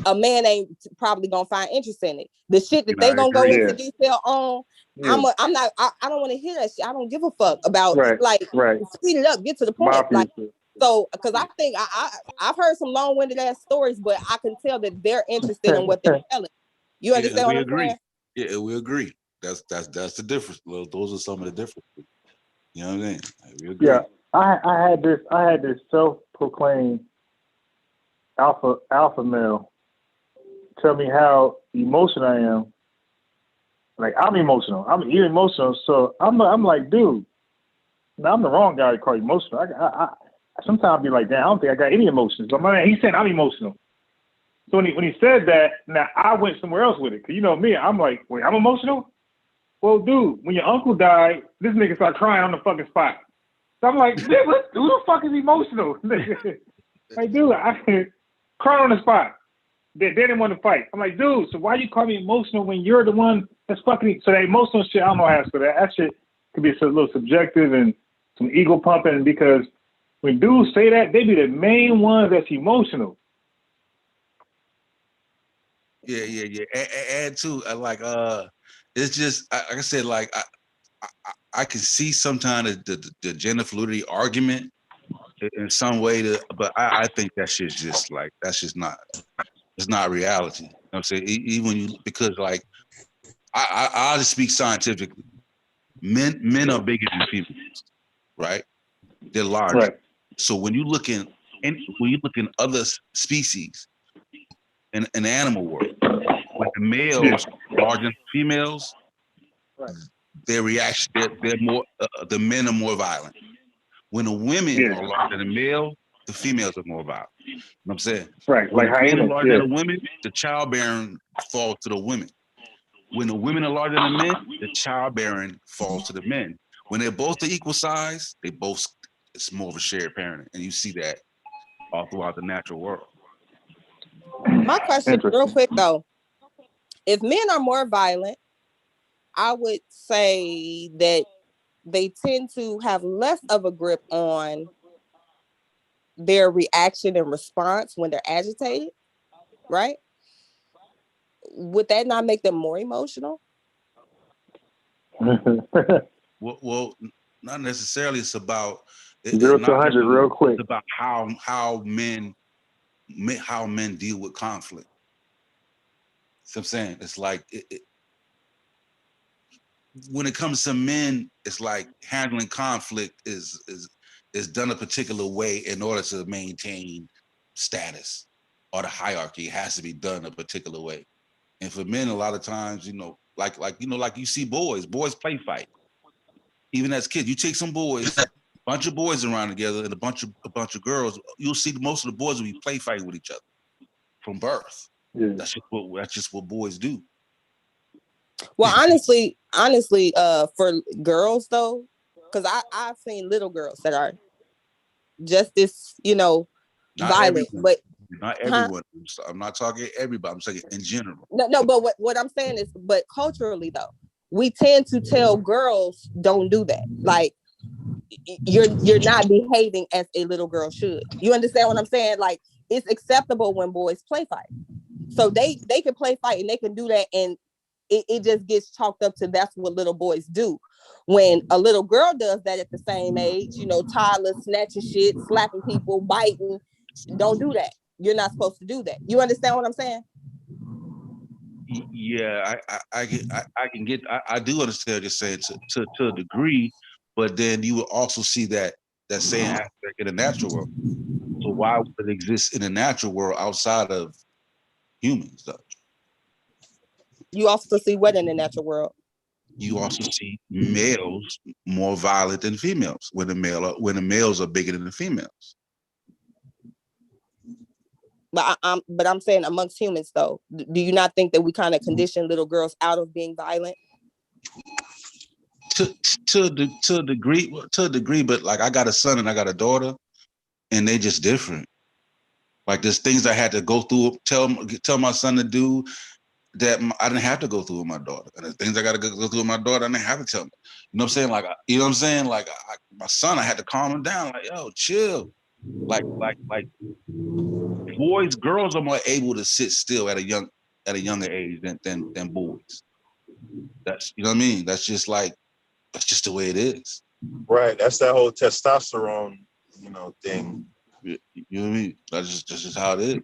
a man ain't probably gonna find interest in it. The shit that they gonna go into detail on, I don't want to hear that shit. I don't give a fuck about speed it up, get to the point. So, because I think I've heard some long-winded ass stories, but I can tell that they're interested in what they're telling. You understand what I'm saying? Yeah, we agree. That's the difference. Those are some of the differences. You know what I mean? We agree. Yeah, I had this self-proclaimed alpha male tell me how emotional I am. Like, I'm emotional. I'm emotional. So I'm like, dude, now I'm the wrong guy to call emotional. I sometimes be like, damn, I don't think I got any emotions. But man, he said I'm emotional. So when he said that, now I went somewhere else with it. Cause you know me, I'm like, wait, I'm emotional? Well, dude, when your uncle died, this nigga started crying on the fucking spot. So I'm like, who the fuck is emotional? Like, dude, I crying on the spot. They didn't want to fight. I'm like, dude, so why you call me emotional when you're the one that's fucking? So that emotional shit, I don't know how to answer that. That shit could be a little subjective and some ego pumping, because when dudes say that, they be the main ones that's emotional. Yeah. And too, it's just like I said, like I can see sometimes the gender fluidity argument in some way, but I think that shit's just like that's just not. It's not reality. You know what I'm saying? Even when you, because like I'll just speak scientifically. Men are bigger than females, right? They're larger. Right. So when you look in other species in the animal world, when the males are larger than females, Right. their reaction, they're more. The men are more violent. When the women are larger than the male, the females are more violent. You know what I'm saying? Right. When Like the men are hyenas. larger than the women, the childbearing falls to the women. When the women are larger than the men, the childbearing falls to the men. When they're both the equal size, it's more of a shared parenting. And you see that all throughout the natural world. My question, real quick though, if men are more violent, I would say that they tend to have less of a grip on their reaction and response when they're agitated, right? Would that not make them more emotional? Well, not necessarily. It's about 0 to 100 real quick. It's about how men deal with conflict. So I'm saying it's like when it comes to men, it's like handling conflict is done a particular way in order to maintain status, or the hierarchy has to be done a particular way. And for men, a lot of times, like you see boys play fight. Even as kids, you take some boys, a bunch of boys around together, and a bunch of girls. You'll see most of the boys will be play fighting with each other from birth. Yeah. That's just what boys do. Well, honestly, for girls though, because I've seen little girls that are just this, Not violent, everyone. but Not everyone. I'm not talking everybody. I'm saying in general. No, but what I'm saying is, but culturally though, we tend to tell girls don't do that. Like you're not behaving as a little girl should. You understand what I'm saying? Like it's acceptable when boys play fight. So they can play fight and they can do that, and it just gets chalked up to that's what little boys do. When a little girl does that at the same age, toddlers snatching shit, slapping people, biting, don't do that. You're not supposed to do that. You understand what I'm saying? Yeah, I do understand what you're saying to a degree, but then you will also see that same aspect in the natural world. So why would it exist in the natural world outside of humans, though? You also see what in the natural world? You also see males more violent than females when the males are bigger than the females. But I'm saying amongst humans though, do you not think that we kind of condition little girls out of being violent? To a degree, but like I got a son and I got a daughter, and they just different. Like there's things I had to go through, tell my son to do that I didn't have to go through with my daughter, and the things I got to go through with my daughter, I didn't have to tell them. You know what I'm saying? Like you know what I'm saying? Like my son, I had to calm him down. Like yo, chill. Like girls are more able to sit still at a younger age than boys. That's you know what I mean. That's just the way it is. Right. That's that whole testosterone, thing. You know what I mean? That's just how it is.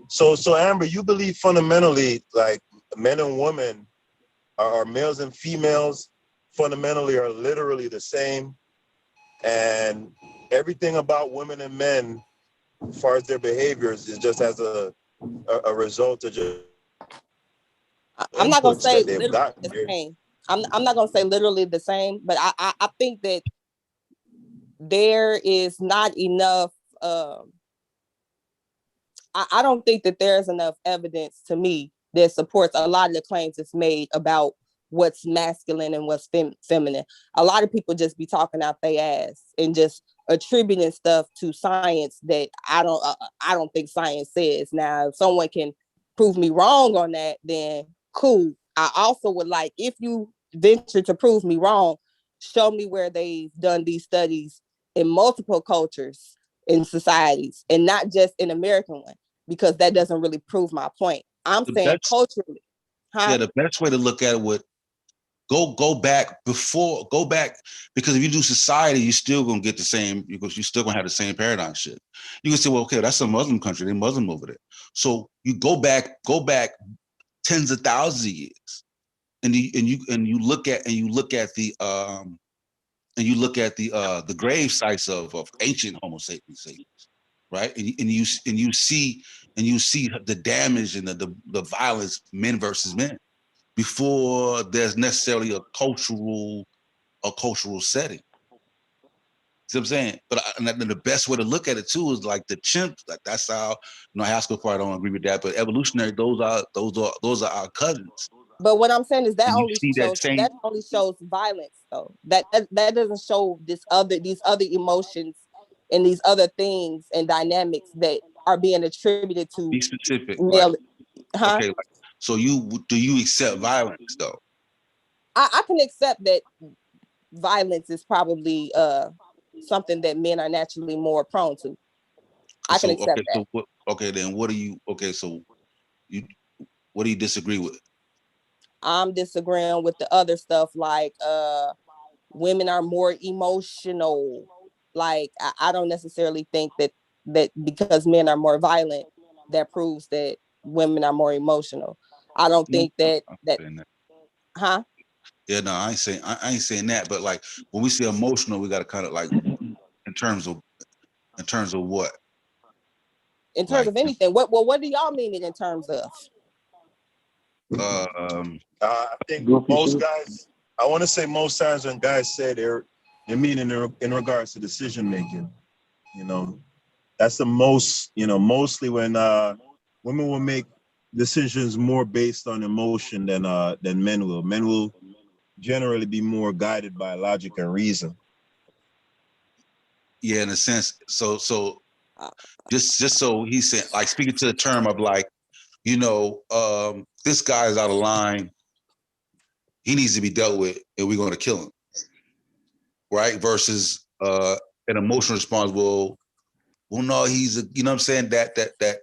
So Amber, you believe fundamentally like men and women are males and females fundamentally are literally the same, and everything about women and men as far as their behaviors is just as a result of just I'm not gonna say literally the same. I'm not gonna say literally the same, but I think that there is not enough I don't think that there's enough evidence to me that supports a lot of the claims that's made about what's masculine and what's feminine. A lot of people just be talking out their ass and just attributing stuff to science that I don't think science says. Now, if someone can prove me wrong on that, then cool. I also would like, if you venture to prove me wrong, show me where they've done these studies in multiple cultures in societies and not just an American one, because that doesn't really prove my point. I'm The saying best, culturally. yeah, the best way to look at it would go back because if you do society, you're still gonna get the same, because you're still gonna have the same paradigm shit. You can say, well, okay, that's a Muslim country, they're Muslim over there. So you go back tens of thousands of years, and you look at the grave sites of ancient Homo sapiens, right? And you see the damage and the violence, men versus men, before there's necessarily a cultural setting. See what I'm saying? But the best way to look at it too is like the chimps. Like that's how, Haskell part, I don't agree with that. But evolutionary, those are our cousins. But what I'm saying is that And you only see shows that only shows violence, though. That doesn't show these other emotions and these other things and dynamics that are being attributed to Be specific, male. like, Huh? okay, like, so do you accept violence though? I can accept that violence is probably something that men are naturally more prone to. I can accept that. Then what do you? Okay, so what do you disagree with? I'm disagreeing with the other stuff, like women are more emotional. Like I don't necessarily think that because men are more violent, that proves that women are more emotional. I don't think that. Huh? Yeah, no, I ain't saying that, but like when we say emotional, we got to kind of like in terms of what? In terms of anything. What do y'all mean it in terms of? I think most guys, I want to say most times when guys say they're meaning in regards to decision making, that's the most, mostly when women will make decisions more based on emotion than men will. Men will generally be more guided by logic and reason. Yeah, in a sense. So just so he said, like, speaking to the term of like, this guy is out of line. He needs to be dealt with, and we're going to kill him, right? Versus an emotional response. Well, no, he's a, you know what I'm saying, that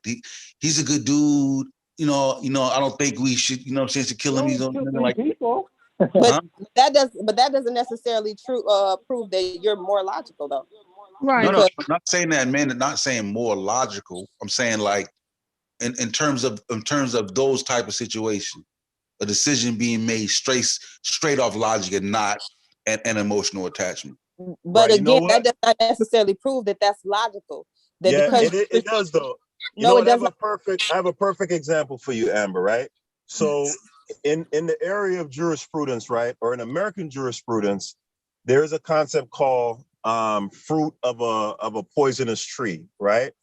he's a good dude. I don't think we should, should kill him. He's like people. But that doesn't necessarily prove that you're more logical, though. Right. No, I'm not saying that, man. Not saying more logical. I'm saying like in terms of those type of situations, a decision being made straight off logic and not an emotional attachment. But right, again, that does not necessarily prove that that's logical. It does though. It doesn't. I have a perfect example for you, Amber. Right. So in the area of jurisprudence, right, or in American jurisprudence, there is a concept called fruit of a poisonous tree, right?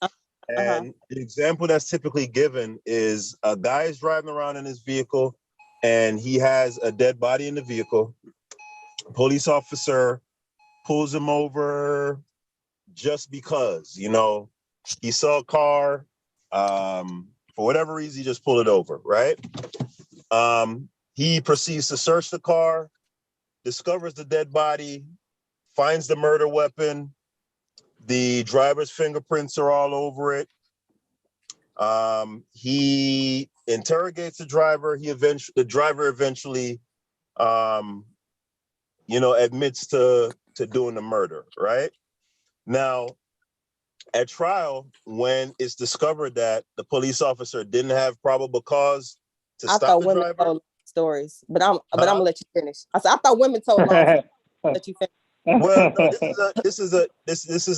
And the example that's typically given is a guy is driving around in his vehicle and he has a dead body in the vehicle. Police officer pulls him over just because, he saw a car, for whatever reason, he just pulled it over, right? He proceeds to search the car, discovers the dead body, finds the murder weapon. The driver's fingerprints are all over it. He interrogates the driver. The driver eventually, admits to doing the murder, right? Now, at trial, when it's discovered that the police officer didn't have probable cause to stop the driver. Told stories, but I'm gonna let you finish. I thought women told long stories. Let you finish. Well, no, this is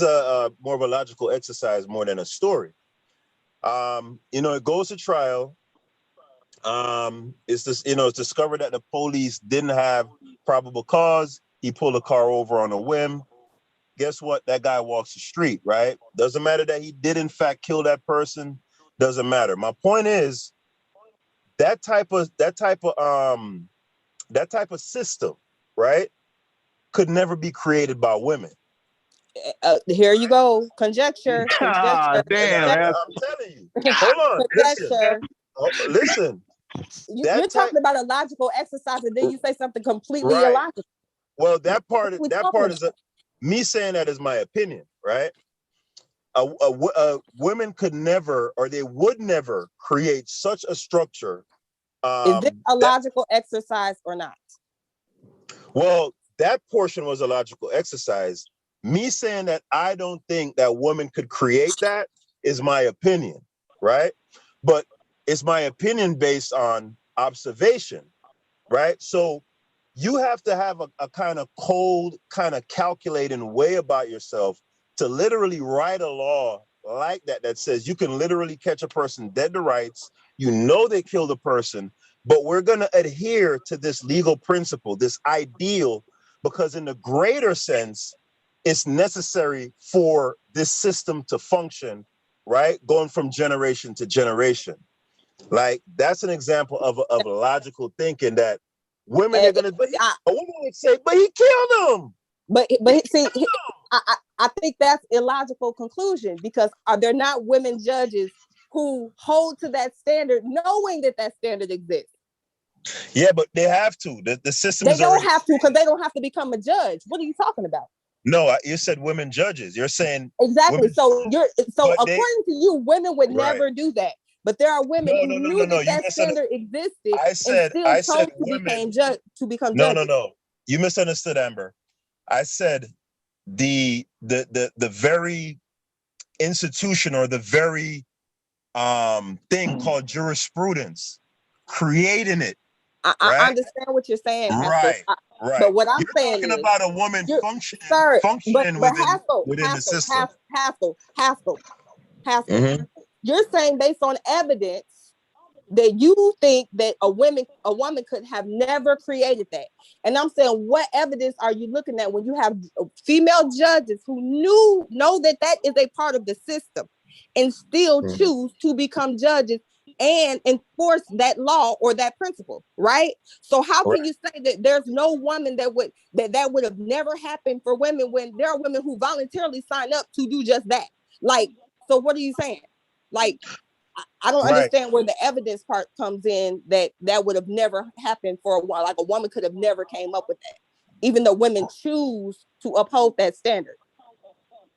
a more of a logical exercise more than a story. It goes to trial. It's discovered that the police didn't have probable cause. He pulled a car over on a whim. Guess what? That guy walks the street, right? Doesn't matter that he did in fact kill that person. Doesn't matter. My point is that type of system, right, could never be created by women. Here you go. Conjecture. Ah, damn, I'm man. telling you. Hold on. Listen. Conjecture. Listen. You're That type. talking about a logical exercise, and then you say something completely Right. illogical. Well, What we that talking part is me saying that is my opinion, right? Women could never, or they would never, create such a structure. Is this a That, logical exercise or not? well, that portion was a logical exercise. Me saying that I don't think that women could create that is my opinion, right? But it's my opinion based on observation, right? So you have to have a kind of cold, kind of calculating way about yourself to literally write a law like that that says you can literally catch a person dead to rights. You know they killed a person, but we're going to adhere to this legal principle, this ideal, because in the greater sense, it's necessary for this system to function, right? Going from generation to generation. Like that's an example of logical thinking that women are gonna. A woman would say, "But he killed him." But see, I think that's illogical conclusion, because are there not women judges who hold to that standard, knowing that that standard exists? Yeah, but they have to. The system They is don't already. have to, because they don't have to become a judge. What are you talking about? No, you said women judges. You're saying exactly. women, So according they, to you, women would right. never do that. But there are women who knew No. that standard existed I said chose women. to become No, judges. no. You misunderstood, Amber. I said the very institution or the very thing called jurisprudence, creating it. I understand what you're saying, right? But what I'm you're saying talking is, about a woman functioning within the system. Haskell, Mm-hmm. you're saying based on evidence that you think that a woman could have never created that. And I'm saying, what evidence are you looking at when you have female judges who know that that is a part of the system and still choose to become judges and enforce that law or that principle, right? So how can you say that there's no woman that would have never happened for women, when there are women who voluntarily sign up to do just that? Like, so what are you saying? Like, I don't understand where the evidence part comes in, that would have never happened for a while. Like, a woman could have never came up with that, even though women choose to uphold that standard.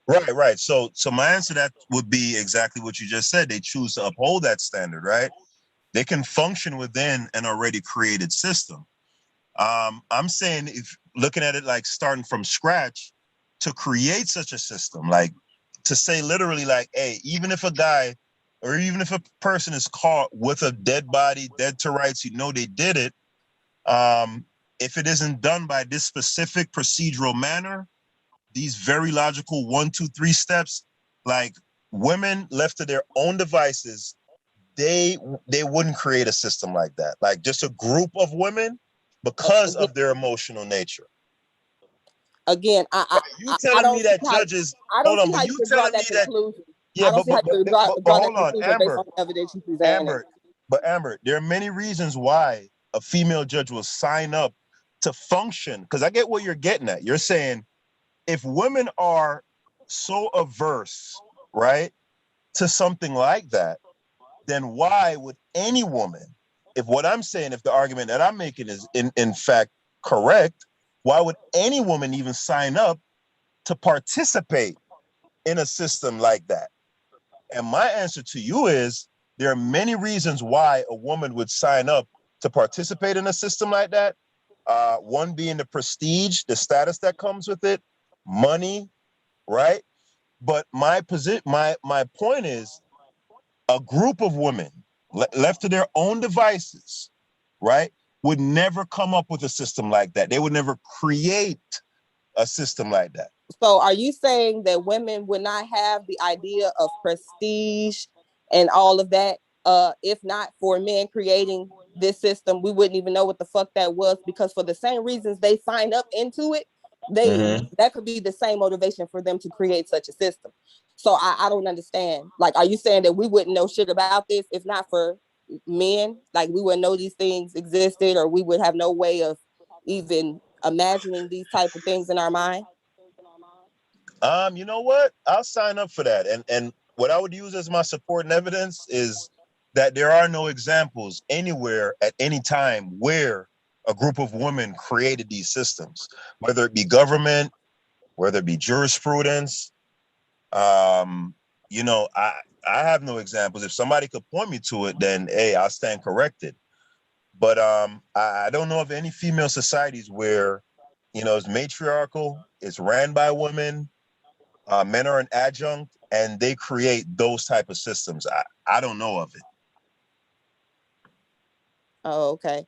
Right. So my answer to that would be exactly what you just said. They choose to uphold that standard, right? They can function within an already created system. I'm saying, if looking at it like starting from scratch to create such a system, like to say literally like, hey, even if a guy or even if a person is caught with a dead body, dead to rights, you know they did it. If it isn't done by this specific procedural manner, these very logical 1, 2, 3 steps, like women left to their own devices, they wouldn't create a system like that. Like just a group of women, because of their emotional nature. Again, you telling me that judges? Hold on, but you telling me that? Yeah, but hold on, Amber. Amber, there are many reasons why a female judge will sign up to function. Because I get what you're getting at. You're saying if women are so averse, right, to something like that, then why would any woman, if what I'm saying, if the argument that I'm making is in fact correct, why would any woman even sign up to participate in a system like that? And my answer to you is, there are many reasons why a woman would sign up to participate in a system like that. One being the prestige, the status that comes with it, money, right? But my point is, a group of women left to their own devices, right, would never come up with a system like that. They would never create a system like that. So are you saying that women would not have the idea of prestige and all of that, if not for men creating this system? We wouldn't even know what the fuck that was, because for the same reasons they signed up into it, that could be the same motivation for them to create such a system. So I don't understand. Like, are you saying that we wouldn't know shit about this if not for men? Like, we wouldn't know these things existed, or we would have no way of even imagining these type of things in our mind? You know what? I'll sign up for that. And what I would use as my supporting evidence is that there are no examples anywhere at any time where a group of women created these systems, whether it be government, whether it be jurisprudence. You know, I have no examples. If somebody could point me to it, then hey, I'll stand corrected. But I don't know of any female societies where, you know, it's matriarchal, it's ran by women, men are an adjunct, and they create those type of systems. I don't know of it. Oh, okay.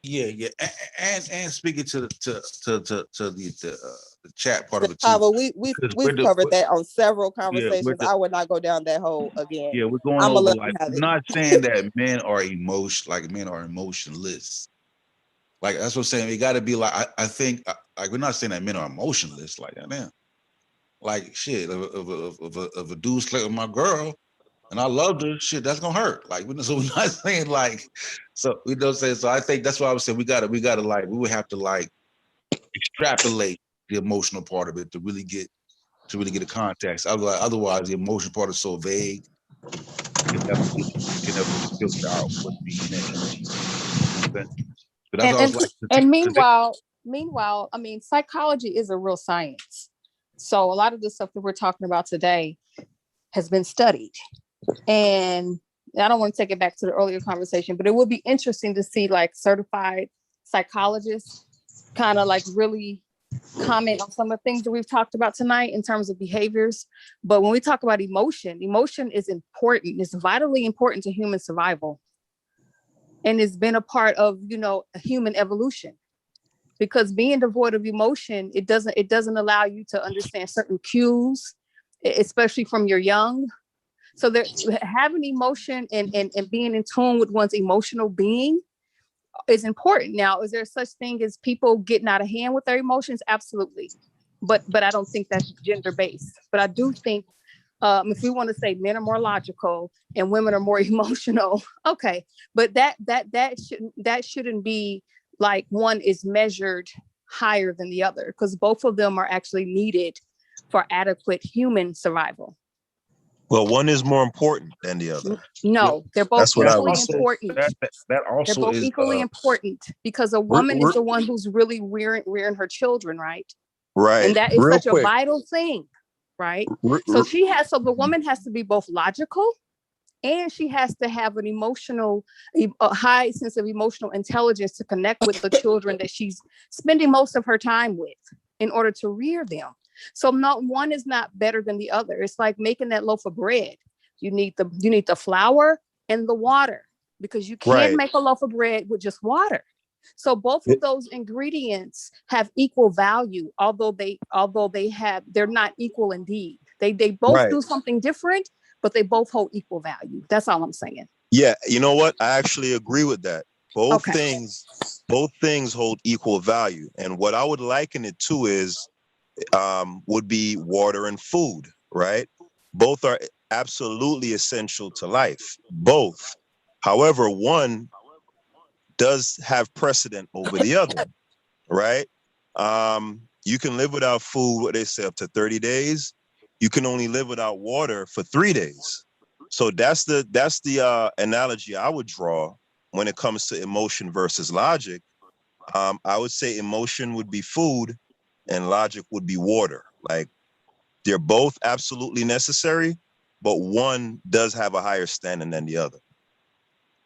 Yeah. And speaking to the chat part of it too. However, we've covered that on several conversations. Yeah, I would not go down that hole again. Yeah, we're going I'm over let like you have we're it. not saying that men are emotionless. Like that's what I'm saying. We got to be like I think like we're not saying that men are emotionless. Like damn, like shit. If a dude slept with my girl and I loved her, shit, that's gonna hurt. Like so we're not saying like so we don't say so. I think that's why I was saying we gotta like we would have to like extrapolate the emotional part of it to really get a context. Otherwise, the emotional part is so vague. You can never filter out what's being meant. But that's always like. And meanwhile, I mean, psychology is a real science. So a lot of the stuff that we're talking about today has been studied. And I don't want to take it back to the earlier conversation, but it would be interesting to see like certified psychologists kind of like really comment on some of the things that we've talked about tonight in terms of behaviors. But when we talk about emotion is important. It's vitally important to human survival. And it's been a part of, you know, human evolution. Because being devoid of emotion, it doesn't allow you to understand certain cues, especially from your young. So having emotion and being in tune with one's emotional being is important. Now, is there such thing as people getting out of hand with their emotions? Absolutely. But I don't think that's gender-based. But I do think if we want to say men are more logical and women are more emotional, okay. But that shouldn't be like one is measured higher than the other, because both of them are actually needed for adequate human survival. Well, one is more important than the other. No, they're both equally important. That also they're both is equally important, because a woman is the one who's really rearing her children, right? Right. And that is such a vital thing, right? So the woman has to be both logical, and she has to have an a high sense of emotional intelligence to connect with the children that she's spending most of her time with in order to rear them. So not one is not better than the other. It's like making that loaf of bread. You need the flour and the water, because you can't make a loaf of bread with just water. So both of those ingredients have equal value, although they're not equal indeed. They both do something different, but they both hold equal value. That's all I'm saying. Yeah, you know what? I actually agree with that. Both things hold equal value. And what I would liken it to is would be water and food, right? Both are absolutely essential to life. Both. However, one does have precedent over the other, right? You can live without food, what they say, up to 30 days. You can only live without water for 3 days. So that's the analogy I would draw when it comes to emotion versus logic. I would say emotion would be food and logic would be water. Like they're both absolutely necessary, but one does have a higher standing than the other.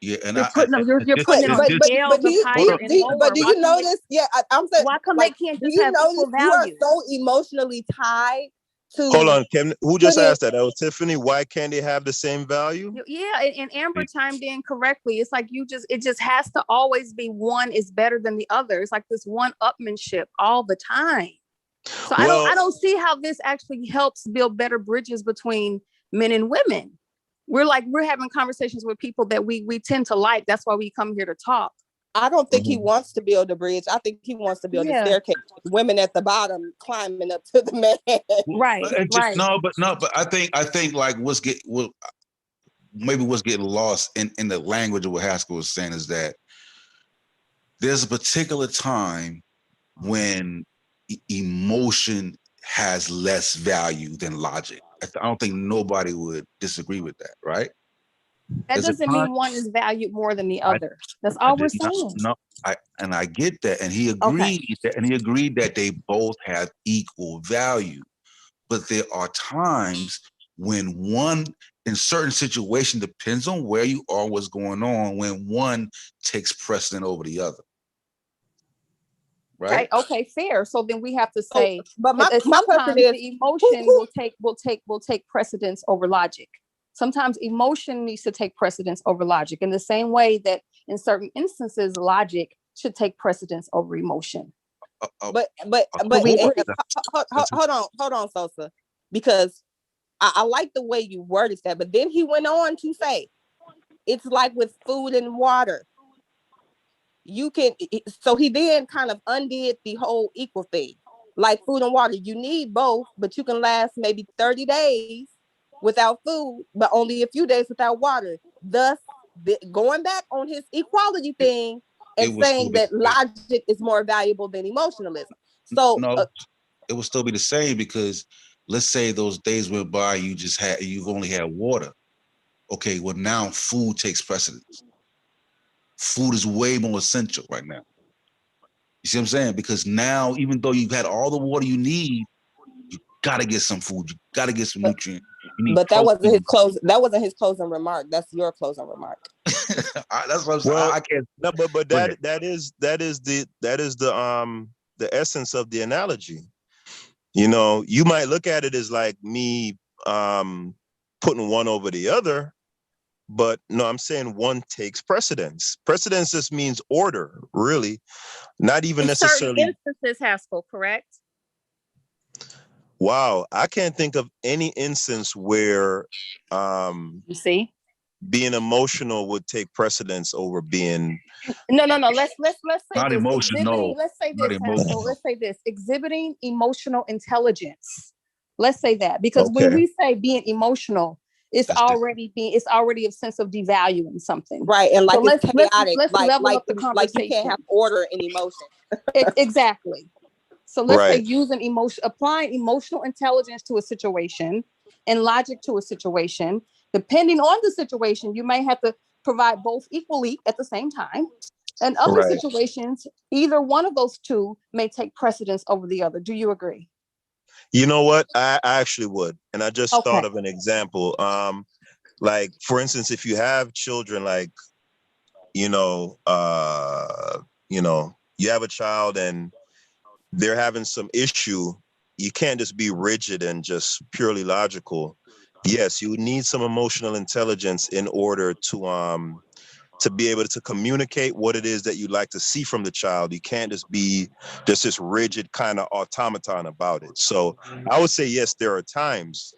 Yeah, and you're putting it on scales of higher and lower. But do you notice? Yeah, I'm saying. Why come they can't just have equal value? You are so emotionally tied to. Hold on, Kevin. Who just asked that? That was Tiffany. Why can't they have the same value? Yeah, and Amber chimed in correctly. It's like it just has to always be one is better than the other. It's like this one-upmanship all the time. So I don't see how this actually helps build better bridges between men and women. We're having conversations with people that we tend to like. That's why we come here to talk. I don't think he wants to build a bridge. I think he wants to build a staircase. Women at the bottom climbing up to the man. Right. No, but I think like maybe what's getting lost in the language of what Haskell was saying is that there's a particular time when emotion has less value than logic. I don't think nobody would disagree with that, right? That There's a doesn't time- mean one is valued more than the other. That's all we're saying. No, I get that, and he agreed that they both have equal value, but there are times when one, in certain situations, depends on where you are, what's going on, when one takes precedent over the other. Right? Okay, fair. So then we have to say, but my sometimes question is, the emotion will take precedence over logic. Sometimes emotion needs to take precedence over logic, in the same way that in certain instances, logic should take precedence over emotion. but we agree. hold on, Sosa, because I like the way you worded that, but then he went on to say, it's like with food and water. You can, so he then kind of undid the whole equal thing. Like food and water, you need both, but you can last maybe 30 days without food, but only a few days without water. Thus, going back on his equality thing and saying that logic is more valuable than emotionalism. So no, it will still be the same, because let's say those days went by, you've only had water. Okay, well now food takes precedence. Food is way more essential right now. You see what I'm saying? Because now, even though you've had all the water you need, you gotta get some food. You gotta get some nutrients. But that wasn't his closing. That wasn't his closing remark. That's your closing remark. That's what I'm saying. Well, I can't. No, but that is the essence of the analogy. You know, you might look at it as like me putting one over the other, but no, I'm saying one takes precedence. Precedence just means order, really, not even in necessarily. Certain instances, Haskell, correct? Wow, I can't think of any instance where You see, being emotional would take precedence over being. no. Let's say Not this. emotional. Let's say Not this, emotional. Haskell. Let's say this. Exhibiting emotional intelligence. Let's say that, because when Okay. we say being emotional, it's That's already a sense of devaluing something, Right, and like So it's chaotic. let's level up the like you conversation. can't have order in emotion. Exactly. So let's say Right. applying emotional intelligence to a situation and logic to a situation. Depending on the situation, you may have to provide both equally at the same time. And other Right. situations, either one of those two may take precedence over the other. Do you agree? You know what? I actually would, and I just Okay. thought of an example. Like for instance, if you have children, like you know, you have a child and they're having some issue, you can't just be rigid and just purely logical. Yes, you need some emotional intelligence in order to be able to communicate what it is that you'd like to see from the child. You can't just be just this rigid kind of automaton about it. So I would say yes, there are times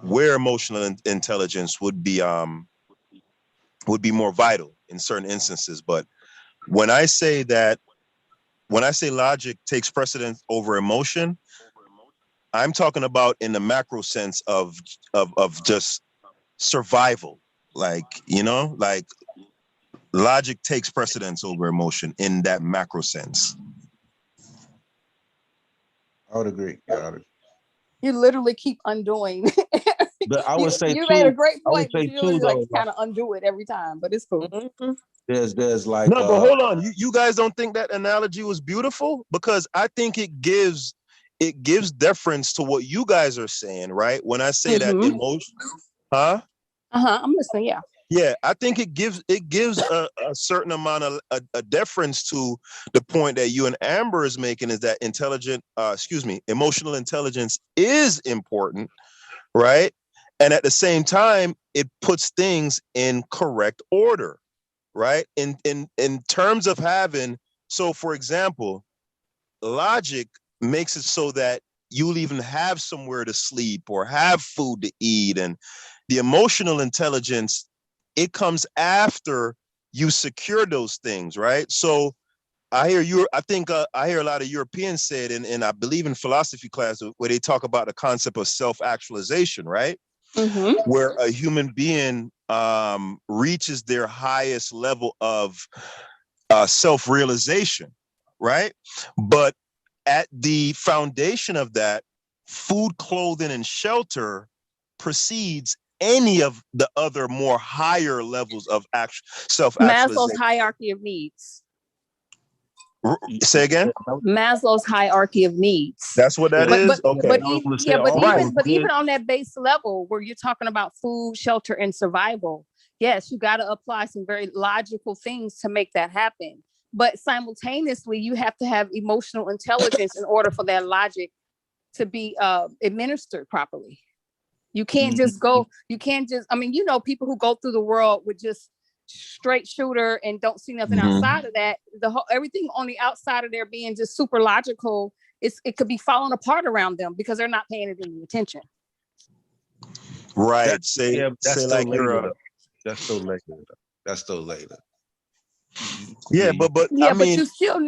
where emotional intelligence would be more vital in certain instances. But when I say logic takes precedence over emotion, I'm talking about in the macro sense of just survival. Like, like logic takes precedence over emotion in that macro sense. I would agree. Yeah, I would agree. You literally keep undoing. But I would say you too. made a great I would point, but say you too, really like though, kind of undo it every time. But it's cool. Mm-hmm. There's like No, but hold on. You guys don't think that analogy was beautiful? Because I think it gives deference to what you guys are saying, right? When I say that emotion, huh? I'm listening. Yeah. Yeah, I think it gives a certain amount of a deference to the point that you and Amber is making, is that emotional intelligence is important, right? And at the same time, it puts things in correct order, right? In terms of having, so for example, logic makes it so that you'll even have somewhere to sleep or have food to eat, and the emotional intelligence, it comes after you secure those things, right? So I hear I hear a lot of Europeans say it, and I believe in philosophy class where they talk about the concept of self-actualization, right? where a human being reaches their highest level of self-realization, right? But at the foundation of that, food, clothing, and shelter precedes any of the other more higher levels of self-actualization. Maslow's hierarchy of needs. Say again? Maslow's hierarchy of needs. That's what that is? Okay. But even on that base level where you're talking about food, shelter, and survival, yes, you got to apply some very logical things to make that happen. But simultaneously, you have to have emotional intelligence in order for that logic to be administered properly. You can't just go, I mean, people who go through the world with just straight shooter and don't see nothing outside of that, everything on the outside of there being just super logical, it could be falling apart around them because they're not paying it any attention. Right. That's still later. That's still later. Yeah, but but you still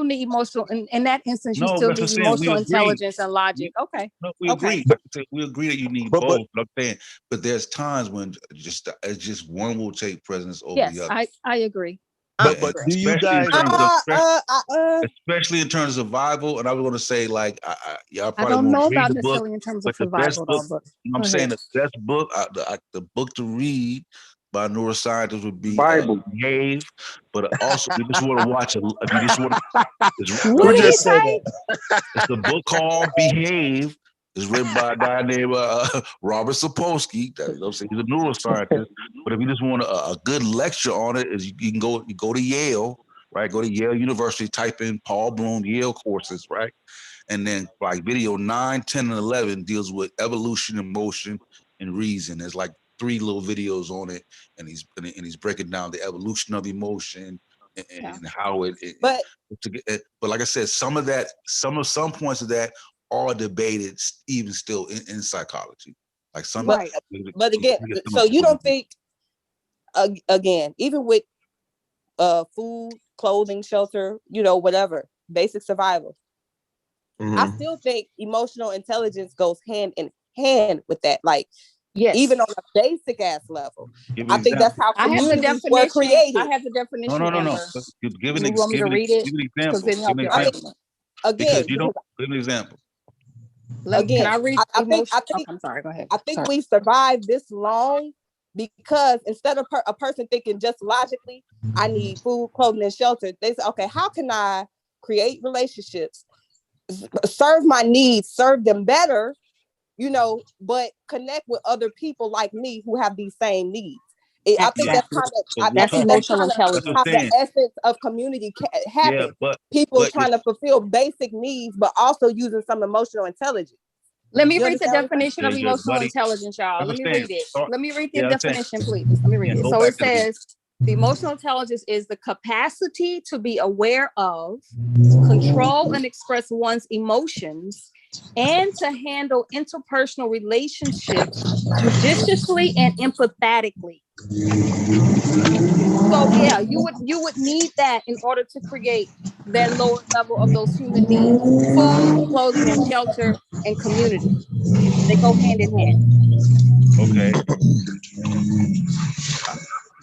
need emotional in that instance. You still need emotional intelligence and logic. Okay. No, we agree. We agree that you need both. But there's times when just one will take precedence over the other. I agree. But do you guys, especially in terms of survival? And I was going to say, like, y'all probably don't know won't read about the necessarily book, in terms but of survival. I'm saying the best book, the book to read by neuroscientists would be Bible. Behave, but also you just want to watch it. If you just want to, what did he say? It's a book called Behave. It's written by a guy named Robert Sapolsky. He's a neuroscientist. But if you just want a good lecture on it, is you can go to Yale, right? Go to Yale University, type in Paul Bloom Yale courses, right? And then like video 9, 10, and 11 deals with evolution, emotion, and reason. There's like 3 little videos on it, and he's breaking down the evolution of emotion and how it. But like I said, some points of that are debated even still in psychology. Like some. But again, so you don't think again, even with food, clothing, shelter, whatever, basic survival. I still think emotional intelligence goes hand in hand with that. Like. Yes. Even on a basic ass level, I think that's how communities were created. I have the definition. No. Give an example. You want me to read it? Because you don't give an example. Can I read? I think. I'm sorry. Go ahead. I think we survived this long because instead of a person thinking just logically, I need food, clothing, and shelter. They say, okay, how can I create relationships, serve my needs, serve them better? But connect with other people like me who have these same needs. I think that's emotional intelligence. How the essence of community happens. People trying to fulfill basic needs, but also using some emotional intelligence. Let me read the definition of emotional intelligence, y'all. Let me read it. Let me read the definition, please. Let me read it. So it says, the emotional intelligence is the capacity to be aware of, control, and express one's emotions, and to handle interpersonal relationships judiciously and empathetically. So yeah, you would need that in order to create that lower level of those human needs: food, clothing, and shelter, and community. They go hand in hand. Okay.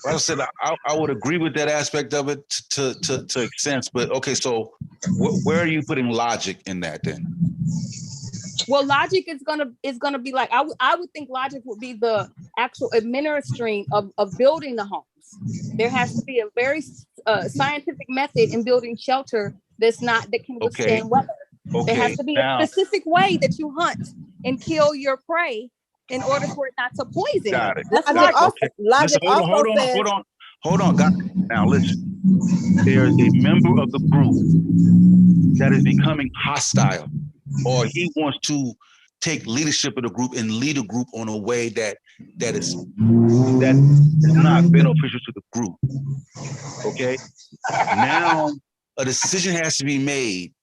Like I said, I would agree with that aspect of it to a sense, but okay, so where are you putting logic in that then? Well, logic is gonna be like, I would think logic would be the actual administering of building the homes. There has to be a very scientific method in building shelter that can withstand weather. There has to be a specific way that you hunt and kill your prey in order for it not to poison. Got it. Logic also says. Hold on. Got it. Now listen. There's a member of the group that is becoming hostile, or he wants to take leadership of the group and lead a group on a way that is not beneficial to the group. Okay. Now a decision has to be made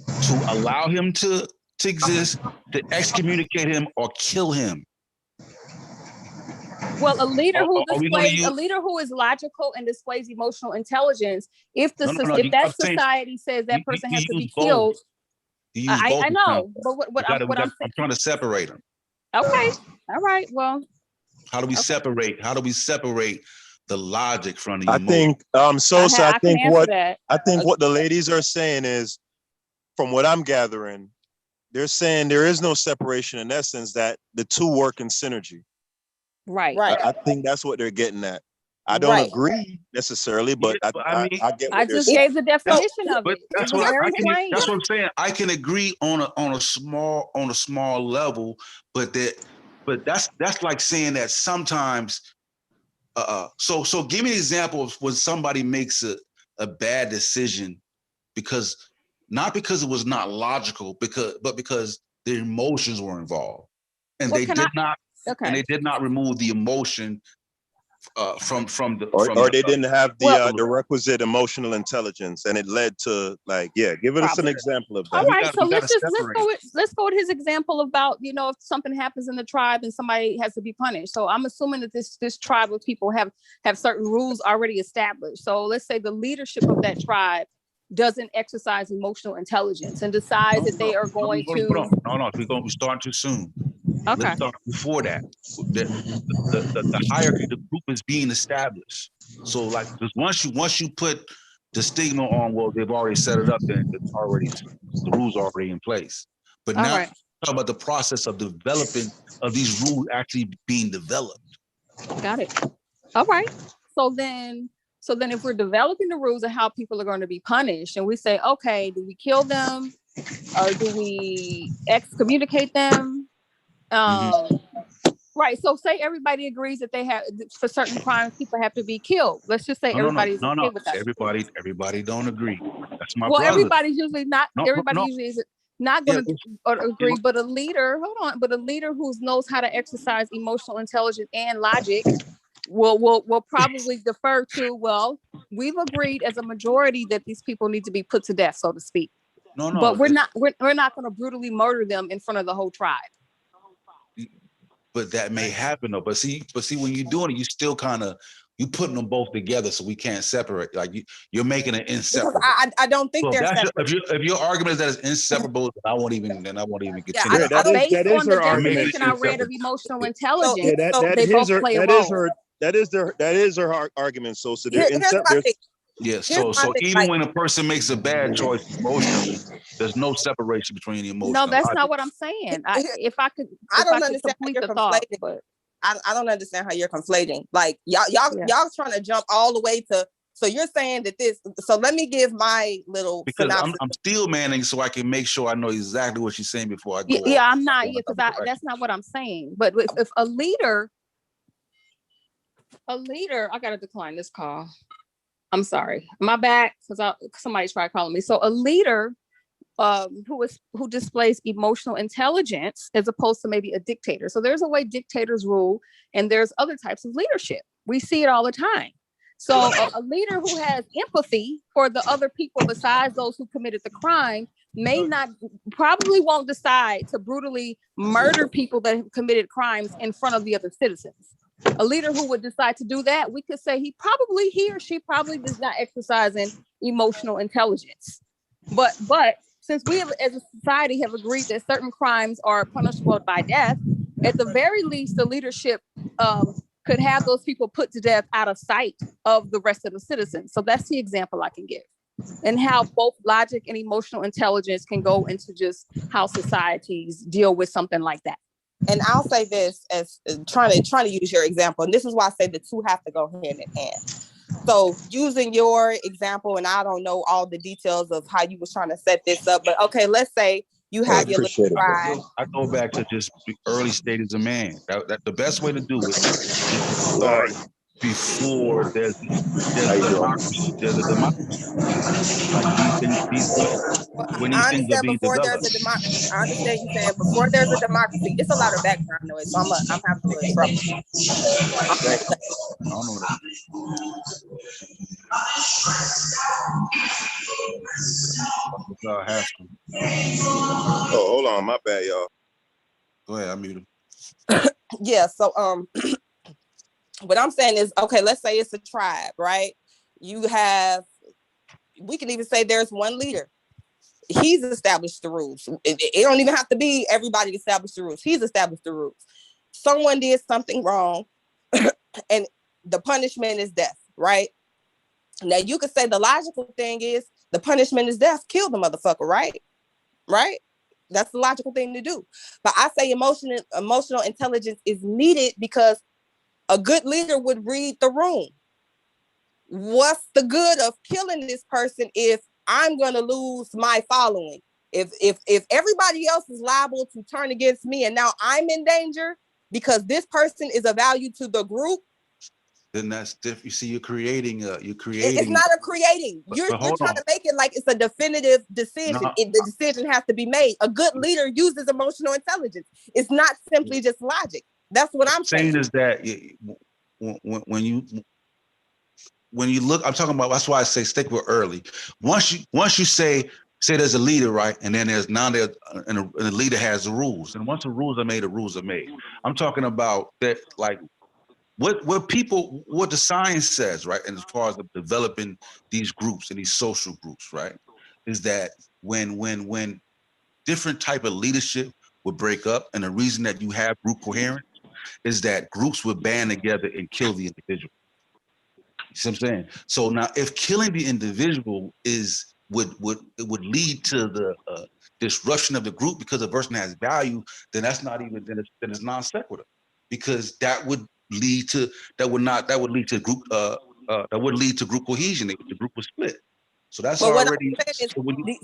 to allow him to exist, to excommunicate him, or kill him. Well, a leader who is logical and displays emotional intelligence, if that society says that person has to be killed, I know, but what I'm trying to separate them. Okay, All right. Well, How do we okay. separate? How do we separate the logic from the I emotion? think Sosa, I can answer that. I think what the ladies are saying is, from what I'm gathering, they're saying there is no separation in essence, that the two work in synergy. Right. Right. I think that's what they're getting at. I don't Right. agree necessarily, but Yeah, but I mean, I get I what they're just saying. gave the definition of But it. that's It was what very I can. plain. That's what I'm saying. I can agree on a small level, but that's like saying that sometimes. So give me an example of when somebody makes a bad decision not because it was not logical, but because their emotions were involved, and Well, they can did I? not Okay. and they did not remove the emotion from the Or they didn't have Well, the requisite emotional intelligence, and it led to, like, yeah, give us an Probably. example of All that. right, so we gotta separate. let's go with his example about, you know, if something happens in the tribe and somebody has to be punished. So I'm assuming that this tribe of people have certain rules already established. So let's say the leadership of that tribe doesn't exercise emotional intelligence and decides that they are going to. No, we're starting too soon. Okay. Let's start before that. The hierarchy, the group is being established. So, like, once you put the stigma on, well, they've already set it up, then the rules are already in place. But All now right. talk about the process of developing of these rules actually being developed. Got it. All right. So then if we're developing the rules of how people are going to be punished, and we say, okay, do we kill them or do we excommunicate them? Right. So say everybody agrees that they have, for certain crimes, people have to be killed. Let's just say everybody's okay with that. Everybody don't agree. That's my well, brother. Everybody's usually not. Usually is not going to agree. But a leader, but a leader who knows how to exercise emotional intelligence and logic will probably defer to, well, we've agreed as a majority that these people need to be put to death, so to speak. But we're not going to brutally murder them in front of the whole tribe. But that may happen though. But see, when you're doing it, you still kind of putting them both together, so we can't separate. Like you're making it inseparable. Because I don't think they're separate. If your argument is that it's inseparable, then I won't even continue. Yeah, that is her argument. I read of emotional intelligence. That is her argument. So they're inseparable. Yes. So even when a person makes a bad choice emotionally, there's no separation between the emotions. No, that's not what I'm saying. I don't understand how you're conflating. But I don't understand how you're conflating. Like y'all trying to jump all the way to. So you're saying that this. So let me give my little. Because I'm steel manning, so I can make sure I know exactly what she's saying before I go. Yeah, I'm not. Yeah, because that's not what I'm saying. But if a leader, I gotta decline this call. I'm sorry, my bad, because somebody tried calling me. So a leader who displays emotional intelligence as opposed to maybe a dictator. So there's a way dictators rule, and there's other types of leadership. We see it all the time. So a leader who has empathy for the other people besides those who committed the crime probably won't decide to brutally murder people that have committed crimes in front of the other citizens. A leader who would decide to do that, we could say he or she probably does not exercising emotional intelligence. But since we as a society have agreed that certain crimes are punishable by death, at the very least, the leadership could have those people put to death out of sight of the rest of the citizens. So that's the example I can give, and how both logic and emotional intelligence can go into just how societies deal with something like that. And I'll say this as trying to use your example, and this is why I say the two have to go hand in hand. So using your example, and I don't know all the details of how you was trying to set this up, but okay, let's say you have your little tribe. I go back to just the early stages of man. That the best way to do it is to start before there's democracy. There's a democracy. When these things are being developed. I understand you saying before there's a democracy. It's a lot of background noise, so I'm having a little trouble. I don't know that. Oh, hold on, my bad, y'all. Go ahead, I muted. Yeah, so what I'm saying is, okay, let's say it's a tribe, right? We can even say there's one leader. He's established the rules. It don't even have to be everybody established the rules. He's established the rules. someone did something wrong and the punishment is death, right? Now you could say the logical thing is the punishment is death, kill the motherfucker, right? Right? That's the logical thing to do. But I say emotional intelligence is needed because a good leader would read the room. What's the good of killing this person if I'm gonna lose my following? If everybody else is liable to turn against me and now I'm in danger because this person is a value to the group, then that's different. You see, you're creating. it's not a creating. You're hold trying on. to make it like it's a definitive decision. No. The decision has to be made. A good leader uses emotional intelligence. It's not simply just logic. That's what I'm saying. Is that when you look, I'm talking about. That's why I say stick with early. Once you say there's a leader, right, and then there's now there and the leader has the rules, and once the rules are made, the rules are made. I'm talking about that, like what the science says, right, and as far as developing these groups and these social groups, right, is that when different type of leadership would break up, and the reason that you have group coherence is that groups would band together and kill the individual. You see what I'm saying? So now, if killing the individual would lead to the disruption of the group because the person has value, then that's not even then it's non sequitur, because that would lead to group that would lead to group cohesion. The group would split. So that's but already.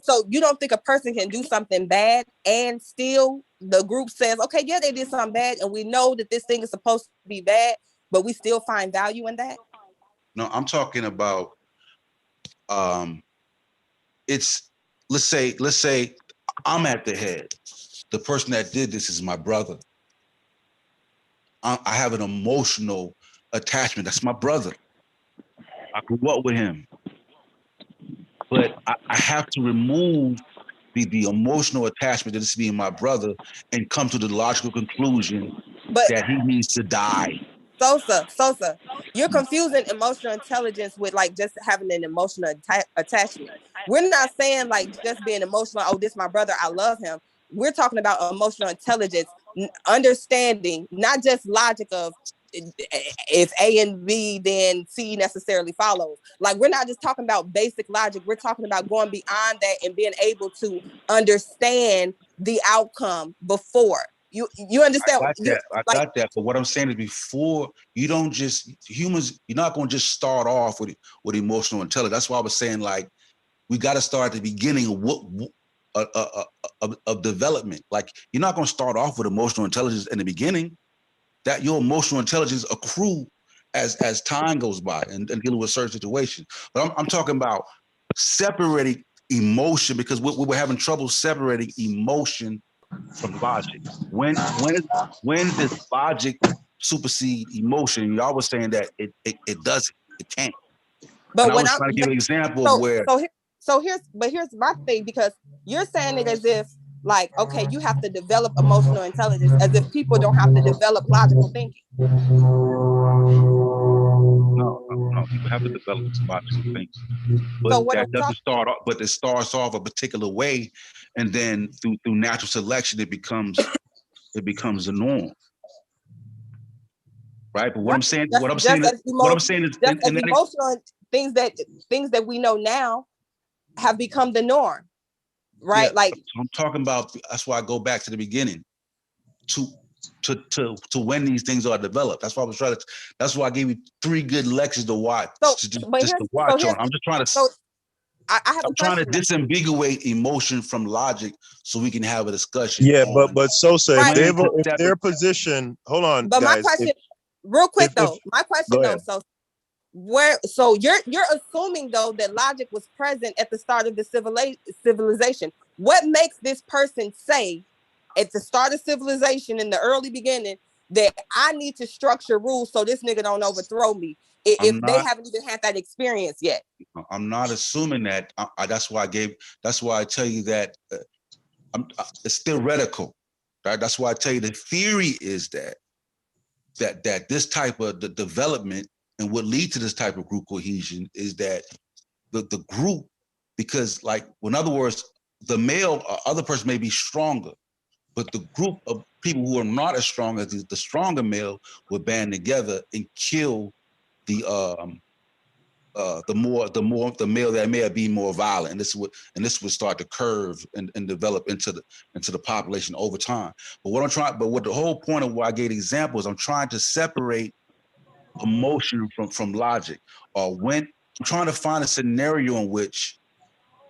So you don't think a person can do something bad and still the group says, okay, yeah, they did something bad, and we know that this thing is supposed to be bad, but we still find value in that? No, I'm talking about it's let's say I'm at the head. The person that did this is my brother. I have an emotional attachment. That's my brother. I grew up with him. But I have to remove the emotional attachment to this being my brother and come to the logical conclusion that he needs to die. Sosa, you're confusing emotional intelligence with like just having an emotional attachment. We're not saying like just being emotional, oh, this is my brother, I love him. We're talking about emotional intelligence, understanding, not just logic of if A and B, then C necessarily follows. Like, we're not just talking about basic logic. We're talking about going beyond that and being able to understand the outcome before. You understand? I got that. But what I'm saying is, before, you don't just humans. You're not going to just start off with emotional intelligence. That's why I was saying, like, we got to start at the beginning of development. Like, you're not going to start off with emotional intelligence in the beginning. That your emotional intelligence accrue as time goes by and dealing with certain situations. But I'm talking about separating emotion, because we were having trouble separating emotion from logic. When does logic supersede emotion? Y'all was saying that it doesn't, it can't. But I was trying to give an example of where. Here's my thing, because you're saying it as if, like, okay, you have to develop emotional intelligence, as if people don't have to develop logical thinking. No, people have to develop logical thinking. But that doesn't start off, but it starts off a particular way, and then through natural selection, it becomes the norm. Right? But what I'm saying is emotional things that we know now have become the norm. Right? Yeah, like, I'm talking about, that's why I go back to the beginning to when these things are developed. That's why that's why I gave you 3 good lectures to watch. I'm just trying to I'm trying to disambiguate emotion from logic so we can have a discussion. Yeah, but Sosa, right. if their position, hold on, but guys. My question, real quick, so you're assuming though that logic was present at the start of the civilization. What makes this person say at the start of civilization in the early beginning that I need to structure rules so this nigga don't overthrow me if they haven't even had that experience yet? I'm not assuming that. That's why I tell you that it's theoretical, right? That's why I tell you the theory is that this type of the development and what leads to this type of group cohesion is that the group, because, like, in other words, the male or other person may be stronger, but the group of people who are not as strong as the stronger male would band together and kill the male that may be more violent, and this would start to curve and develop into the population over time. But what the whole point of why I gave examples, I'm trying to separate emotion from logic, or when I'm trying to find a scenario in which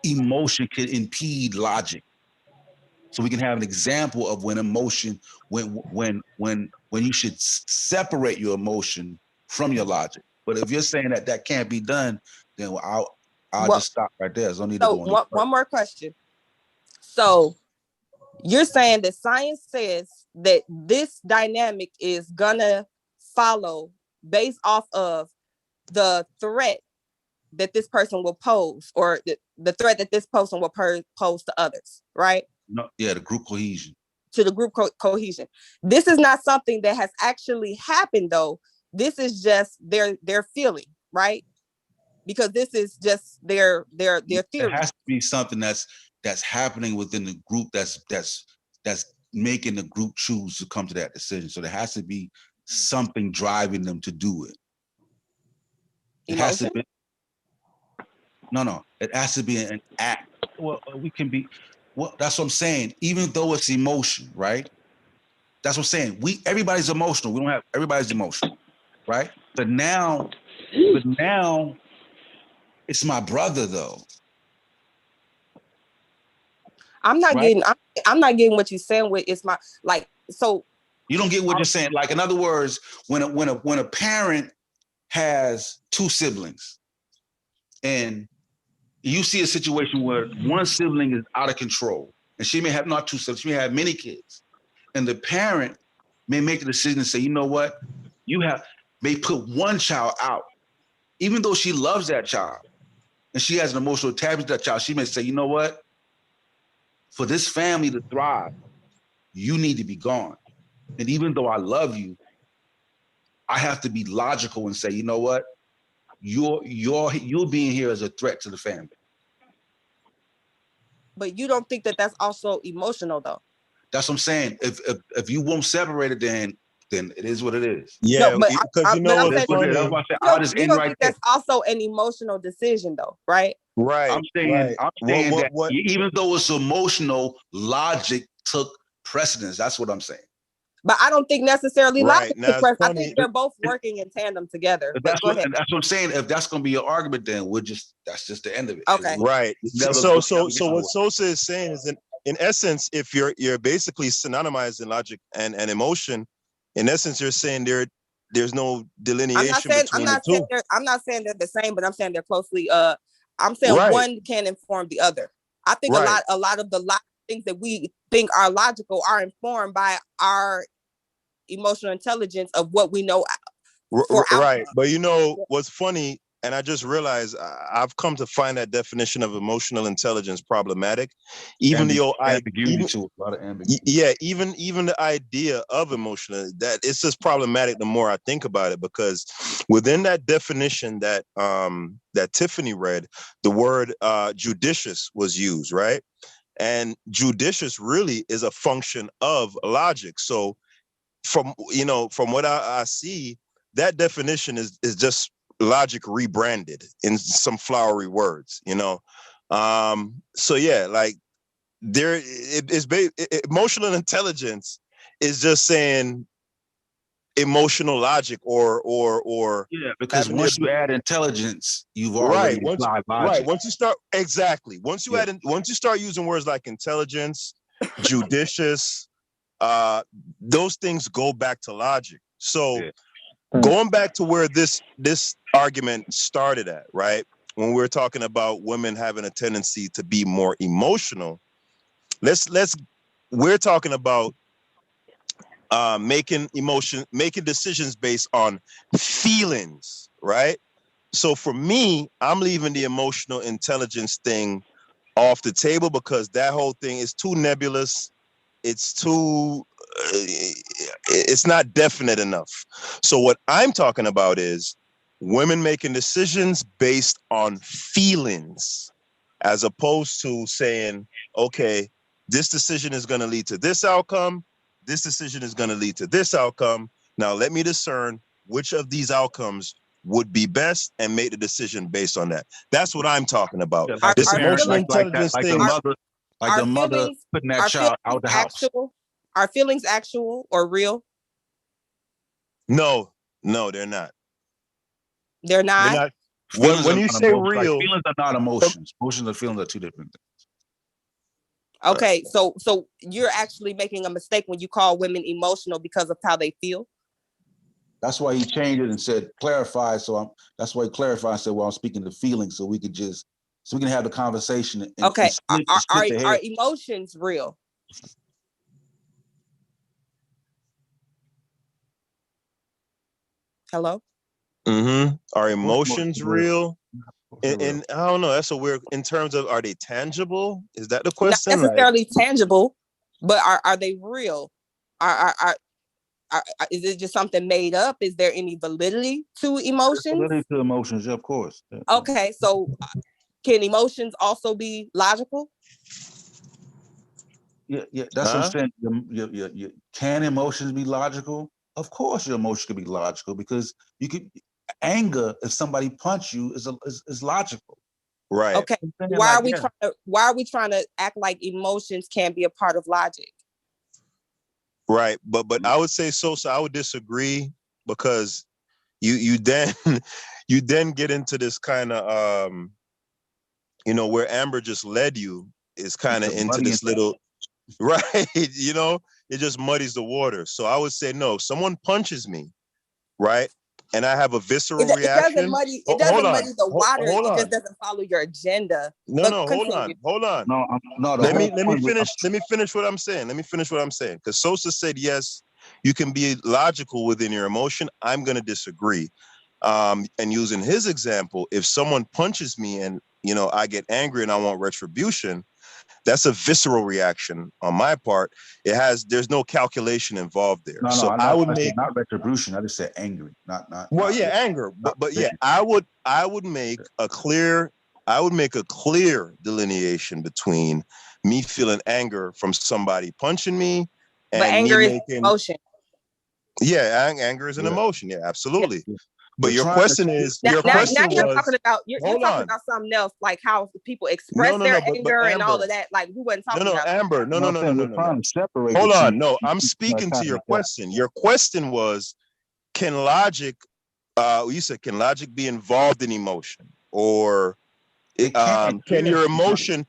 emotion can impede logic, so we can have an example of when emotion, when you should separate your emotion from your logic. But if you're saying that can't be done, then I'll just stop right there. So I don't need to go on. One more question. So you're saying that science says that this dynamic is gonna follow based off of the threat that this person will pose, or the threat that this person will pose to others, right? No, yeah, the group cohesion. To the group cohesion. This is not something that has actually happened, though. This is just their feeling, right? Because this is just their theory. It has to be something that's happening within the group that's making the group choose to come to that decision. So there has to be something driving them to do it. It has to be. No. It has to be an act. Well, we can be. Well, that's what I'm saying. Even though it's emotion, right? That's what I'm saying. Everybody's emotional. Everybody's emotional, right? But now it's my brother, though. I'm not getting what you're saying with it's my, like, so you don't get what you're saying. Like, in other words, when a parent has two siblings and you see a situation where one sibling is out of control, and she may have not two siblings, she may have many kids, and the parent may make the decision to say, you know what, may put one child out, even though she loves that child and she has an emotional attachment to that child. She may say, you know what, for this family to thrive, you need to be gone. And even though I love you, I have to be logical and say, you know what, you're being here as a threat to the family. But you don't think that that's also emotional, though? That's what I'm saying. If you won't separate it, then it is what it is. Yeah, because you know what's funny. You don't think that's also an emotional decision, though, right? Right. I'm saying that even though it's emotional, logic took precedence. That's what I'm saying. But I don't think necessarily logic took precedence. I think they're both working in tandem together. That's what I'm saying. If that's going to be your argument, then that's just the end of it. Okay. Right. So what Sosa is saying is, in essence, if you're basically synonymizing logic and emotion, in essence, you're saying there's no delineation between the two. I'm not saying they're the same, but I'm saying they're closely. I'm saying one can inform the other. I think a lot of the things that we think are logical are informed by our emotional intelligence of what we know. Right. But you know what's funny, and I just realized I've come to find that definition of emotional intelligence problematic. Even the old even the idea of emotional, that it's just problematic the more I think about it, because within that definition that Tiffany read, the word judicious was used, right? And judicious really is a function of logic. So from what I see, that definition is just logic rebranded in some flowery words, so yeah, like emotional intelligence is just saying emotional logic or because once you add intelligence, you've already applied logic. Once you start once you start using words like intelligence, judicious, those things go back to logic. So going back to where this argument started at, right? When we're talking about women having a tendency to be more emotional, we're talking about making decisions based on feelings, right? So for me, I'm leaving the emotional intelligence thing off the table because that whole thing is too nebulous. It's too, it's not definite enough. So what I'm talking about is women making decisions based on feelings, as opposed to saying, okay, this decision is going to lead to this outcome. this decision is going to lead to this outcome. Now let me discern which of these outcomes would be best and make the decision based on that. That's what I'm talking about. Yeah, like This the parent, emotional like that, intelligence like thing. the mother putting that child out the house. Are feelings actual or real? No, they're not. They're not. When you say real, like feelings are not emotions. Emotions and feelings are two different things. Okay, so you're actually making a mistake when you call women emotional because of how they feel. That's why he changed it and said clarify. That's why he clarified and said, well, I'm speaking to feelings, so we can have the conversation. And, okay, and are emotions real? Hello? Mm-hmm. Are emotions real? And I don't know. That's a weird. In terms of, are they tangible? Is that the question? Not necessarily tangible, but are they real? Is it just something made up? Is there any validity to emotions? Validity to emotions, yeah, of course. Yeah. Okay, so can emotions also be logical? Yeah. That's what I'm saying. Can emotions be logical? Of course, your emotions can be logical because you could. Anger, if somebody punch you, is logical. Right. Okay. Why are we trying to act like emotions can't be a part of logic? Right. But I would say so I would disagree because you then you then get into this kind of where Amber just led you is kind of into this little right, it just muddies the water. So I would say no, someone punches me, right? And I have a visceral reaction. It doesn't muddy the water. It just doesn't follow your agenda. No, hold on. No. Let me finish what I'm saying. Because Sosa said, yes, you can be logical within your emotion. I'm going to disagree. And using his example, if someone punches me and, I get angry and I want retribution, that's a visceral reaction on my part. There's no calculation involved there. I would make not retribution. I just said angry, not. Well, yeah, anger, but yeah, I would make a clear delineation between me feeling anger from somebody punching me and but anger is emotion. Yeah, anger is an emotion. Yeah, absolutely. Yeah. But your question is, you're talking about something else, like how people express their anger and all of that. Like we wasn't talking about Amber. No. Trying to separate. Hold on. No, I'm speaking to your question. Your question was, can logic? You said, can logic be involved in emotion, or can your emotion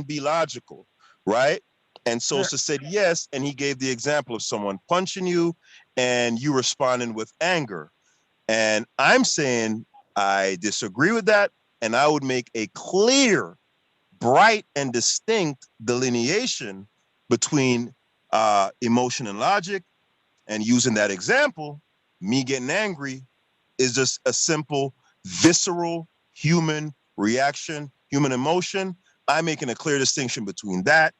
be logical, right? And Sosa said yes, and he gave the example of someone punching you, and you responding with anger. And I'm saying I disagree with that, and I would make a clear, bright, and distinct delineation between emotion and logic. And using that example, me getting angry is just a simple, visceral, human reaction, human emotion. I'm making a clear distinction between that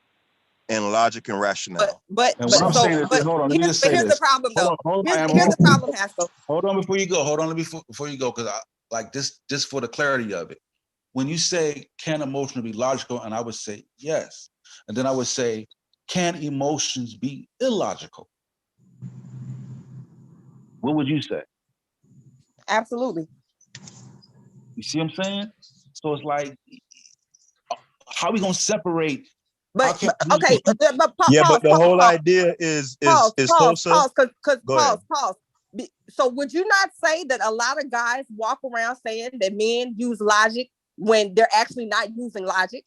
and logic and rationale. But here's the problem, though. Here's the problem, Haskell. Hold on before you go. Before you go, because I like this, just for the clarity of it. When you say, can emotion be logical? And I would say yes. And then I would say, can emotions be illogical? What would you say? Absolutely. You see what I'm saying? So it's like, how are we gonna separate? But but the whole idea is pause. Pause. So would you not say that a lot of guys walk around saying that men use logic when they're actually not using logic?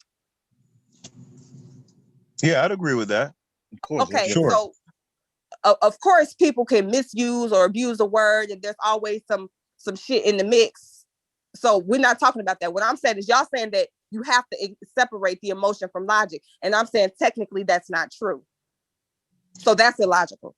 Yeah, I'd agree with that. Of course. Okay, sure. So of course people can misuse or abuse a word, and there's always some shit in the mix. So we're not talking about that. What I'm saying is y'all saying that you have to separate the emotion from logic. And I'm saying technically that's not true. So that's illogical.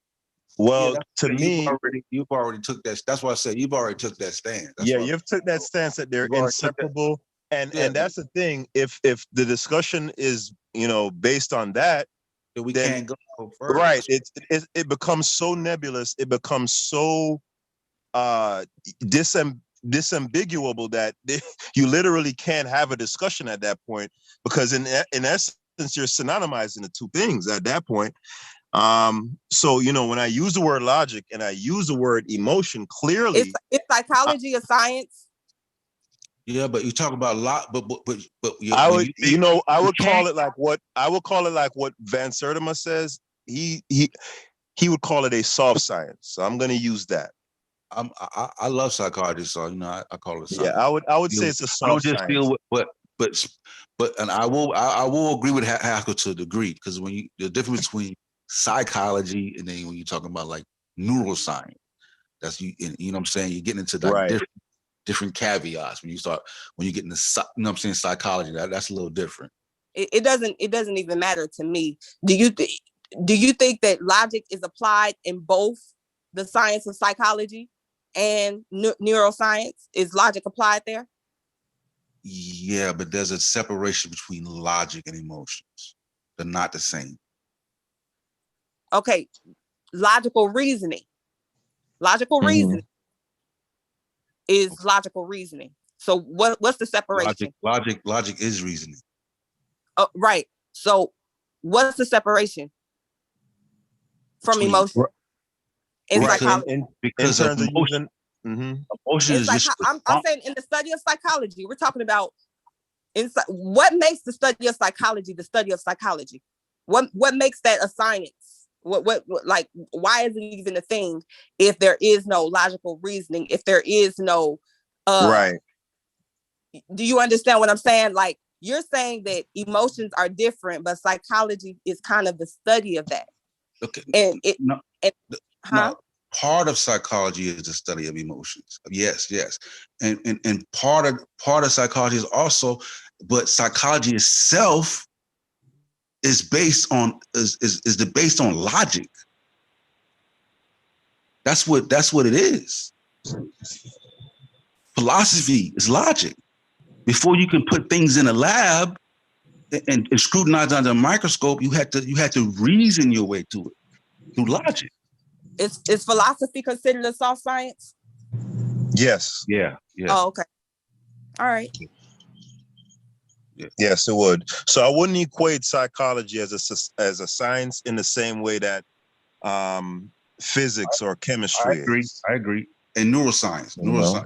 Well, to me, you've already took that. That's why I said you've already took that stance. You've took that stance that they're inseparable. And that's the thing. If the discussion is, based on that, we can't go further. Right. It becomes so nebulous. It becomes so disambiguable that you literally can't have a discussion at that point, because in essence you're synonymizing the two things at that point. So when I use the word logic and I use the word emotion, clearly It's psychology a science? Yeah, but you talk about a lot, but I would call it like what Van Sertima says. He would call it a soft science. So I'm going to use that. I love psychology, so I call it science. Yeah, I would say it's a soft science. I don't just feel but and I will agree with Haskell to a degree, because when the difference between psychology and then when you're talking about like neuroscience, that's you know what I'm saying, you're getting into like different caveats when you get into psychology. That's a little different. It doesn't even matter to me. Do you think that logic is applied in both the science of psychology and neuroscience? Is logic applied there? Yeah, but there's a separation between logic and emotions. They're not the same. Okay, logical reasoning. Logical reasoning is logical reasoning. So what's the separation? Logic is reasoning. Oh, right. So what's the separation from emotion? In psychology. Because in terms of emotion, emotion is just. I'm saying in the study of psychology, we're talking about what makes the study of psychology the study of psychology. What makes that a science? What like, why is it even a thing if there is no logical reasoning, if there is no right? Do you understand what I'm saying? Like, you're saying that emotions are different, but psychology is kind of the study of that. Okay. No, part of psychology is the study of emotions. Yes. And part of psychology is also, but psychology itself is based on based on logic. That's what it is. Philosophy is logic. Before you can put things in a lab and scrutinize under a microscope, you had to reason your way to it through logic. Is philosophy considered a soft science? Yes. Yeah. Oh, okay. All right. Yeah. Yes, it would. So I wouldn't equate psychology as a science in the same way that physics or chemistry is. I agree. And neuroscience,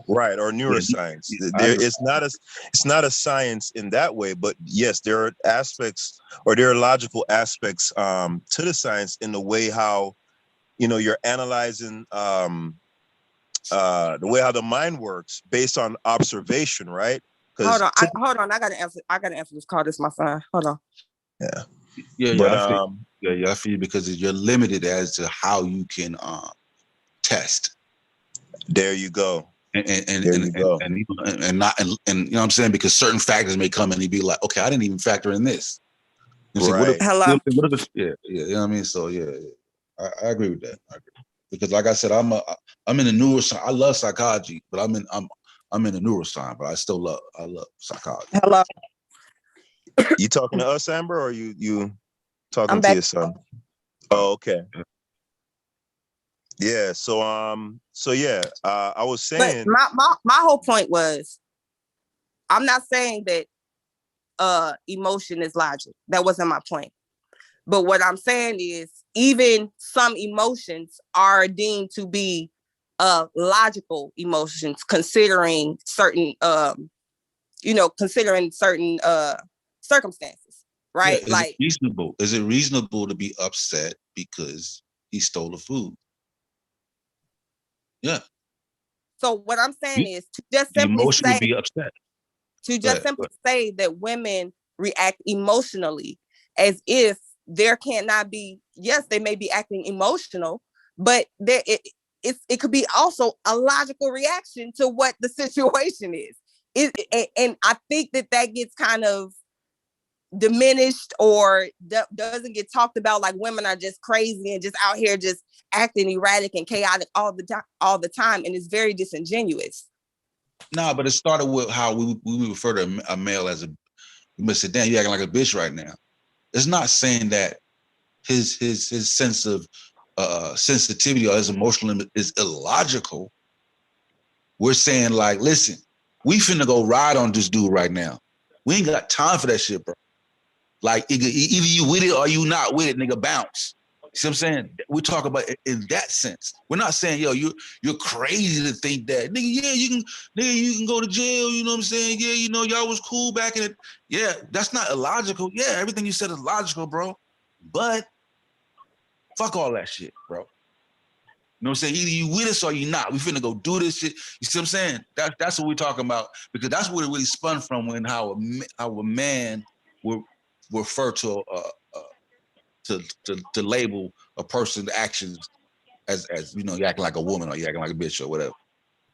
right? Or neuroscience. It's not a science in that way, but yes, there are aspects, or there are logical aspects to the science in the way how you're analyzing the way how the mind works based on observation, right? Hold on, I gotta answer this call. This is my son. Hold on. Yeah. But, I feel because you're limited as to how you can test. There you go. And you know what I'm saying, because certain factors may come and you'd be like, okay, I didn't even factor in this. Right. Hello. You know what I mean? So I agree with that. I agree. Because like I said, I'm in the neuroscience. I love psychology, but I'm in the neuroscience, but I love psychology. Hello. You talking to us, Amber, or you talking to your son? Oh, okay. Yeah. So I was saying. But my whole point was, I'm not saying that emotion is logic. That wasn't my point. But what I'm saying is, even some emotions are deemed to be logical emotions, considering certain circumstances, right? Yeah, is it reasonable to be upset because he stole the food? Yeah. So what I'm saying is to just simply say that women react emotionally as if there cannot be, yes, they may be acting emotional, but it could be also a logical reaction to what the situation is. And I think that gets kind of diminished or doesn't get talked about, like women are just crazy and just out here just acting erratic and chaotic all the time, and it's very disingenuous. No, but it started with how we refer to a male as a, you must sit down, you acting like a bitch right now. It's not saying that his sense of sensitivity or his emotional is illogical. We're saying like, listen, we finna go ride on this dude right now. We ain't got time for that shit, bro. Like either you with it or you not with it, nigga, bounce. See what I'm saying? We talk about it in that sense. We're not saying, yo, you're crazy to think that. Nigga, yeah, you can go to jail, you know what I'm saying? Yeah, you know, y'all was cool back in it. Yeah, that's not illogical. Yeah, everything you said is logical, bro. But fuck all that shit, bro. You know what I'm saying? Either you with us or you not. We finna go do this shit. You see what I'm saying? That's what we're talking about, because that's where it really spun from, when how a man will refer to to label a person's actions as you know, you acting like a woman or you acting like a bitch or whatever.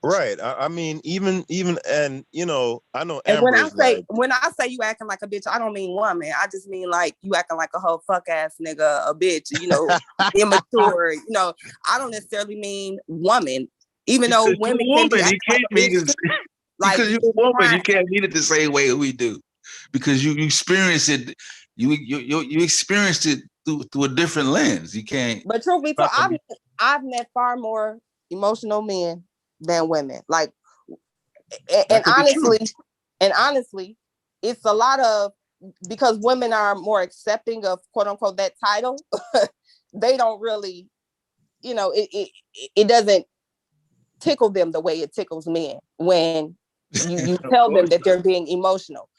Right. I mean, even and you know, I know And Amber when I say you acting like a bitch, I don't mean woman. I just mean like you acting like a whole fuck ass nigga, a bitch, you know, immature. You know, I don't necessarily mean woman. Even though Because women you're a can be woman, you acting like can't a mean bitch it. too. Like Because you're a woman, you can't mean it the same way we do. Because you experience it, you experienced it through a different lens. You can't. But truth be told, I've met far more emotional men than women. Like, and honestly, it's a lot of, because women are more accepting of quote unquote that title. They don't really, you know, it doesn't tickle them the way it tickles men when you tell them that they're being emotional.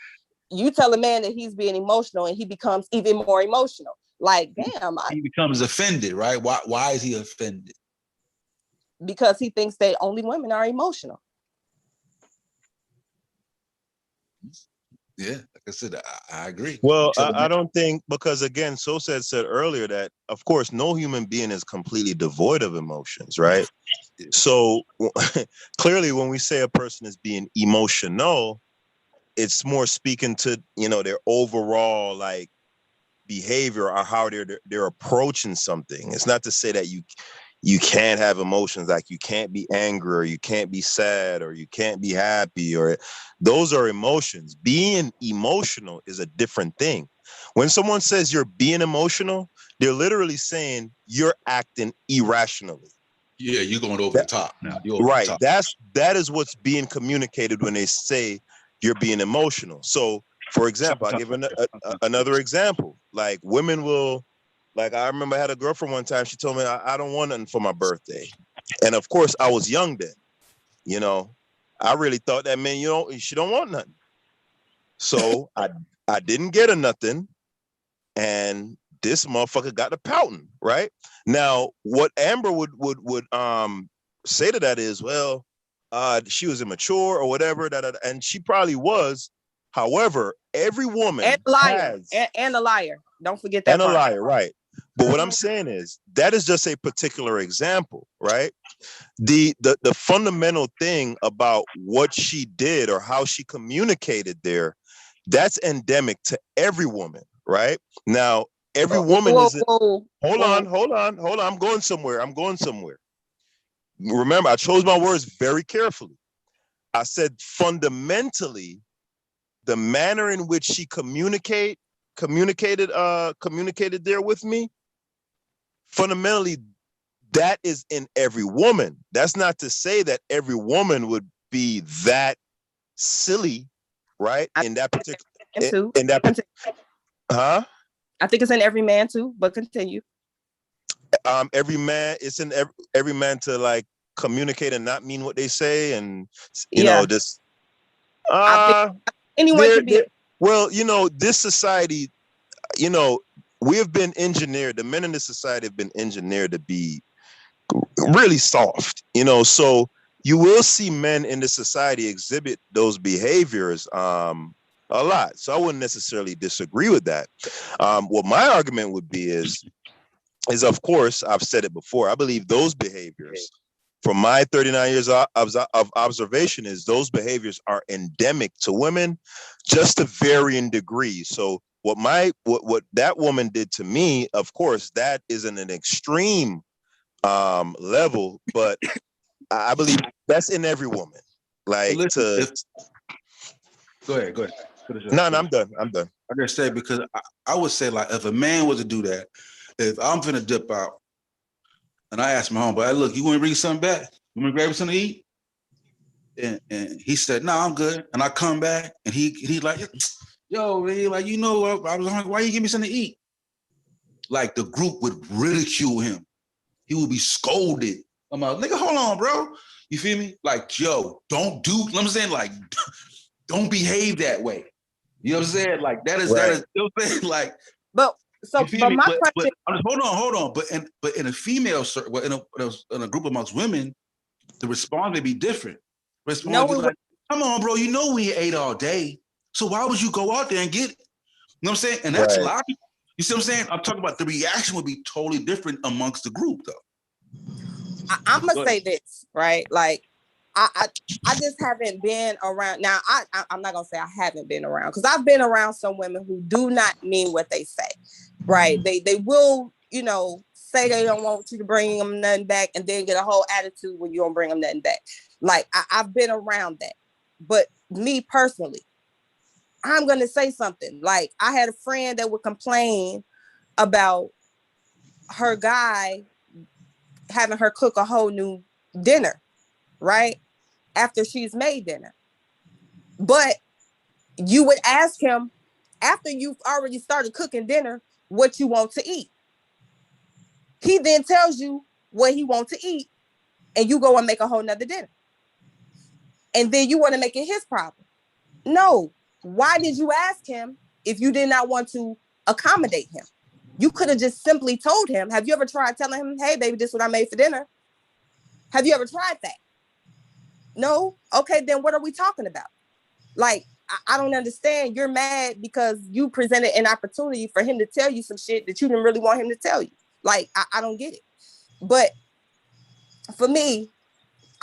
You tell a man that he's being emotional and he becomes even more emotional. Like, damn. He becomes offended, right? Why is he offended? Because he thinks that only women are emotional. Yeah, like I said, I agree. Well, I don't think, because again, Sosa said earlier that, of course, no human being is completely devoid of emotions, right? So clearly, when we say a person is being emotional, it's more speaking to, you know, their overall like behavior or how they're approaching something. It's not to say that you can't have emotions, like you can't be angry or you can't be sad or you can't be happy, or those are emotions. Being emotional is a different thing. When someone says you're being emotional, they're literally saying you're acting irrationally. Yeah, you're going over the top now. You're over Right. the top. That is what's being communicated when they say you're being emotional. So, for example, I'll give another example. Like women will, like I remember I had a girlfriend one time. She told me I don't want nothing for my birthday, and of course I was young then. You know, I really thought that meant she don't want nothing. So I didn't get her nothing, and this motherfucker got to pouting. Right now, what Amber would say to that is, well, she was immature or whatever, and she probably was. However, every woman and a liar and a liar. Don't forget that. And a liar, right? But what I'm saying is that is just a particular example, right? The fundamental thing about what she did or how she communicated there, that's endemic to every woman, right? Now, every woman is. Hold on. I'm going somewhere. Remember, I chose my words very carefully. I said fundamentally, the manner in which she communicated there with me, fundamentally, that is in every woman. That's not to say that every woman would be that silly, right? In that particular, huh? I think it's in every man too, but continue. Every man, it's in every man to like communicate and not mean what they say, and you know, just anyone can be. Well, you know, this society, you know, we have been engineered. The men in this society have been engineered to be really soft, you know. So you will see men in this society exhibit those behaviors a lot. So I wouldn't necessarily disagree with that. What my argument would be is of course, I've said it before, I believe those behaviors, from my 39 years of observation, is those behaviors are endemic to women, just to varying degrees. So what that woman did to me, of course, that isn't an extreme level, but I believe that's in every woman. Like, listen, go ahead. No, I'm done. I just say, because I would say, like, if a man was to do that, if I'm finna dip out and I asked my homeboy, hey, look, you want to bring something back? You want to grab something to eat? And he said, no, I'm good. And I come back and he like, yo, man, like, you know, I was hungry. Why you give me something to eat? like the group would ridicule him. He would be scolded. I'm like, nigga, hold on, bro. You feel me? Like, yo, don't do, I'm saying, like, don't behave that way. You know what I'm saying? Like, that is, you know what I'm saying? Like, but my question. Hold on. But in a female circle, well, in a group amongst women, the response may be different. Response be like, come on, bro, you know we ate all day. So why would you go out there and get it? You know what I'm saying? And that's logical. You see what I'm saying? I'm talking about the reaction would be totally different amongst the group, though. I'm gonna say this, right? Like, I just haven't been around. Now, I'm not gonna say I haven't been around, because I've been around some women who do not mean what they say, right? They will, you know, say they don't want you to bring them nothing back, and then get a whole attitude when you don't bring them nothing back. Like, I've been around that. But me personally, I'm gonna say something. Like, I had a friend that would complain about her guy having her cook a whole new dinner, right? After she's made dinner. But you would ask him, after you've already started cooking dinner, what you want to eat. He then tells you what he wants to eat, and you go and make a whole nother dinner. And then you want to make it his problem. No. Why did you ask him if you did not want to accommodate him? You could have just simply told him. Have you ever tried telling him, hey, baby, this is what I made for dinner? Have you ever tried that? No? Okay, then what are we talking about? Like, I don't understand. You're mad because you presented an opportunity for him to tell you some shit that you didn't really want him to tell you. Like, I don't get it. But for me,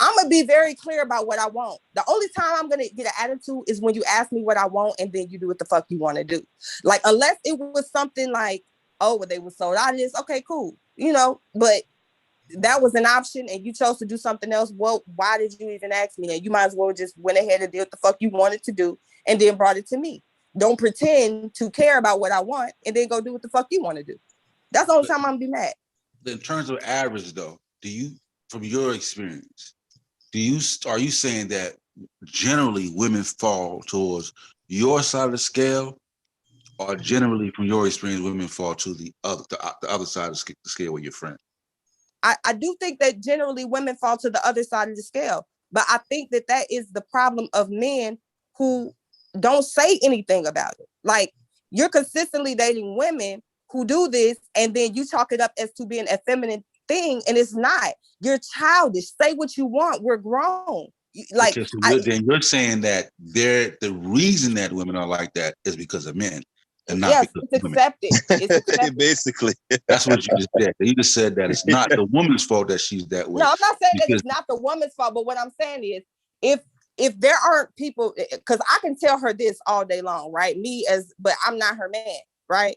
I'm going to be very clear about what I want. The only time I'm going to get an attitude is when you ask me what I want and then you do what the fuck you want to do. Like, unless it was something like, oh, well, they were sold out of this. Okay, cool. You know, but that was an option and you chose to do something else. Well, why did you even ask me? And you might as well just went ahead and did what the fuck you wanted to do and then brought it to me. Don't pretend to care about what I want and then go do what the fuck you want to do. That's the only time I'm gonna be mad. In terms of average, though, do you, from your experience, are you saying that generally women fall towards your side of the scale, or generally, from your experience, women fall to the other side of the scale with your friend? I do think that generally women fall to the other side of the scale, but I think that is the problem of men who don't say anything about it. Like, you're consistently dating women who do this, and then you talk it up as to being a feminine thing, and it's not. You're childish. Say what you want. We're grown. Like, okay, so then you're saying that the reason that women are like that is because of men. And not yes, it's accepted. It's accepted. Basically. That's what you just said. You just said that it's not the woman's fault that she's that way. No, I'm not saying that it's not the woman's fault, but what I'm saying is, if there aren't people, because I can tell her this all day long, right? But I'm not her man, right?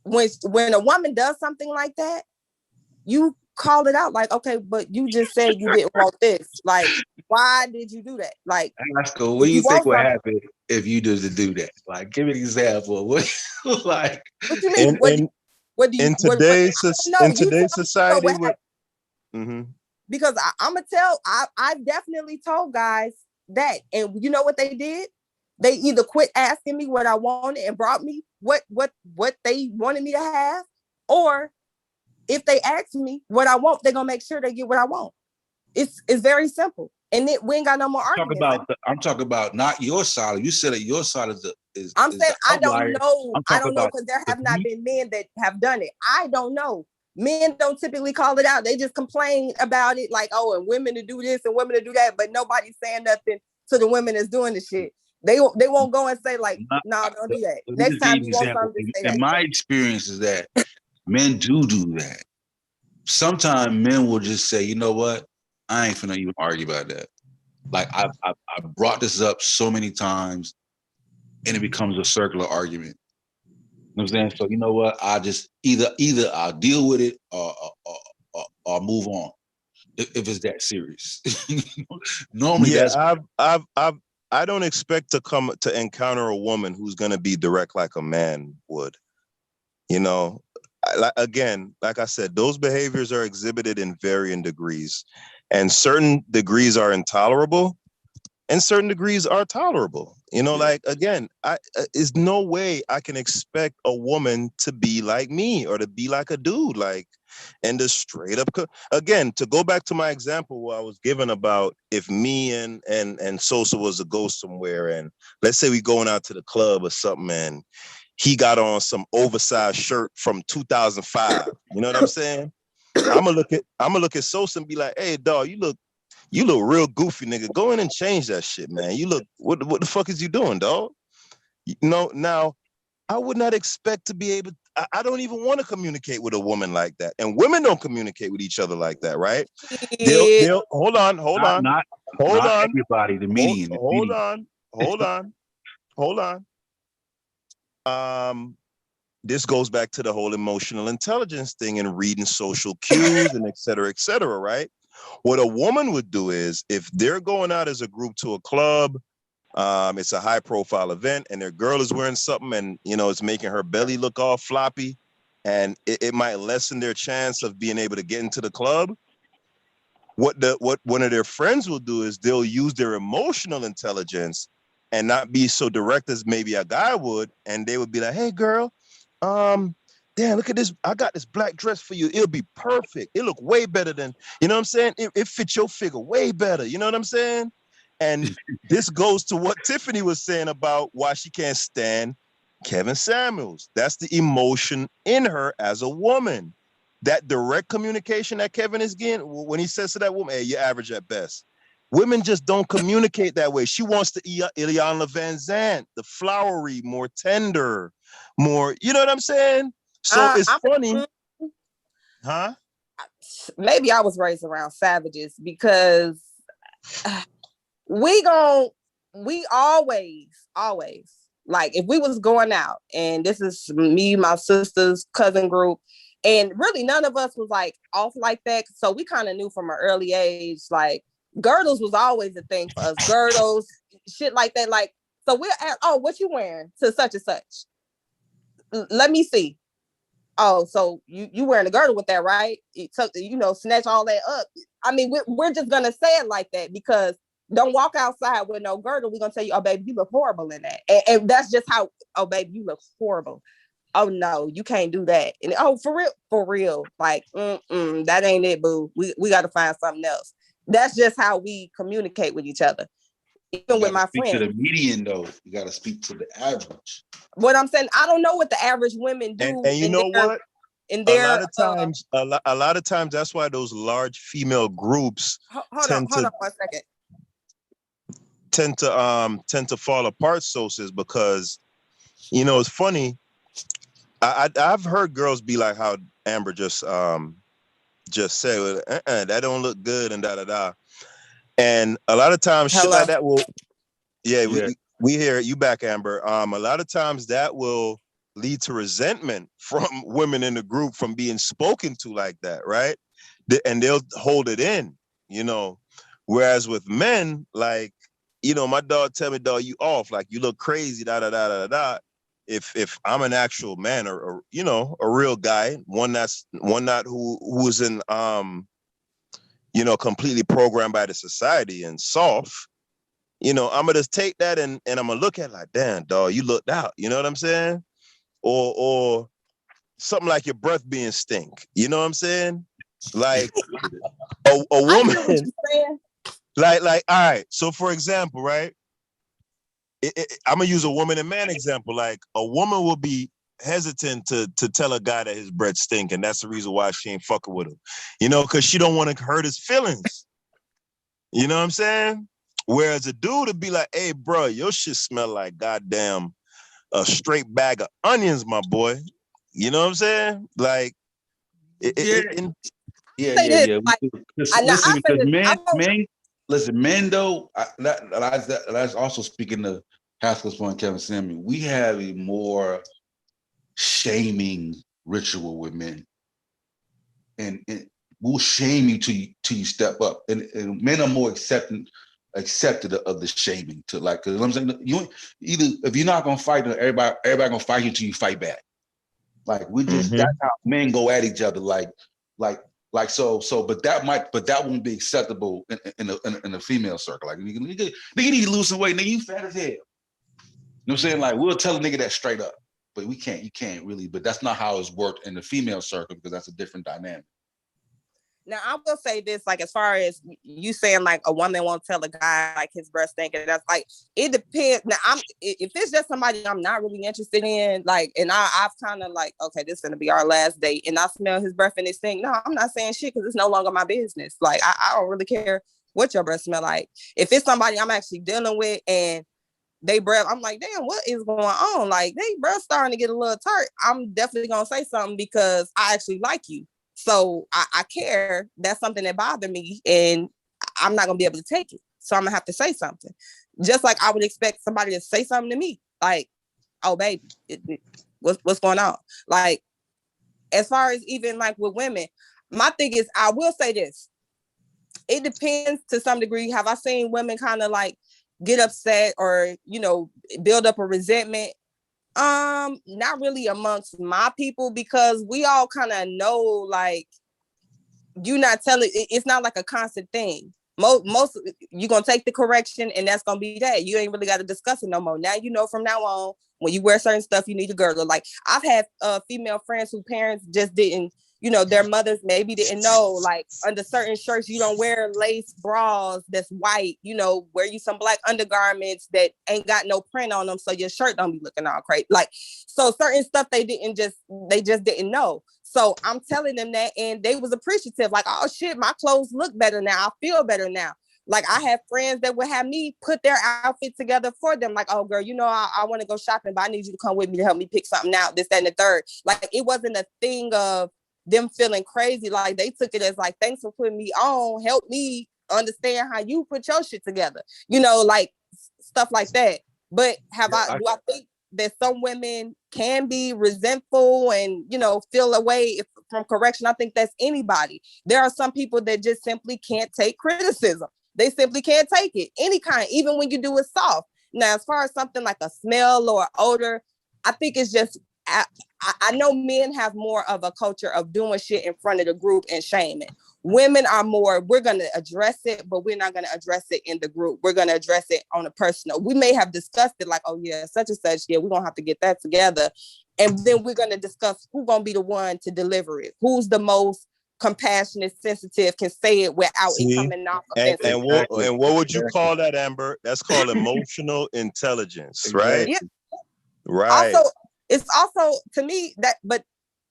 When a woman does something like that, you call it out, like, okay, but you just said you didn't want this. Like, why did you do that? Like, that's cool. What do you think would happen if you did to do that? Like, give me an example. What like? What do you mean? In today's society, because I'm gonna tell. I've definitely told guys that, and you know what they did? They either quit asking me what I wanted and brought me what they wanted me to have, or if they ask me what I want, they're gonna make sure they get what I want. It's very simple. And we ain't got no more arguments. I'm talking about not your side. You said that your side is I'm saying I don't know. I don't know, because there have not been men that have done it. I don't know. Men don't typically call it out. They just complain about it, like, oh, and women to do this and women to do that, but nobody's saying nothing to the women that's doing the shit. They won't go and say, like, no, don't do that. Next time you want something to say that. In my experience is that men do that. Sometimes men will just say, you know what? I ain't finna even argue about that. Like, I brought this up so many times and it becomes a circular argument. You know what I'm saying? So you know what? I just either I'll deal with it or move on if it's that serious. Normally, yeah, I don't expect to encounter a woman who's gonna be direct like a man would. You know, again, like I said, those behaviors are exhibited in varying degrees, and certain degrees are intolerable, and certain degrees are tolerable. You know, like again, there's no way I can expect a woman to be like me or to be like a dude, like, and just straight up. Again, to go back to my example where I was given about if me and Sosa was to go somewhere, and let's say we going out to the club or something, and he got on some oversized shirt from 2005. You know what I'm saying? I'm gonna look at Sosa and be like, hey, dog, you look real goofy, nigga. Go in and change that shit, man. You look, what the fuck is you doing, dog? You know, now I would not expect to be able, I don't even want to communicate with a woman like that. And women don't communicate with each other like that, right? They'll hold on. Not everybody, the median. Hold on. This goes back to the whole emotional intelligence thing and reading social cues and et cetera, right? What a woman would do is if they're going out as a group to a club, it's a high profile event and their girl is wearing something and, you know, it's making her belly look all floppy and it might lessen their chance of being able to get into the club. What one of their friends will do is they'll use their emotional intelligence and not be so direct as maybe a guy would. And they would be like, hey girl, damn, look at this. I got this black dress for you. It'll be perfect. It look way better than, you know what I'm saying? It fits your figure way better. You know what I'm saying? And this goes to what Tiffany was saying about why she can't stand Kevin Samuels. That's the emotion in her as a woman. That direct communication that Kevin is getting, when he says to that woman, hey, you're average at best. Women just don't communicate that way. She wants the Iyanla Vanzant, the flowery, more tender, more, you know what I'm saying? So it's funny. Huh? Maybe I was raised around savages because we always, like if we was going out and this is me, my sister's cousin group, and really none of us was like off like that. So we kind of knew from an early age, like girdles was always a thing for us. Girdles, shit like that. Like, so we'll ask, oh, what you wearing to such and such? Let me see. Oh, so you wearing a girdle with that, right? It took, you know, snatch all that up. I mean, we're just gonna say it like that because don't walk outside with no girdle. We're gonna tell you, oh baby, you look horrible in that. And that's just how, oh baby, you look horrible. Oh no, you can't do that. And oh, for real. Like, that ain't it, boo. We gotta find something else. That's just how we communicate with each other. Even with my friends. To the median though, you gotta speak to the average. What I'm saying, I don't know what the average women do. And you know what? In their, a lot of times, that's why those large female groups hold on 1 second. Tend to fall apart, Sosa's, because, you know, it's funny. I've heard girls be like how Amber just said, that don't look good and da. And a lot of times shit like that will, we hear it. You back, Amber. A lot of times that will lead to resentment from women in the group from being spoken to like that, right? And they'll hold it in, you know. Whereas with men, like, you know, my dog tell me, dog, you off, like you look crazy, da. If I'm an actual man or you know, a real guy, one not who's in you know, completely programmed by the society and soft, you know, I'm gonna just take that and I'm gonna look at it like, damn, dog, you looked out. You know what I'm saying? Or something like your breath being stink. You know what I'm saying? Like a woman. Like, all right. So for example, right? I'm gonna use a woman and man example. Like a woman will be hesitant to tell a guy that his breath stink, and that's the reason why she ain't fucking with him. You know, because she don't want to hurt his feelings. You know what I'm saying? Whereas a dude would be like, hey, bro, your shit smell like goddamn a straight bag of onions, my boy. You know what I'm saying? Like, Yeah. Listen, men though, that's also speaking to Haskell's point, Kevin Samuel. We have a more shaming ritual with men, and we'll shame you till you step up. And men are more accepted of the shaming to, like, because I'm saying, you either, if you're not gonna fight, everybody gonna fight you till you fight back. Like we just that's how men go at each other. Like so, but that won't be acceptable in a female circle. Like nigga, you need to lose some weight, nigga. You fat as hell. what I'm saying? Like, we'll tell a nigga that straight up, but you can't really, but that's not how it's worked in the female circle because that's a different dynamic. Now I will say this, like as far as you saying, like a woman won't tell a guy like his breast stank, and that's like it depends. Now if it's just somebody I'm not really interested in, like, and I've kind of like, okay, this is gonna be our last date, and I smell his breath and this thing. No, I'm not saying shit because it's no longer my business. Like I don't really care what your breath smell like. If it's somebody I'm actually dealing with and they breath, I'm like, damn, what is going on? Like they breath starting to get a little tart. I'm definitely gonna say something because I actually like you. So I care. That's something that bothered me, and I'm not gonna be able to take it. So I'm gonna have to say something. Just like I would expect somebody to say something to me, like, "Oh, baby, what's going on?" Like, as far as even like with women, my thing is, I will say this: it depends to some degree. Have I seen women kind of like get upset or build up a resentment? Not really amongst my people because we all kind of know, like, you not telling, it's not like a constant thing. Most you're gonna take the correction and that's gonna be that. You ain't really got to discuss it no more. Now from now on, when you wear certain stuff, you need to girdle. Like I've had female friends whose parents just didn't, their mothers maybe didn't know, like under certain shirts, you don't wear lace bras that's white, wear you some black undergarments that ain't got no print on them. So your shirt don't be looking all crazy. Like, so certain stuff they just didn't know. So I'm telling them that, and they was appreciative. Like, oh shit, my clothes look better now. I feel better now. Like I have friends that would have me put their outfit together for them. Like, oh girl, I want to go shopping, but I need you to come with me to help me pick something out, this, that, and the third. Like it wasn't a thing of them feeling crazy. Like they took it as like, thanks for putting me on, help me understand how you put your shit together. Like stuff like that. But do I think that some women can be resentful and, feel away from correction? I think that's anybody. There are some people that just simply can't take criticism. They simply can't take it, any kind, even when you do it soft. Now, as far as something like a smell or odor, I think it's just, I know men have more of a culture of doing shit in front of the group and shaming. Women are more, we're going to address it, but we're not going to address it in the group. We're going to address it on a personal. We may have discussed it like, oh yeah, such and such. Yeah, we're going to have to get that together. And then we're going to discuss who's going to be the one to deliver it. Who's the most compassionate, sensitive, can say it without it coming off offensive. And what would you call that, Amber? That's called emotional intelligence, right? Yeah. Right. Also, it's also, to me, but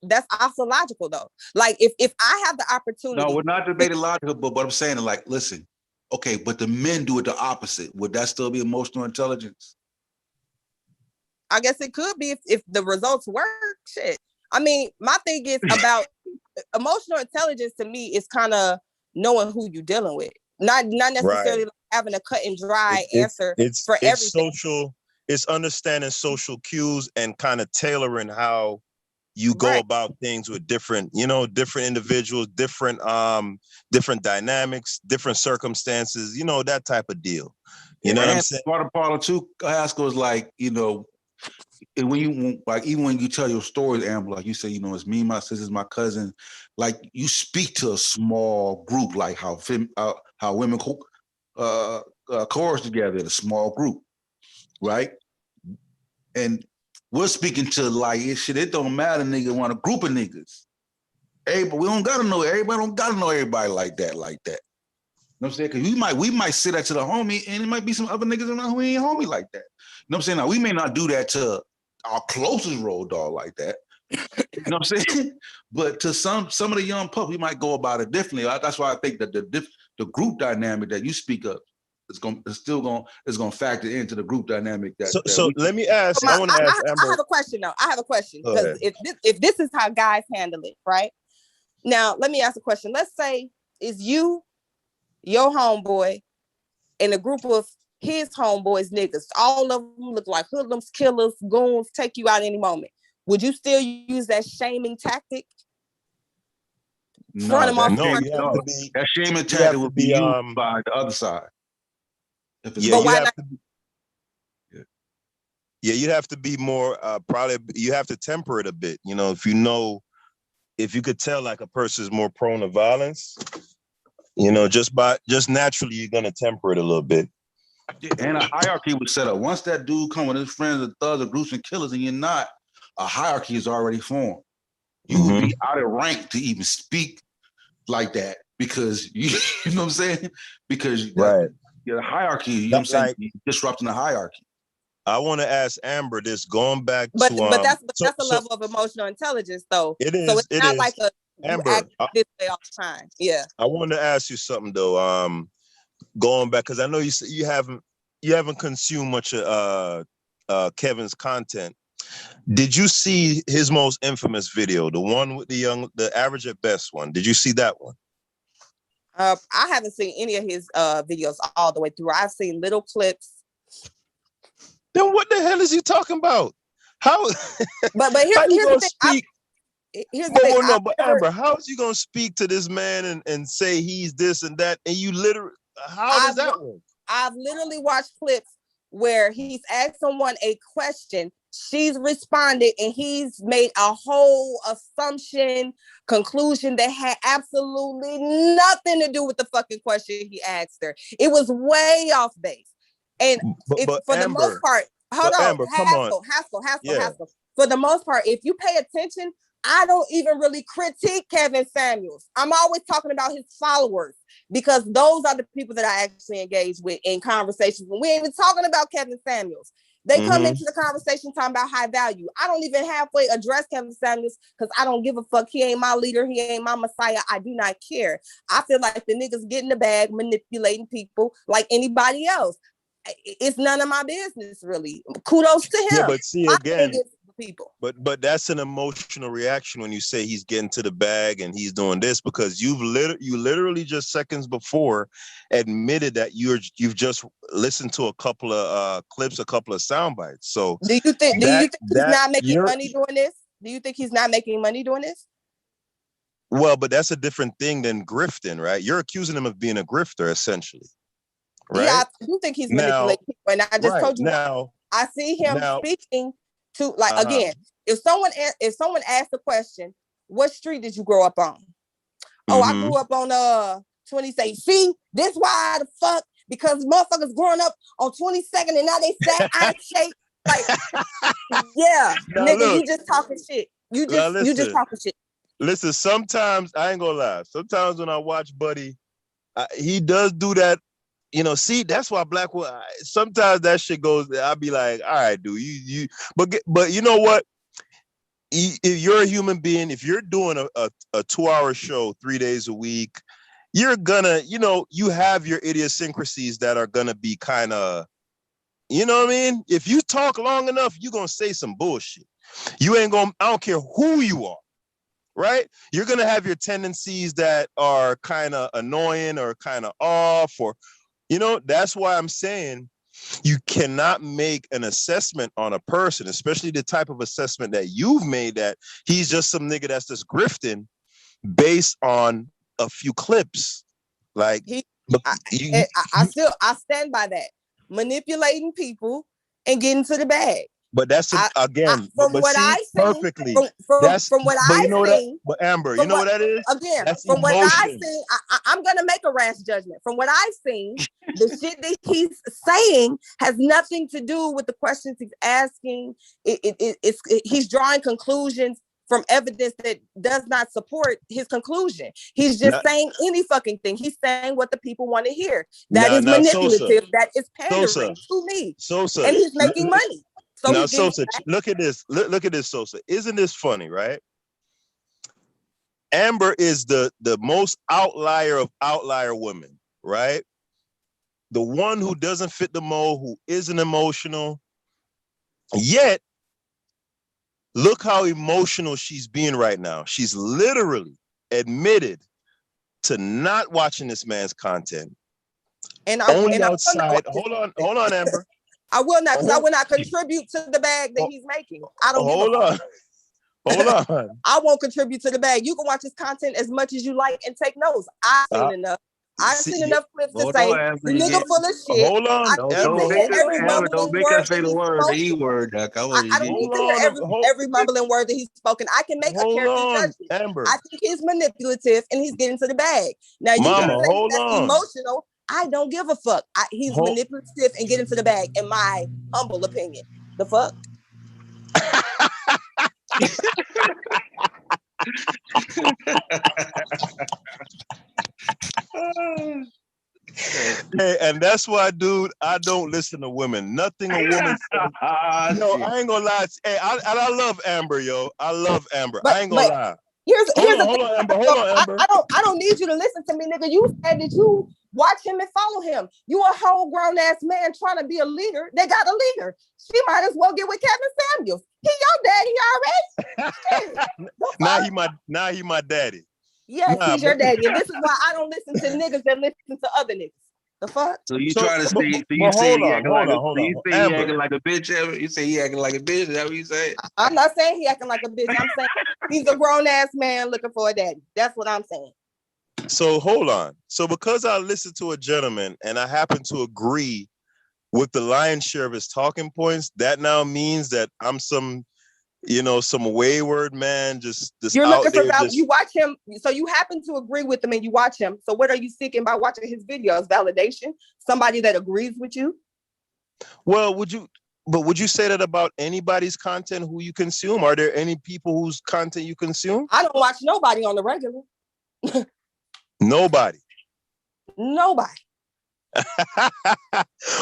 that's also logical though. Like if I have the opportunity. No, we're not debating logical, but what I'm saying is like, listen, okay, but the men do it the opposite. Would that still be emotional intelligence? I guess it could be if the results work. Shit. I mean, my thing is about emotional intelligence to me is kind of knowing who you're dealing with. Not necessarily like having a cut and dry answer for everything. It's understanding social cues and kind of tailoring how you go about things with different individuals, different dynamics, different circumstances, that type of deal. You know what I'm saying? Part of Paula too, Haskell is like, when you like, even when you tell your stories, Amber, like you say, it's me, my sisters, my cousin, like you speak to a small group, like how women coerce together in a small group, right? And we're speaking to like shit. It don't matter, nigga. Want a group of niggas. Everybody, we don't gotta know everybody. Don't gotta know everybody like that. You know what I'm saying? Because we might sit that to the homie, and it might be some other niggas around who ain't homie like that. You know what I'm saying? Now we may not do that to our closest road dog like that. You know what I'm saying? But to some of the young pups, we might go about it differently. That's why I think that the group dynamic that you speak of is going to factor into the group dynamic. Let me ask. I want to ask Amber. I have a question though. I have a question because if this is how guys handle it, right? Now let me ask a question. Let's say it's you, your homeboy, and a group of his homeboys, niggas. All of them look like hoodlums, killers, goons, take you out any moment. Would you still use that shaming tactic? No, that shaming tactic would be used by the other side. You'd have to be more probably. You have to temper it a bit. If you could tell like a person is more prone to violence, just naturally you're gonna temper it a little bit. And a hierarchy was set up. Once that dude come with his friends and thugs or groups and killers, and you're not, a hierarchy is already formed. You would be out of rank to even speak like that because you know what I'm saying? Because the hierarchy, you know what I'm saying? Like, disrupting the hierarchy. I want to ask Amber this, going back but to that's a level of emotional intelligence though. It is. So it's not is. like a Amber, act this way all the time. Yeah. I wanted to ask you something though. Going back because I know you haven't consumed much of Kevin's content. Did you see his most infamous video, the one with the average at best one? Did you see that one? I haven't seen any of his videos all the way through. I've seen little clips. Then what the hell is he talking about? How? But here's the thing. Here's the thing. But Amber, how is he gonna speak to this man and say he's this and that? And you literally, how does that work? I've literally watched clips where he's asked someone a question, she's responded, and he's made a whole assumption, conclusion that had absolutely nothing to do with the fucking question he asked her. It was way off base. And but for Amber, the most part, hold on, Amber, Haskell. For the most part, if you pay attention, I don't even really critique Kevin Samuels. I'm always talking about his followers because those are the people that I actually engage with in conversations. When we ain't even talking about Kevin Samuels. They come into the conversation talking about high value. I don't even halfway address Kevin Samuels because I don't give a fuck. He ain't my leader. He ain't my messiah. I do not care. I feel like the niggas get in the bag, manipulating people like anybody else. It's none of my business, really. Kudos to him. Yeah, but see again, people. But that's an emotional reaction when you say he's getting to the bag and he's doing this because you literally just seconds before admitted that you've just listened to a couple of clips, a couple of sound bites. So do you think he's not making money doing this? Do you think he's not making money doing this? Well, but that's a different thing than grifting, right? You're accusing him of being a grifter, essentially. Right? Yeah, I do think he's manipulating people. And I just told you now. I see him speaking to again. If someone asked the question, "What street did you grow up on?" Oh, I grew up on 28th. See, this why the fuck because motherfuckers growing up on 22nd and now they fat out of shape. Like, yeah, now, nigga, look, you just talking shit. You just talking shit. Listen, sometimes I ain't gonna lie. Sometimes when I watch Buddy, he does do that. You know, see, that's why sometimes that shit goes. I'll be like, all right, dude, you. But you know what? If you're a human being, if you're doing a 2-hour show 3 days a week, you're gonna, you have your idiosyncrasies that are gonna be kind of, you know what I mean? If you talk long enough, you're gonna say some bullshit. You ain't gonna. I don't care who you are. Right? You're gonna have your tendencies that are kind of annoying or kind of off or. That's why I'm saying you cannot make an assessment on a person, especially the type of assessment that you've made that he's just some nigga that's just grifting based on a few clips. Like, I stand by that. Manipulating people and getting to the bag. But that's again from what I see perfectly. From what I see, but Amber, you know what that is? Again, that's from emotion. What I see, I'm gonna make a rash judgment. From what I've seen, the shit that he's saying has nothing to do with the questions he's asking. He's drawing conclusions from evidence that does not support his conclusion. He's just saying any fucking thing. He's saying what the people want to hear. That is manipulative. Sosa. That is pandering to me. Sosa. And he's making money. So now, Sosa, look at this. Look at this, Sosa. Isn't this funny, right? Amber is the most outlier of outlier women, right? The one who doesn't fit the mold, who isn't emotional. Yet, look how emotional she's being right now. She's literally admitted to not watching this man's content. Only outside. Hold on, Amber. I will not, because I will not contribute to the bag that he's making. I don't Hold on. I won't contribute to the bag. You can watch his content as much as you like and take notes. I've seen enough. I've seen enough clips to say, nigga full of shit. Hold on. Don't make us say the word, the E-word. I don't need to hear every mumbling word that he's spoken. I can make a character judgment. Amber. I think he's manipulative and he's getting to the bag. Now, you can say that's emotional. I don't give a fuck. He's manipulative and get into the bag, in my humble opinion. The fuck? Hey, and that's why, dude, I don't listen to women. Nothing a woman says. No, I ain't gonna lie. Hey, I love Amber, yo. I love Amber. I ain't gonna lie. Hold on, Amber. Hold on, Amber. I don't need you to listen to me, nigga. You said that you watch him and follow him. You a whole grown ass man trying to be a leader. They got a leader. She might as well get with Kevin Samuels. He your daddy already. Now he my daddy. Yes, he's your daddy. And this is why I don't listen to niggas that listen to other niggas. The fuck? So you trying to say? He acting like a bitch? You say he acting like a bitch? Is that what you say? I'm not saying he acting like a bitch. I'm saying he's a grown ass man looking for a daddy. That's what I'm saying. So hold on. So because I listened to a gentleman and I happen to agree with the lion's share of his talking points, that now means that I'm some wayward man. Just you're out looking there. For you watch him, so you happen to agree with him and you watch him. So what are you seeking by watching his videos? Validation? Somebody that agrees with you? Well, would you say that about anybody's content who you consume? Are there any people whose content you consume? I don't watch nobody on the regular. Nobody.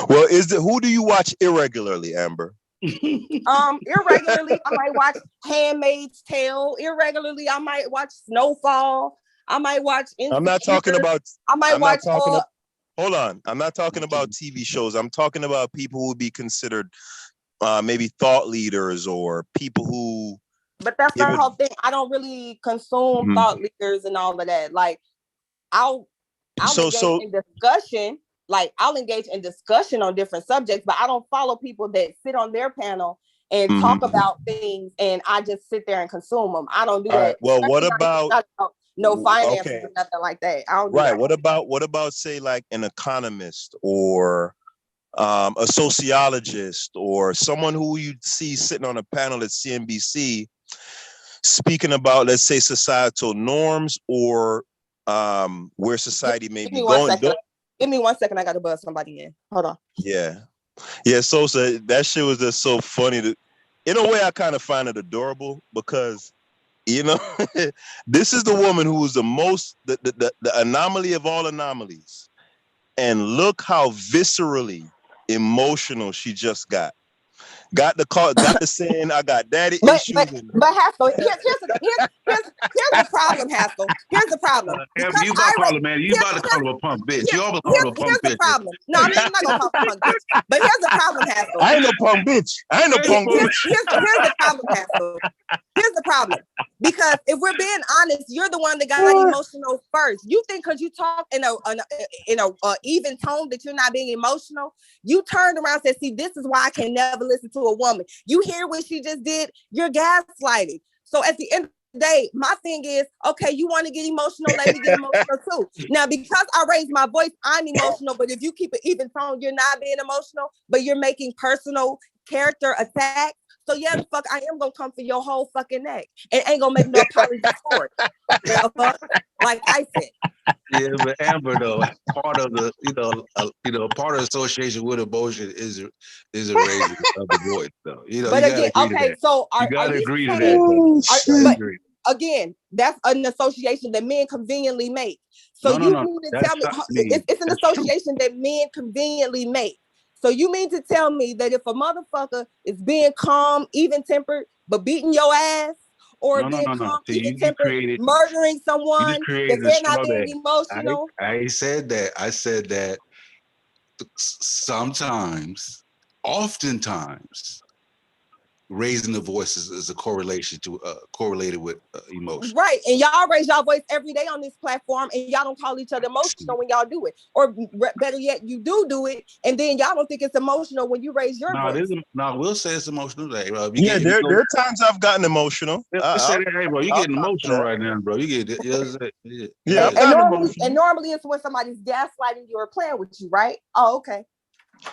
Well, who do you watch irregularly, Amber? Irregularly, I might watch Handmaid's Tale. Irregularly, I might watch Snowfall. I might watch. I'm not talking about. I might watch. Hold on, I'm not talking about TV shows. I'm talking about people who would be considered maybe thought leaders or people who. But that's not the whole thing. I don't really consume thought leaders and all of that. Like, I'll engage in discussion. Like, I'll engage in discussion on different subjects, but I don't follow people that sit on their panel and talk about things and I just sit there and consume them. I don't do that. Right. Well, what about no finances or nothing like that? I don't do that. What about say like an economist or a sociologist or someone who you see sitting on a panel at CNBC speaking about, let's say, societal norms or where society may be going? Give me 1 second. I got to buzz somebody in. Hold on. Yeah. Sosa, that shit was just so funny. In a way, I kind of find it adorable because, this is the woman who is the most, the anomaly of all anomalies. And look how viscerally emotional she just got. Got the saying, I got daddy issues. But Haskell, here's the problem, Haskell. Here's the problem. You about to call him, man. You about to call him a punk bitch. You almost call him a punk bitch. Here's the problem. No, I'm not gonna call him a punk bitch. But here's the problem, Haskell. I ain't no punk bitch. Here's the problem, Haskell. Here's the problem. Because if we're being honest, you're the one that got emotional first. You think because you talk in a even tone that you're not being emotional. You turned around and said, see, this is why I can never listen to a woman. You hear what she just did? You're gaslighting. So at the end of the day, my thing is, okay, you want to get emotional, let me get emotional too. Now, because I raised my voice, I'm emotional. But if you keep an even tone, you're not being emotional, but you're making personal character attacks. So yeah, the fuck, I am gonna come for your whole fucking neck and ain't gonna make no apology for it. Like I said. Yeah, but Amber though, part of the part of the association with emotion is a raising of the voice though. But again, okay, so you gotta agree to that. Again, that's an association that men conveniently make. So you mean to tell me it's an association that men conveniently make. So you mean to tell me that if a motherfucker is being calm, even-tempered, but beating your ass, or being calm, even-tempered, murdering someone, that they're not being emotional? I said that. I said that sometimes, oftentimes, raising the voice is a correlation to correlated with emotion. Right, and y'all raise y'all voice every day on this platform, and y'all don't call each other emotional when y'all do it, or better yet, you do it, and then y'all don't think it's emotional when you raise your voice. We'll say it's emotional today, bro. There are times I've gotten emotional. Hey, bro, you getting emotional right now, bro. You get it. And normally it's when somebody's gaslighting you or playing with you, right? Oh, okay.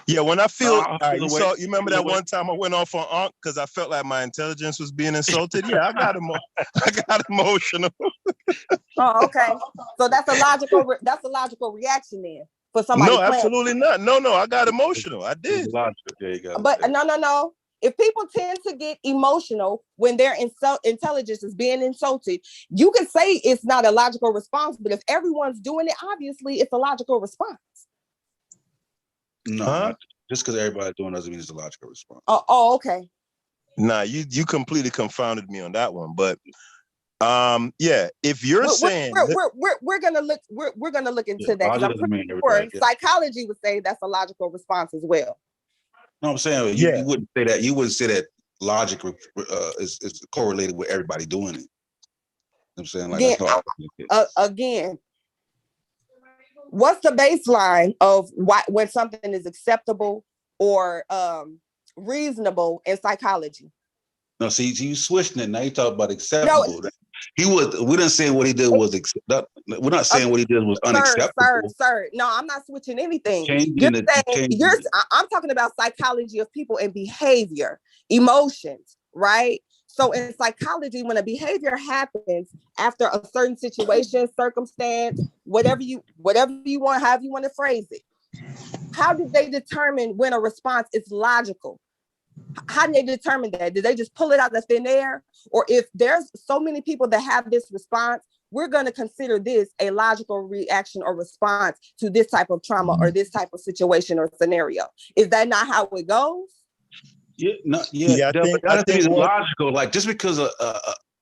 Yeah, when I feel, you remember that one time I went off on Ankh because I felt like my intelligence was being insulted? Yeah, I got emotional. Oh, okay. So that's a logical reaction then. for somebody No, playing. absolutely not. No, I got emotional. I did. There you go. But no. If people tend to get emotional when their intelligence is being insulted, you can say it's not a logical response, but if everyone's doing it, obviously it's a logical response. No, Huh? just because everybody's doing it doesn't mean it's a logical response. Oh, okay. Nah, you completely confounded me on that one. But yeah, if you're saying we're gonna look into that, because I'm pretty sure psychology would say that's a logical response as well. No, I'm saying you wouldn't say that. You wouldn't say that logic is correlated with everybody doing it. You know what I'm saying, like, again, what's the baseline of when something is acceptable or reasonable in psychology? No, see, you switching it now. You talk about acceptable. No, we didn't say what he did was we're not saying what he did was unacceptable. Sir. No, I'm not switching anything. I'm talking about psychology of people and behavior, emotions, right? So in psychology, when a behavior happens after a certain situation, circumstance, whatever you want, however you want to phrase it, how did they determine when a response is logical? How do they determine that? Did they just pull it out of thin air? Or if there's so many people that have this response, we're going to consider this a logical reaction or response to this type of trauma or this type of situation or scenario. Is that not how it goes? I think it's logical. Like, just because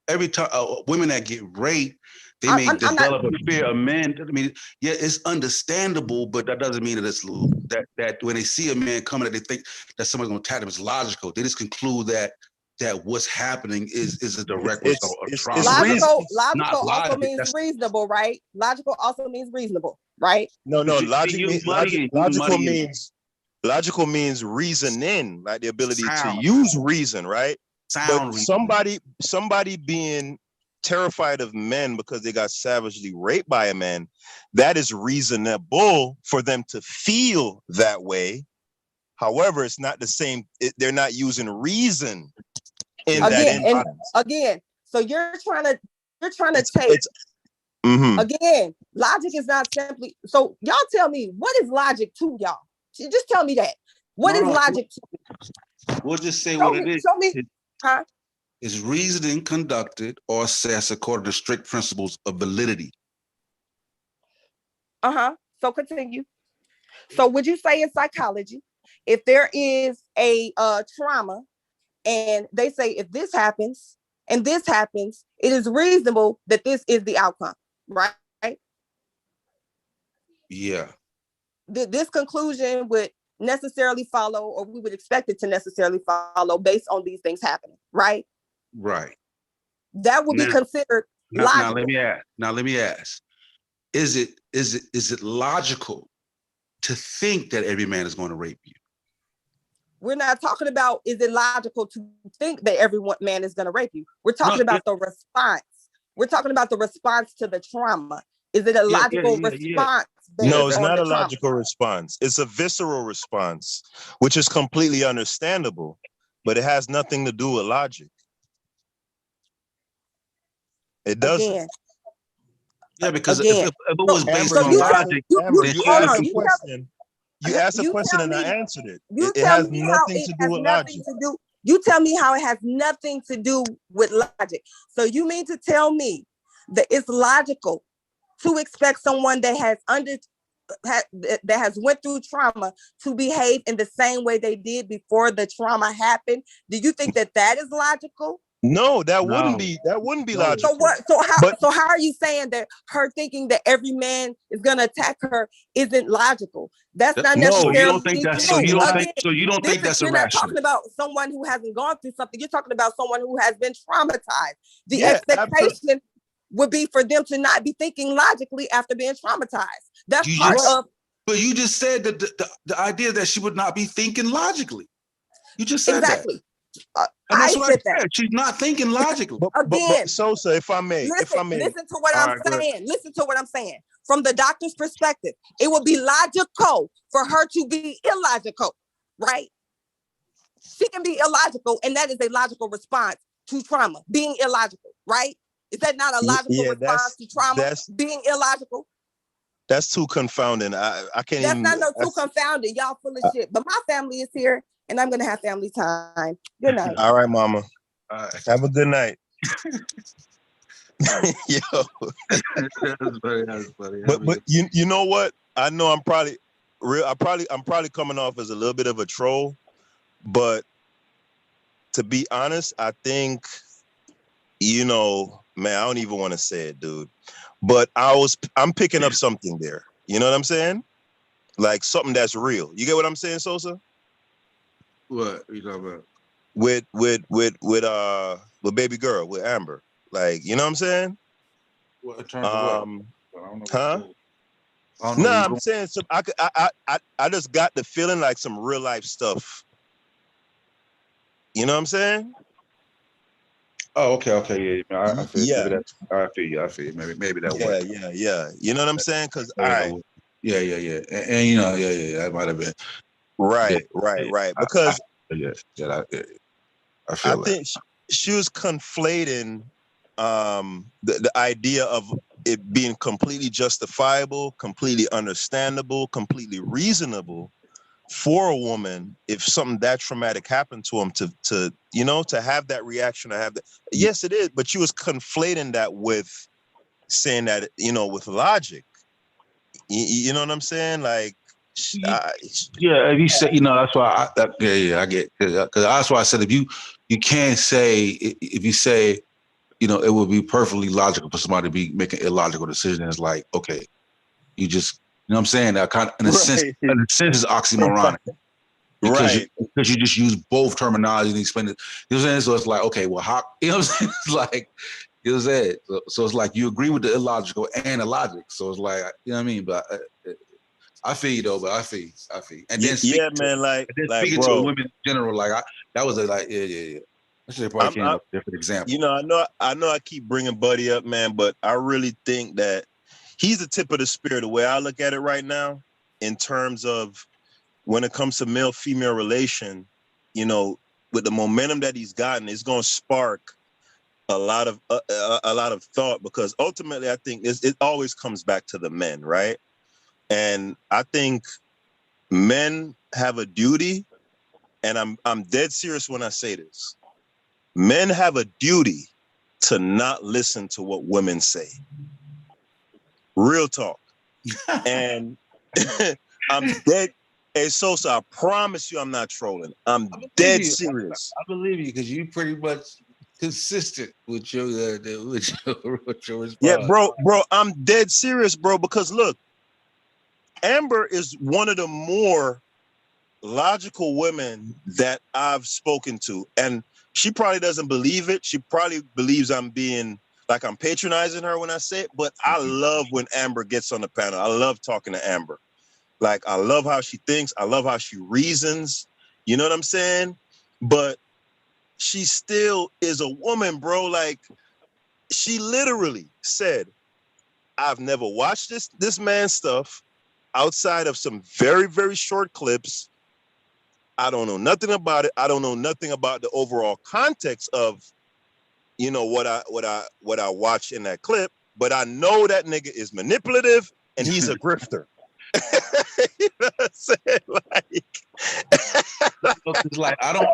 every time women that get raped, they may develop a fear of men. I mean, yeah, it's understandable, but that doesn't mean that it's that when they see a man coming, that they think that somebody's going to attack them. It's logical. They just conclude that what's happening is a direct result of trauma. Logical also means reasonable, right? Logical also means reasonable, right? No, logical means reasoning, like the ability to use reason, right? But somebody being terrified of men because they got savagely raped by a man, that is reasonable for them to feel that way. However, it's not the same. They're not using reason in that instance. Again, so you're trying to take. Again, logic is not simply. So y'all tell me, what is logic to y'all? Just tell me that. What is logic to you? We'll just say what it is. Show me. Huh? Is reasoning conducted or assessed according to strict principles of validity. So continue. So would you say in psychology, if there is a trauma and they say if this happens and this happens, it is reasonable that this is the outcome, right? Yeah. This conclusion would necessarily follow, or we would expect it to necessarily follow based on these things happening, right? Right. That would be considered logical. Now let me ask. Is it logical to think that every man is going to rape you? We're not talking about is it logical to think that every man is going to rape you. We're talking about the response. We're talking about the response to the trauma. Is it a logical response? No, it's not a logical response. It's a visceral response, which is completely understandable, but it has nothing to do with logic. It doesn't. Again. Yeah, because if it was based on logic, you asked a question and I answered it. It has nothing to do with logic. You tell me how it has nothing to do with logic. So you mean to tell me that it's logical to expect someone that has went through trauma to behave in the same way they did before the trauma happened? Do you think that is logical? No, that wouldn't be logical. So what? So how are you saying that her thinking that every man is going to attack her isn't logical? That's not necessarily. No, you don't think that's so. You don't think that's irrational. You're not talking about someone who hasn't gone through something. You're talking about someone who has been traumatized. The expectation would be for them to not be thinking logically after being traumatized. That's But you just said that the idea that she would not be thinking logically. You just said exactly. That. And that's what I said. She's not thinking logically. But Sosa, if I may, listen to what I'm saying. Listen to what I'm saying. From the doctor's perspective, it would be logical for her to be illogical, right? She can be illogical, and that is a logical response to trauma. Being illogical, right? Is that not a logical response to trauma? Being illogical. That's too confounding. I can't That's even. not no too confounding. Y'all full of shit. But my family is here, and I'm gonna have family time. Good night. All right, mama. All right. Have a good night. Yo, That's funny. That's funny. but you know what? I know I'm probably coming off as a little bit of a troll, but to be honest, I think, you know, man, I don't even want to say it, dude. But I'm picking up something there. You know what I'm saying? Like something that's real. You get what I'm saying, Sosa? What are you talking about? With baby girl, with Amber. Like, you know what I'm saying? What in terms of what? I don't know. Huh? I don't know. Nah, I'm saying some. I just got the feeling like some real life stuff. You know what I'm saying? Oh, okay. Yeah, I feel. Yeah. Maybe that's. I feel you. Maybe that way. Yeah. You know what I'm saying? Because I. Yeah. And you know, yeah. That might have been. Right. Because I feel that. think she was conflating the idea of it being completely justifiable, completely understandable, completely reasonable for a woman if something that traumatic happened to him to you know, to have that reaction, to have that. Yes, it is, but she was conflating that with saying that, you know, with logic. You know what I'm saying? Like, yeah, if you say, you know, that's why I get, because that's why I said if you can't say, if you say, you know, it would be perfectly logical for somebody to be making illogical decisions. It's like, okay, you just, you know what I'm saying? That kind of, in a sense is oxymoronic. Because you just use both terminology and explain it. You know what I'm saying? So it's like, okay, well, how, you know what I'm saying? It's like, you know what I'm saying? So it's like you agree with the illogical and the logic. So it's like, you know what I mean? But I feel you though, but I feel. And then man, like speaking bro, to women in general, like that was a like, yeah. I should probably came up with a different example. You know, I know I keep bringing Buddy up, man, but I really think that he's the tip of the spear. The way I look at it right now, in terms of when it comes to male-female relation, you know, with the momentum that he's gotten, it's going to spark a lot of thought, because ultimately, I think it always comes back to the men, right? And I think men have a duty, and I'm dead serious when I say this. Men have a duty to not listen to what women say. Real talk. And I'm dead. Hey, Sosa, I promise you I'm not trolling. I'm dead serious. I believe you, because you pretty much consistent with your response. Yeah, bro, I'm dead serious, bro, because look, Amber is one of the more logical women that I've spoken to, and she probably doesn't believe it. She probably believes I'm being like, I'm patronizing her when I say it, but I love when Amber gets on the panel. I love talking to Amber. Like, I love how she thinks. I love how she reasons. You know what I'm saying? But she still is a woman, bro. Like, she literally said, I've never watched this man's stuff outside of some very, very short clips. I don't know nothing about it. I don't know nothing about the overall context of, you know, what I watched in that clip. But I know that nigga is manipulative and he's a grifter. You know what I'm saying? Like I don't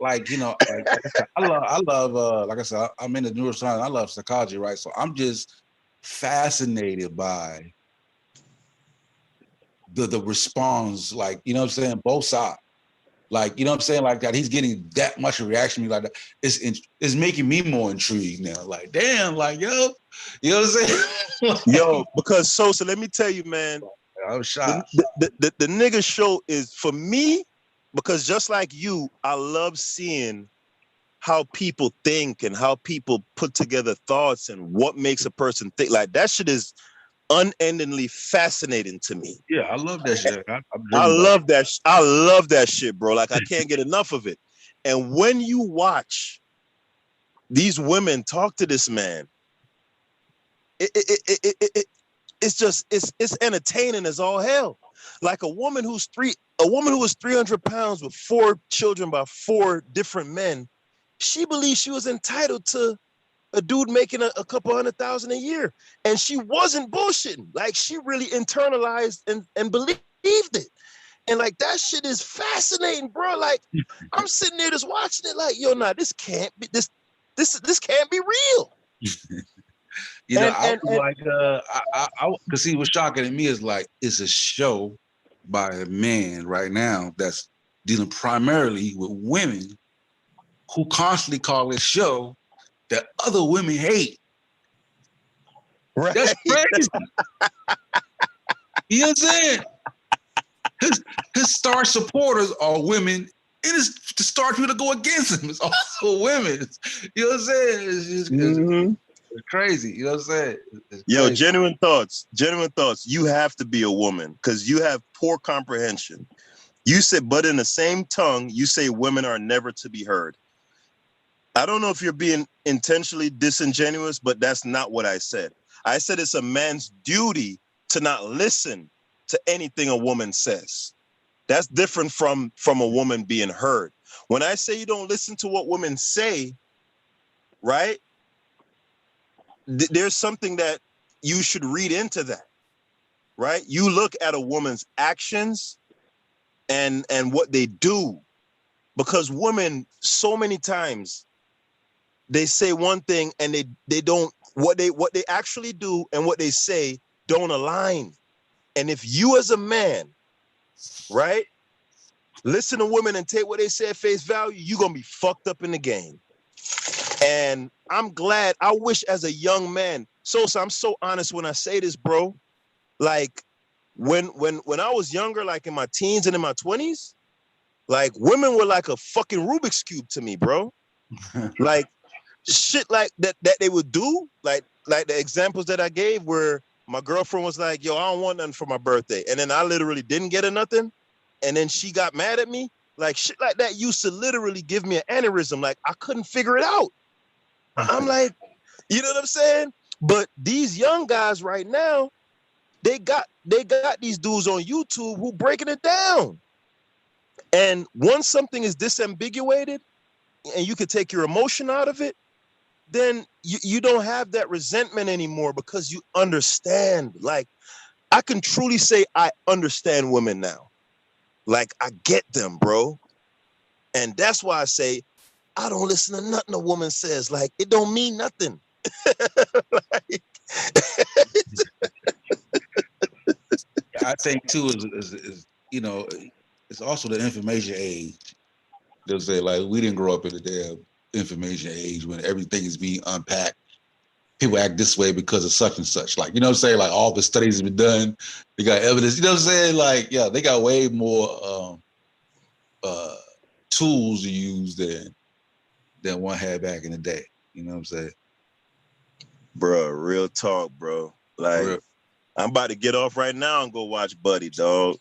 like, you know, like I love like I said, I'm in the neuroscience. I love psychology, right? So I'm just fascinated by the response, like, you know what I'm saying, both sides. Like, you know what I'm saying, like that he's getting that much reaction to me like that. It's making me more intrigued now. Like, damn, like, yo, you know what I'm saying? Like, yo, because Sosa, let me tell you, man, I was shocked. The nigga show is, for me, because just like you, I love seeing how people think and how people put together thoughts and what makes a person think. Like, that shit is unendingly fascinating to me. Yeah, I love that shit. I love that. I love that shit, bro. Like, I can't get enough of it. And when you watch these women talk to this man, it's just it's entertaining as all hell. Like a woman who was 300 pounds with 4 children by 4 different men, she believes she was entitled to a dude making a couple $100,000 a year, and she wasn't bullshitting. Like she really internalized and believed it. And like that shit is fascinating, bro. Like I'm sitting there just watching it, like, yo, nah, this can't be this can't be real. You know, I was like, cause see, what's shocking to me is like it's a show by a man right now that's dealing primarily with women who constantly call this show that other women hate. Right. That's crazy. You know what I'm saying? His star supporters are women, and the star people that go against him is also women. You know what I'm saying? It's crazy. You know what I'm saying? Yo, genuine thoughts. You have to be a woman because you have poor comprehension. You said, but in the same tongue, you say women are never to be heard. I don't know if you're being intentionally disingenuous, but that's not what I said. I said it's a man's duty to not listen to anything a woman says. That's different from a woman being heard. When I say you don't listen to what women say, right? There's something that you should read into that, right? You look at a woman's actions and what they do, because women so many times they say one thing and they don't, what they actually do and what they say don't align. And if you as a man, right, listen to women and take what they say at face value, you're gonna be fucked up in the game. And I'm glad, I wish as a young man, Sosa, I'm so honest when I say this, bro. Like when I was younger, like in my teens and in my 20s, like women were like a fucking Rubik's Cube to me, bro. Like shit like that they would do, like the examples that I gave where my girlfriend was like, yo, I don't want nothing for my birthday. And then I literally didn't get her nothing. And then she got mad at me. Like shit like that used to literally give me an aneurysm. Like I couldn't figure it out. I'm like, you know what I'm saying? But these young guys right now, they got these dudes on YouTube who breaking it down. And once something is disambiguated and you can take your emotion out of it, then you don't have that resentment anymore because you understand. Like I can truly say I understand women now. Like I get them, bro. And that's why I say I don't listen to nothing a woman says. Like it don't mean nothing. Like, I think too is you know, it's also the information age. They'll say like we didn't grow up in the damn information age when everything is being unpacked. People act this way because of such and such. Like, you know what I'm saying? Like all the studies have been done. They got evidence. You know what I'm saying? Like, yeah, they got way more tools to use than one had back in the day. You know what I'm saying? bro, real talk, bro. Like Real. I'm about to get off right now and go watch Buddy, dog.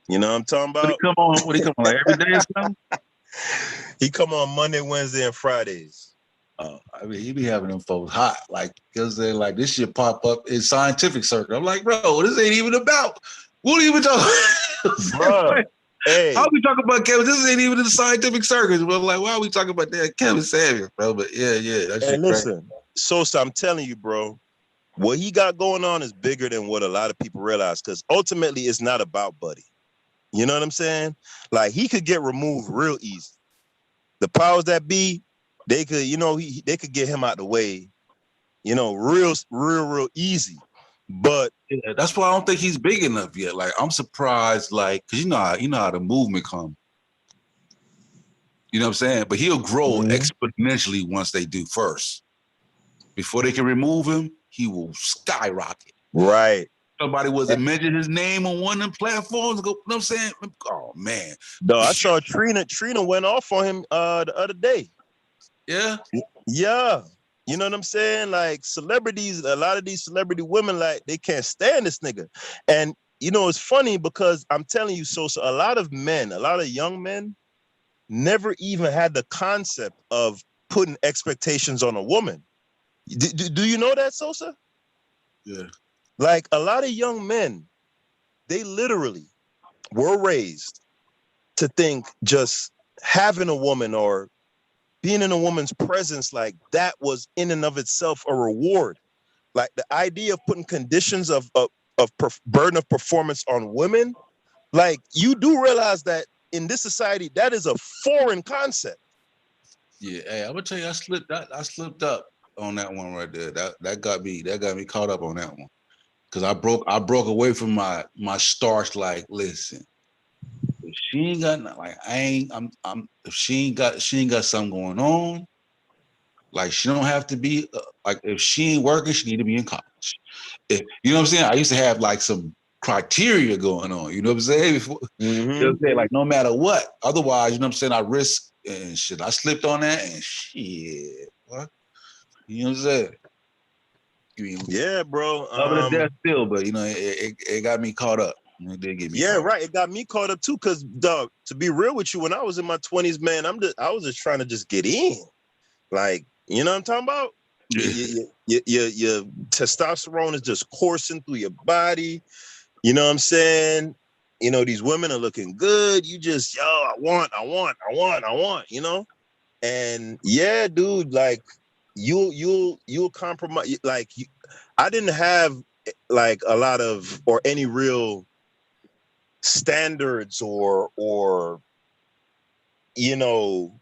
You know what I'm talking What he about? come on? What he come on? Like every day or something? He come on Monday, Wednesday, and Fridays. I mean, he be having them folks hot, like because they're like this shit pop up in scientific circle. I'm like, bro, this ain't even about. What are you even talking? Bro, hey, how we talking about Kevin? This ain't even in the scientific circles. We're like, why are we talking about that Kevin Samuel, bro? But yeah, that shit. and listen, Sosa, I'm telling you, bro, what he got going on is bigger than what a lot of people realize. Because ultimately, it's not about Buddy. You know what I'm saying? Like he could get removed real easy. The powers that be, they could, you know, they could get him out the way, you know, real easy. But Yeah, that's why I don't think he's big enough yet. Like I'm surprised, like, cause you know how the movement come. You know what I'm saying? But he'll grow exponentially once they do first. Before they can remove him, he will skyrocket. right. Somebody wasn't mention his name on one of them platforms. You know what I'm saying? Oh man. Though I saw Trina went off on him the other day. Yeah. Yeah. You know what I'm saying? Like celebrities, a lot of these celebrity women, like they can't stand this nigga. And you know, it's funny because I'm telling you, so a lot of men, a lot of young men never even had the concept of putting expectations on a woman. Do you know that, Sosa? Yeah. Like a lot of young men, they literally were raised to think just having a woman or being in a woman's presence, like that was in and of itself a reward. Like the idea of putting conditions of burden of performance on women, like you do realize that in this society, that is a foreign concept. Yeah, hey, I'm gonna tell you, I slipped up on that one right there. That got me caught up on that one. Cause I broke away from my starch. Like, listen, if she ain't got like if she ain't got something going on, like she don't have to be like if she ain't working, she need to be in college. If, you know what I'm saying? I used to have like some criteria going on. You know what I'm saying? Before, you know what I'm saying? Like no matter what. Otherwise, you know what I'm saying? I risk and shit. I slipped on that and shit. What? You know what I'm saying? Yeah, bro. Love it to death still, but you know, it got me caught up. It did get me. Yeah, right. It got me caught up too, because dog, to be real with you, when I was in my 20s, man, I was just trying to just get in. Like, you know what I'm talking about? Your testosterone is just coursing through your body. You know what I'm saying? You know, these women are looking good. You just, yo, I want, you know? And yeah, dude, like you'll compromise. Like I didn't have like a lot of or any real standards or you know,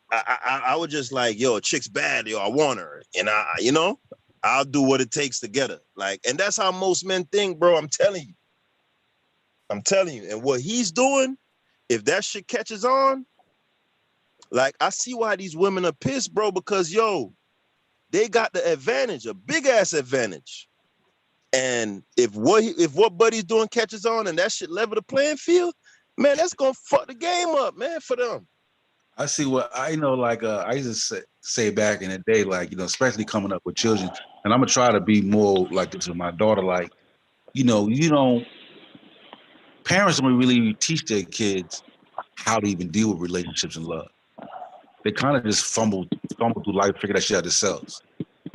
I was just like, yo, a chick's bad, yo, I want her, and you know, I'll do what it takes to get her. Like, and that's how most men think, bro. I'm telling you. And what he's doing, if that shit catches on, like I see why these women are pissed, bro, because yo, they got the advantage, a big ass advantage. And if what Buddy's doing catches on and that shit level the playing field, man, that's gonna fuck the game up, man, for them. I see what I know. Like I used to say back in the day, like, you know, especially coming up with children, and I'm gonna try to be more like this with my daughter. Like, you know, parents don't really teach their kids how to even deal with relationships and love. They kind of just fumble through life, figure that shit out themselves.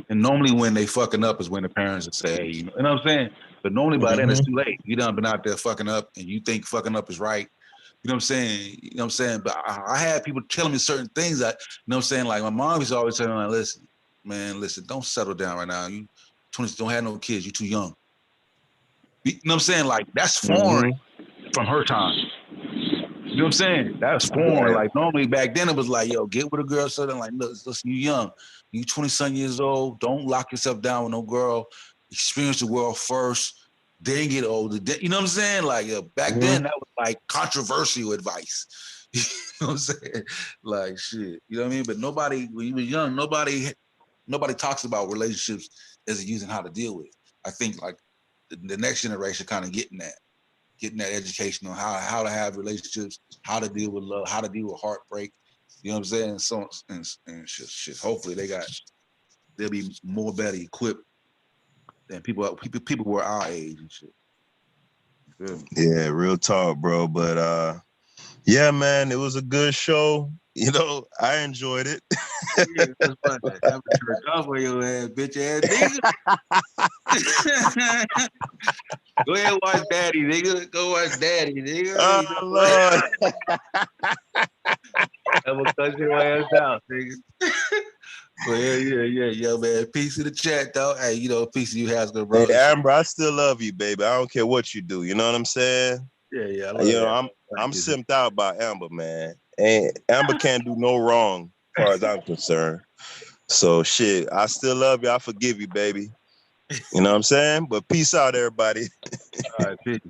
And normally when they fucking up is when the parents would say, hey, you know what I'm saying? But normally by then it's too late. You done been out there fucking up and you think fucking up is right. You know what I'm saying? You know what I'm saying? But I had people telling me certain things that, you know what I'm saying? Like my mom used to always tell me, like, listen, don't settle down right now. You 20, don't have no kids. You're too young. You know what I'm saying? Like that's foreign from her time. You know what I'm saying? That's foreign. Like normally back then it was like, yo, get with a girl, something like, listen, you young. You 20-some years old. Don't lock yourself down with no girl. Experience the world first. Then get older. You know what I'm saying? Like back then that was like controversial advice. You know what I'm saying? Like shit. You know what I mean? But nobody, when you were young, nobody talks about relationships as using how to deal with it. I think like the next generation kind of getting that education on how to have relationships, how to deal with love, how to deal with heartbreak. You know what I'm saying? So and shit. Hopefully they'll be more better equipped than people who are our age and shit. Yeah, real talk, bro. But yeah, man, it was a good show. You know, I enjoyed it. Yeah, that's fun. I'm turned off for your ass, bitch ass nigga. Go ahead and watch Daddy, nigga. Go watch Daddy, nigga. Oh, Lord. I'm gonna cut your ass out, nigga. Well, yeah, man. Peace in the chat, though. Hey, you know, peace of you, Hasbro, bro. Hey, Amber, I still love you, baby. I don't care what you do. You know what I'm saying? Yeah. You know, I'm simped out by Amber, man. And Amber can't do no wrong, as far as I'm concerned. So shit, I still love you. I forgive you, baby. You know what I'm saying? But peace out, everybody. All right, peace.